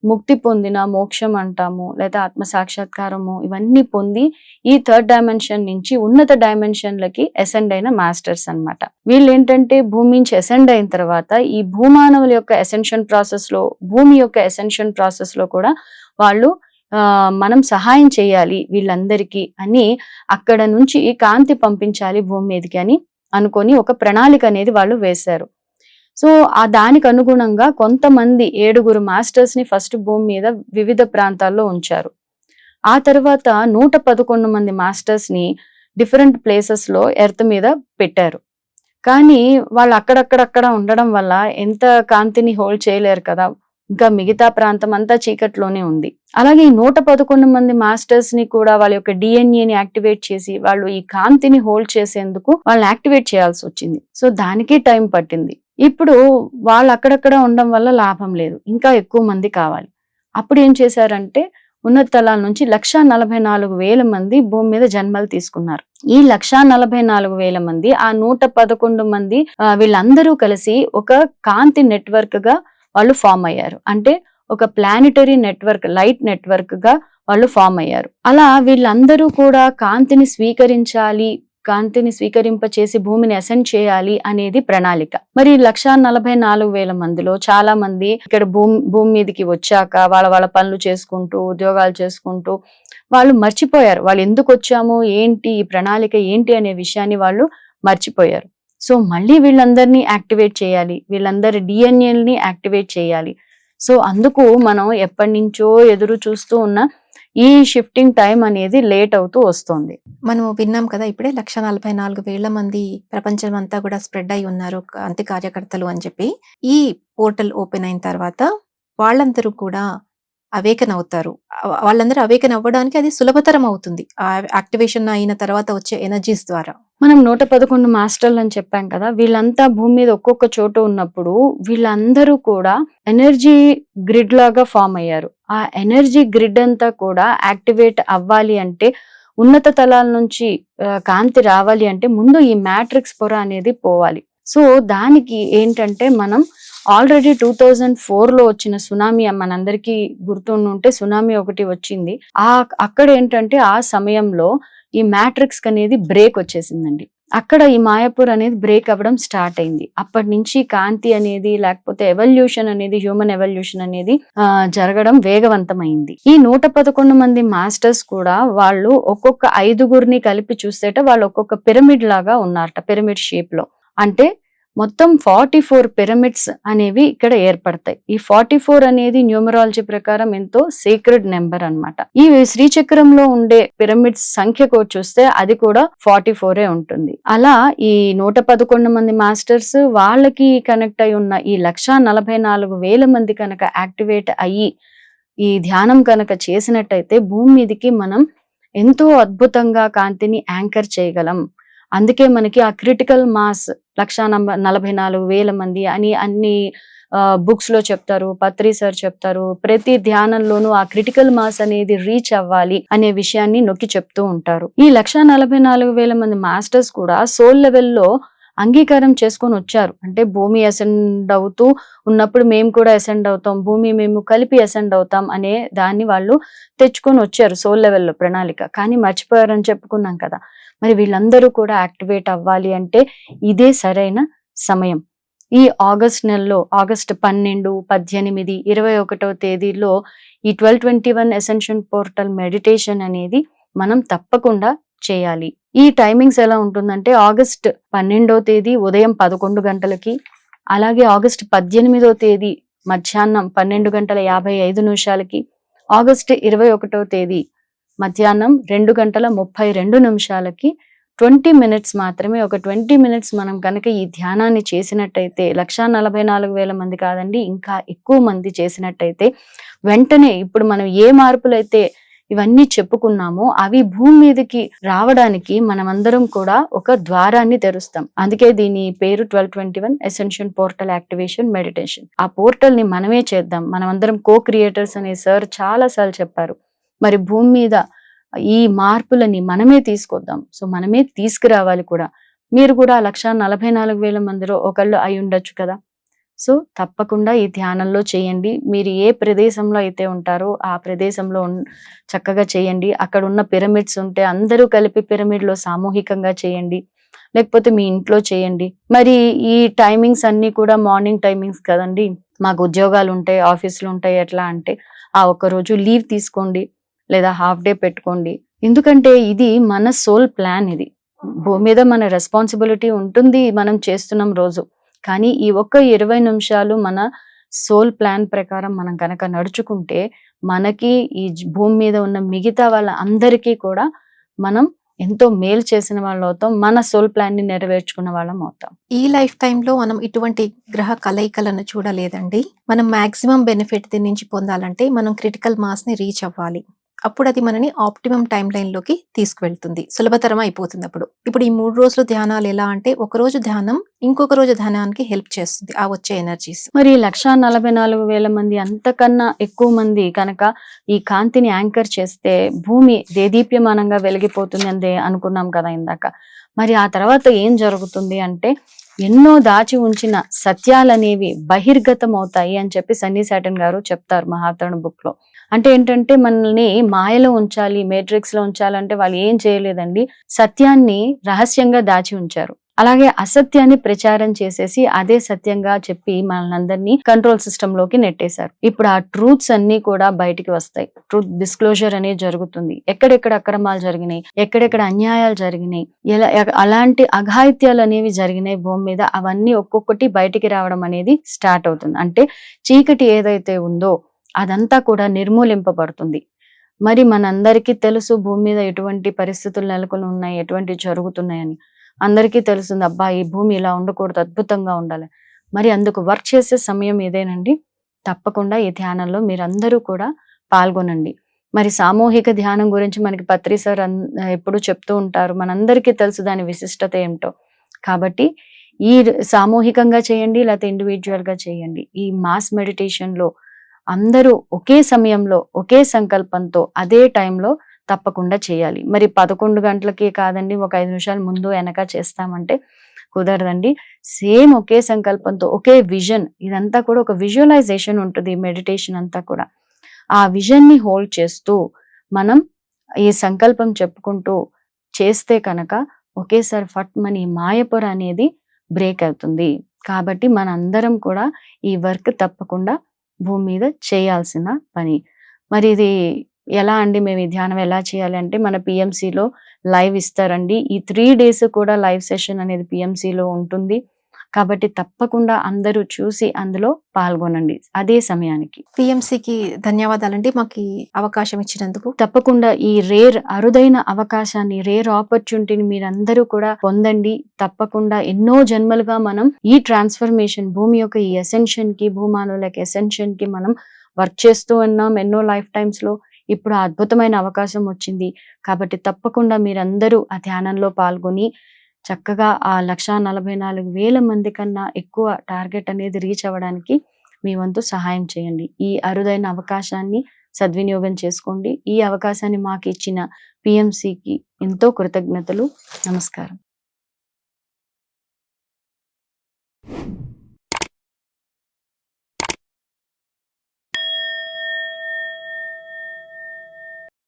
ముక్తి పొందిన, మోక్షం అంటాము, లేదా ఆత్మ సాక్షాత్కారము, ఇవన్నీ పొంది ఈ థర్డ్ డైమెన్షన్ నుంచి ఉన్నత డైమెన్షన్లకి అసెండ్ అయిన మాస్టర్స్ అన్నమాట. వీళ్ళు ఏంటంటే భూమి నుంచి అసెండ్ అయిన తర్వాత ఈ భూమానవుల యొక్క అసెన్షన్ ప్రాసెస్ లో, భూమి యొక్క అసెన్షన్ ప్రాసెస్ లో కూడా వాళ్ళు మనం సహాయం చేయాలి వీళ్ళందరికీ అని, అక్కడ నుంచి కాంతి పంపించాలి భూమి మీదకి అని అనుకొని ఒక ప్రణాళిక అనేది వాళ్ళు వేశారు. సో ఆ దానికి అనుగుణంగా కొంతమంది 7 మాస్టర్స్ ని ఫస్ట్ భూమి మీద వివిధ ప్రాంతాల్లో ఉంచారు. ఆ తర్వాత 111 మంది మాస్టర్స్ ని డిఫరెంట్ ప్లేసెస్ లో ఎర్త్ మీద పెట్టారు. కానీ వాళ్ళు అక్కడక్కడక్కడ ఉండడం వల్ల ఎంత కాంతిని హోల్డ్ చేయలేరు కదా, ఇంకా మిగతా ప్రాంతం అంతా చీకట్లోనే ఉంది. అలాగే ఈ 111 మంది మాస్టర్స్ ని కూడా వాళ్ళ యొక్క డిఎన్ఏని యాక్టివేట్ చేసి వాళ్ళు ఈ కాంతిని హోల్డ్ చేసేందుకు వాళ్ళని యాక్టివేట్ చేయాల్సి వచ్చింది. సో దానికి టైం పట్టింది. ఇప్పుడు వాళ్ళు అక్కడక్కడ ఉండడం వల్ల లాభం లేదు, ఇంకా ఎక్కువ మంది కావాలి. అప్పుడు ఏం చేశారంటే ఉన్నత తలాల నుంచి 1,44,000 మంది భూమి మీద జన్మలు తీసుకున్నారు. ఈ 1,44,000 మంది, ఆ 111 మంది వీళ్ళందరూ కలిసి ఒక కాంతి నెట్వర్క్ గా వాళ్ళు ఫామ్ అయ్యారు. అంటే ఒక ప్లానిటరీ నెట్వర్క్, లైట్ నెట్వర్క్ గా వాళ్ళు ఫామ్ అయ్యారు. అలా వీళ్ళందరూ కూడా కాంతిని స్వీకరించాలి, కాంతిని స్వీకరింప చేసి భూమిని అసెండ్ చేయాలి అనేది ప్రణాళిక. మరి 1,44,000 మందిలో చాలా మంది ఇక్కడ భూమి మీదకి వచ్చాక వాళ్ళ పనులు చేసుకుంటూ, ఉద్యోగాలు చేసుకుంటూ వాళ్ళు మర్చిపోయారు. వాళ్ళు ఎందుకు వచ్చాము, ఏంటి ఈ ప్రణాళిక ఏంటి అనే విషయాన్ని వాళ్ళు మర్చిపోయారు. సో మళ్ళీ వీళ్ళందరినీ యాక్టివేట్ చేయాలి, వీళ్ళందరి డిఎన్ఏని యాక్టివేట్ చేయాలి. సో అందుకు మనం ఎప్పటి నుంచో ఎదురు చూస్తూ ఉన్న ఈ షిఫ్టింగ్ టైం అనేది లేట్ అవుతూ వస్తుంది. మనం విన్నాం కదా ఇప్పుడే 1,44,000 మంది ప్రపంచం అంతా కూడా స్ప్రెడ్ అయి ఉన్నారు కాంతి కార్యకర్తలు అని చెప్పి. ఈ పోర్టల్ ఓపెన్ అయిన తర్వాత వాళ్ళందరూ కూడా అవేకన్ అవుతారు. వాళ్ళందరూ అవేకన్ అవ్వడానికి అది సులభతరం అవుతుంది. యాక్టివేషన్ అయిన తర్వాత వచ్చే ఎనర్జీస్ ద్వారా. మనం 111 మాస్టర్లు అని చెప్పాం కదా, వీళ్ళంతా భూమి మీద ఒక్కొక్క చోట ఉన్నప్పుడు వీళ్ళందరూ కూడా ఎనర్జీ గ్రిడ్ లాగా ఫామ్ అయ్యారు. ఆ ఎనర్జీ గ్రిడ్ అంతా కూడా యాక్టివేట్ అవ్వాలి అంటే, ఉన్నత తలాల నుంచి కాంతి రావాలి అంటే ముందు ఈ మ్యాట్రిక్స్ పొర అనేది పోవాలి. సో దానికి ఏంటంటే, మనం ఆల్రెడీ 2004లో వచ్చిన సునామీ మనందరికీ గుర్తుంటే, సునామీ ఒకటి వచ్చింది. అక్కడ ఏంటంటే ఆ సమయంలో ఈ మ్యాట్రిక్స్ అనేది బ్రేక్ వచ్చేసిందండి. అక్కడ ఈ మాయాపూర్ అనేది బ్రేక్ అవ్వడం స్టార్ట్ అయింది. అప్పటి నుంచి కాంతి అనేది, లేకపోతే ఎవల్యూషన్ అనేది, హ్యూమన్ ఎవల్యూషన్ అనేది జరగడం వేగవంతమైంది. ఈ 111 మంది మాస్టర్స్ కూడా వాళ్ళు ఒక్కొక్క 5గురిని కలిపి చూసేట వాళ్ళు ఒక్కొక్క పిరమిడ్ లాగా ఉన్నారట, పిరమిడ్ షేప్ లో. అంటే మొత్తం 44 పిరమిడ్స్ అనేవి ఇక్కడ ఏర్పడతాయి. ఈ 44 అనేది న్యూమరాలజీ ప్రకారం ఎంతో సీక్రెట్ నెంబర్ అన్నమాట. ఈ శ్రీచక్రంలో ఉండే పిరమిడ్స్ సంఖ్యకు చూస్తే అది కూడా 44 ఉంటుంది. అలా ఈ 111 మంది మాస్టర్స్ వాళ్ళకి కనెక్ట్ అయి ఉన్న ఈ 1,44,000 మంది కనుక యాక్టివేట్ అయ్యి ఈ ధ్యానం కనుక చేసినట్టయితే భూమి మీదకి మనం ఎంతో అద్భుతంగా కాంతిని యాంకర్ చేయగలం. అందుకే మనకి ఆ క్రిటికల్ మాస్ 1,44,000 మంది అని అన్ని బుక్స్ లో చెప్తారు, పత్రి సార్ చెప్తారు. ప్రతి ధ్యానంలోనూ ఆ క్రిటికల్ మాస్ అనేది రీచ్ అవ్వాలి అనే విషయాన్ని నొక్కి చెప్తూ ఉంటారు. ఈ 1,44,000 మంది మాస్టర్స్ కూడా సోల్ లెవెల్లో అంగీకారం చేసుకొని వచ్చారు. అంటే భూమి అసెండ్ అవుతూ ఉన్నప్పుడు మేము కూడా అసెండ్ అవుతాం, భూమి మేము కలిపి అసెండ్ అవుతాం అనే దాన్ని వాళ్ళు తెచ్చుకొని వచ్చారు సోల్ లెవెల్లో ప్రణాళిక. కానీ మర్చిపోయారని చెప్పుకున్నాం కదా. మరి వీళ్ళందరూ కూడా యాక్టివేట్ అవ్వాలి అంటే ఇదే సరైన సమయం. ఈ ఆగస్ట్ నెలలో ఆగస్టు 12, 18, 21 తేదీల్లో ఈ 1221 అసెన్షన్ పోర్టల్ మెడిటేషన్ అనేది మనం తప్పకుండా చేయాలి. ఈ టైమింగ్స్ ఎలా ఉంటుందంటే, ఆగస్ట్ 12వ తేదీ ఉదయం 11 గంటలకి, అలాగే ఆగస్ట్ 18వ తేదీ మధ్యాహ్నం 12:55, ఆగస్ట్ 21వ తేదీ మధ్యాహ్నం 2:32 20 మినిట్స్ మాత్రమే. ఒక 20 మినిట్స్ మనం కనుక ఈ ధ్యానాన్ని చేసినట్టయితే 1,44,000 మంది కాదండి, ఇంకా ఎక్కువ మంది చేసినట్టయితే వెంటనే ఇప్పుడు మనం ఏ మార్పులైతే ఇవన్నీ చెప్పుకున్నామో అవి భూమి మీదకి రావడానికి మనమందరం కూడా ఒక ద్వారాన్ని తెరుస్తాం. అందుకే దీని పేరు 1221 అసెన్షన్ పోర్టల్ యాక్టివేషన్ మెడిటేషన్. ఆ పోర్టల్ ని మనమే చేద్దాం. మనమందరం కో-క్రియేటర్స్ అనే సార్ చాలా సార్లు చెప్పారు. మరి భూమి మీద ఈ మార్పులని మనమే తీసుకొద్దాం. సో మనమే తీసుకురావాలి కూడా. మీరు కూడా 1,44,000 మందిలో ఒకళ్ళు అయి ఉండొచ్చు కదా. సో తప్పకుండా ఈ ధ్యానంలో చేయండి. మీరు ఏ ప్రదేశంలో అయితే ఉంటారో ఆ ప్రదేశంలో చక్కగా చేయండి. అక్కడ ఉన్న పిరమిడ్స్ ఉంటే అందరూ కలిపి పిరమిడ్లో సామూహికంగా చేయండి, లేకపోతే మీ ఇంట్లో చేయండి. మరి ఈ టైమింగ్స్ అన్ని కూడా మార్నింగ్ టైమింగ్స్ కదండి. మాకు ఉద్యోగాలు ఉంటాయి, ఆఫీసులు ఉంటాయి. ఎట్లా అంటే ఆ ఒక్కరోజు లీవ్ తీసుకోండి, లేదా హాఫ్ డే పెట్టుకోండి. ఎందుకంటే ఇది మన సోల్ ప్లాన్. ఇది భూమి మీద మన రెస్పాన్సిబిలిటీ ఉంటుంది మనం చేస్తున్నాం రోజు. కానీ ఈ ఒక్క 20 నిమిషాలు మన సోల్ ప్లాన్ ప్రకారం మనం కనుక నడుచుకుంటే మనకి ఈ భూమి మీద ఉన్న మిగతా వాళ్ళ అందరికీ కూడా మనం ఎంతో మేలు చేసిన వాళ్ళు అవుతాం. మన సోల్ ప్లాన్ ని నెరవేర్చుకున్న వాళ్ళం అవుతాం. ఈ లైఫ్ టైంలో మనం ఇటువంటి గ్రహ కలయికలను చూడలేదండి. మనం మాక్సిమం బెనిఫిట్ దీని నుంచి పొందాలంటే మనం క్రిటికల్ మాస్ ని రీచ్ అవ్వాలి. అప్పుడు అది మనని ఆప్టిమం టైం లైన్ లోకి తీసుకువెళ్తుంది, సులభతరం అయిపోతుంది. ఇప్పుడు ఈ 3 రోజులు ధ్యానాలు ఎలా అంటే, ఒక రోజు ధ్యానం ఇంకొక రోజు ధ్యానానికి హెల్ప్ చేస్తుంది ఆ వచ్చే ఎనర్జీస్. మరి 1,44,000 మంది అంతకన్నా ఎక్కువ మంది కనుక ఈ కాంతిని యాంకర్ చేస్తే భూమి దేదీప్యమానంగా వెలిగిపోతుంది అని అనుకున్నాం కదా ఇందాక. మరి ఆ తర్వాత ఏం జరుగుతుంది అంటే, ఎన్నో దాచి ఉంచిన సత్యాలనేవి బహిర్గతం అవుతాయి అని చెప్పి సన్నీ సాటన్ గారు చెప్తారు మహాతరణ బుక్ లో. అంటే ఏంటంటే, మనల్ని మాయలో ఉంచాలి, మేట్రిక్స్ లో ఉంచాలంటే వాళ్ళు ఏం చేయలేదండి, సత్యాన్ని రహస్యంగా దాచి ఉంచారు. అలాగే అసత్యాన్ని ప్రచారం చేసేసి అదే సత్యంగా చెప్పి మనల్ని కంట్రోల్ సిస్టమ్ లోకి నెట్టేశారు. ఇప్పుడు ఆ ట్రూత్స్ అన్ని కూడా బయటికి వస్తాయి. ట్రూత్ డిస్క్లోజర్ అనేది జరుగుతుంది. ఎక్కడెక్కడ అక్రమాలు జరిగినాయి, ఎక్కడెక్కడ అన్యాయాలు జరిగినాయి, అలాంటి అఘాయిత్యాలు అనేవి జరిగినాయి భూమి మీద, అవన్నీ ఒక్కొక్కటి బయటికి రావడం అనేది స్టార్ట్ అవుతుంది. అంటే చీకటి ఏదైతే ఉందో అదంతా కూడా నిర్మూలింపబడుతుంది. మరి మనందరికీ తెలుసు భూమి మీద ఎటువంటి పరిస్థితులు నెలకొని ఉన్నాయి, ఎటువంటి జరుగుతున్నాయని అందరికీ తెలుస్తుంది. అబ్బా ఈ భూమి ఇలా ఉండకూడదు, అద్భుతంగా ఉండాలి. మరి అందుకు వర్క్ చేసే సమయం ఏదేనండి. తప్పకుండా ఈ ధ్యానంలో మీరందరూ కూడా పాల్గొనండి. మరి సామూహిక ధ్యానం గురించి మనకి పత్రి సార్ ఎప్పుడు చెప్తూ ఉంటారు. మనందరికీ తెలుసు దాని విశిష్టత ఏమిటో. కాబట్టి సామూహికంగా చేయండి, లేకపోతే ఇండివిడ్యువల్ గా చేయండి. ఈ మాస్ మెడిటేషన్ లో అందరూ ఒకే సమయంలో ఒకే సంకల్పంతో అదే టైంలో తప్పకుండా చేయాలి. మరి 11 గంటలకి కాదండి, ఒక 5 నిమిషాలు ముందు వెనక చేస్తామంటే కుదరదండి. సేమ్ ఒకే సంకల్పంతో ఒకే విజన్, ఇదంతా కూడా ఒక విజువలైజేషన్ ఉంటుంది మెడిటేషన్ అంతా కూడా. ఆ విజన్ ని హోల్డ్ చేస్తూ మనం ఈ సంకల్పం చెప్పుకుంటూ చేస్తే కనుక ఒకేసారి ఫట్మని మాయపొర అనేది బ్రేక్ అవుతుంది. కాబట్టి మనందరం కూడా ఈ వర్క్ తప్పకుండా భూమి మీద చేయాల్సిన పని. మరి ఇది ఎలా అండి, మేము ఈ ధ్యానం ఎలా చేయాలి అంటే, మన పిఎంసిలో లైవ్ ఇస్తారండి. ఈ 3 days కూడా లైవ్ సెషన్ అనేది పిఎంసిలో ఉంటుంది. కాబట్టి తప్పకుండా అందరూ చూసి అందులో పాల్గొనండి అదే సమయానికి. పిఎంసికి ధన్యవాదాలండి మాకు ఈ అవకాశం ఇచ్చినందుకు. తప్పకుండా ఈ అరుదైన అవకాశాన్ని, ఆపర్చునిటీని మీరందరూ కూడా పొందండి. తప్పకుండా ఎన్నో జన్మలుగా మనం ఈ ట్రాన్స్ఫర్మేషన్, భూమి యొక్క ఈ ఎసెన్షన్ కి, భూమానవుల యొక్క ఎసెన్షన్ కి మనం వర్క్ చేస్తూ ఉన్నాం ఎన్నో లైఫ్ టైమ్స్ లో. ఇప్పుడు ఆ అద్భుతమైన అవకాశం వచ్చింది. కాబట్టి తప్పకుండా మీరందరూ ఆ ధ్యానంలో పాల్గొని చక్కగా ఆ 1,44,000 మంది కన్నా ఎక్కువ టార్గెట్ అనేది రీచ్ అవ్వడానికి మీ వంతు సహాయం చేయండి. ఈ అరుదైన అవకాశాన్ని సద్వినియోగం చేసుకోండి. ఈ అవకాశాన్ని మాకు ఇచ్చిన పిఎంసికి ఎంతో కృతజ్ఞతలు. నమస్కారం.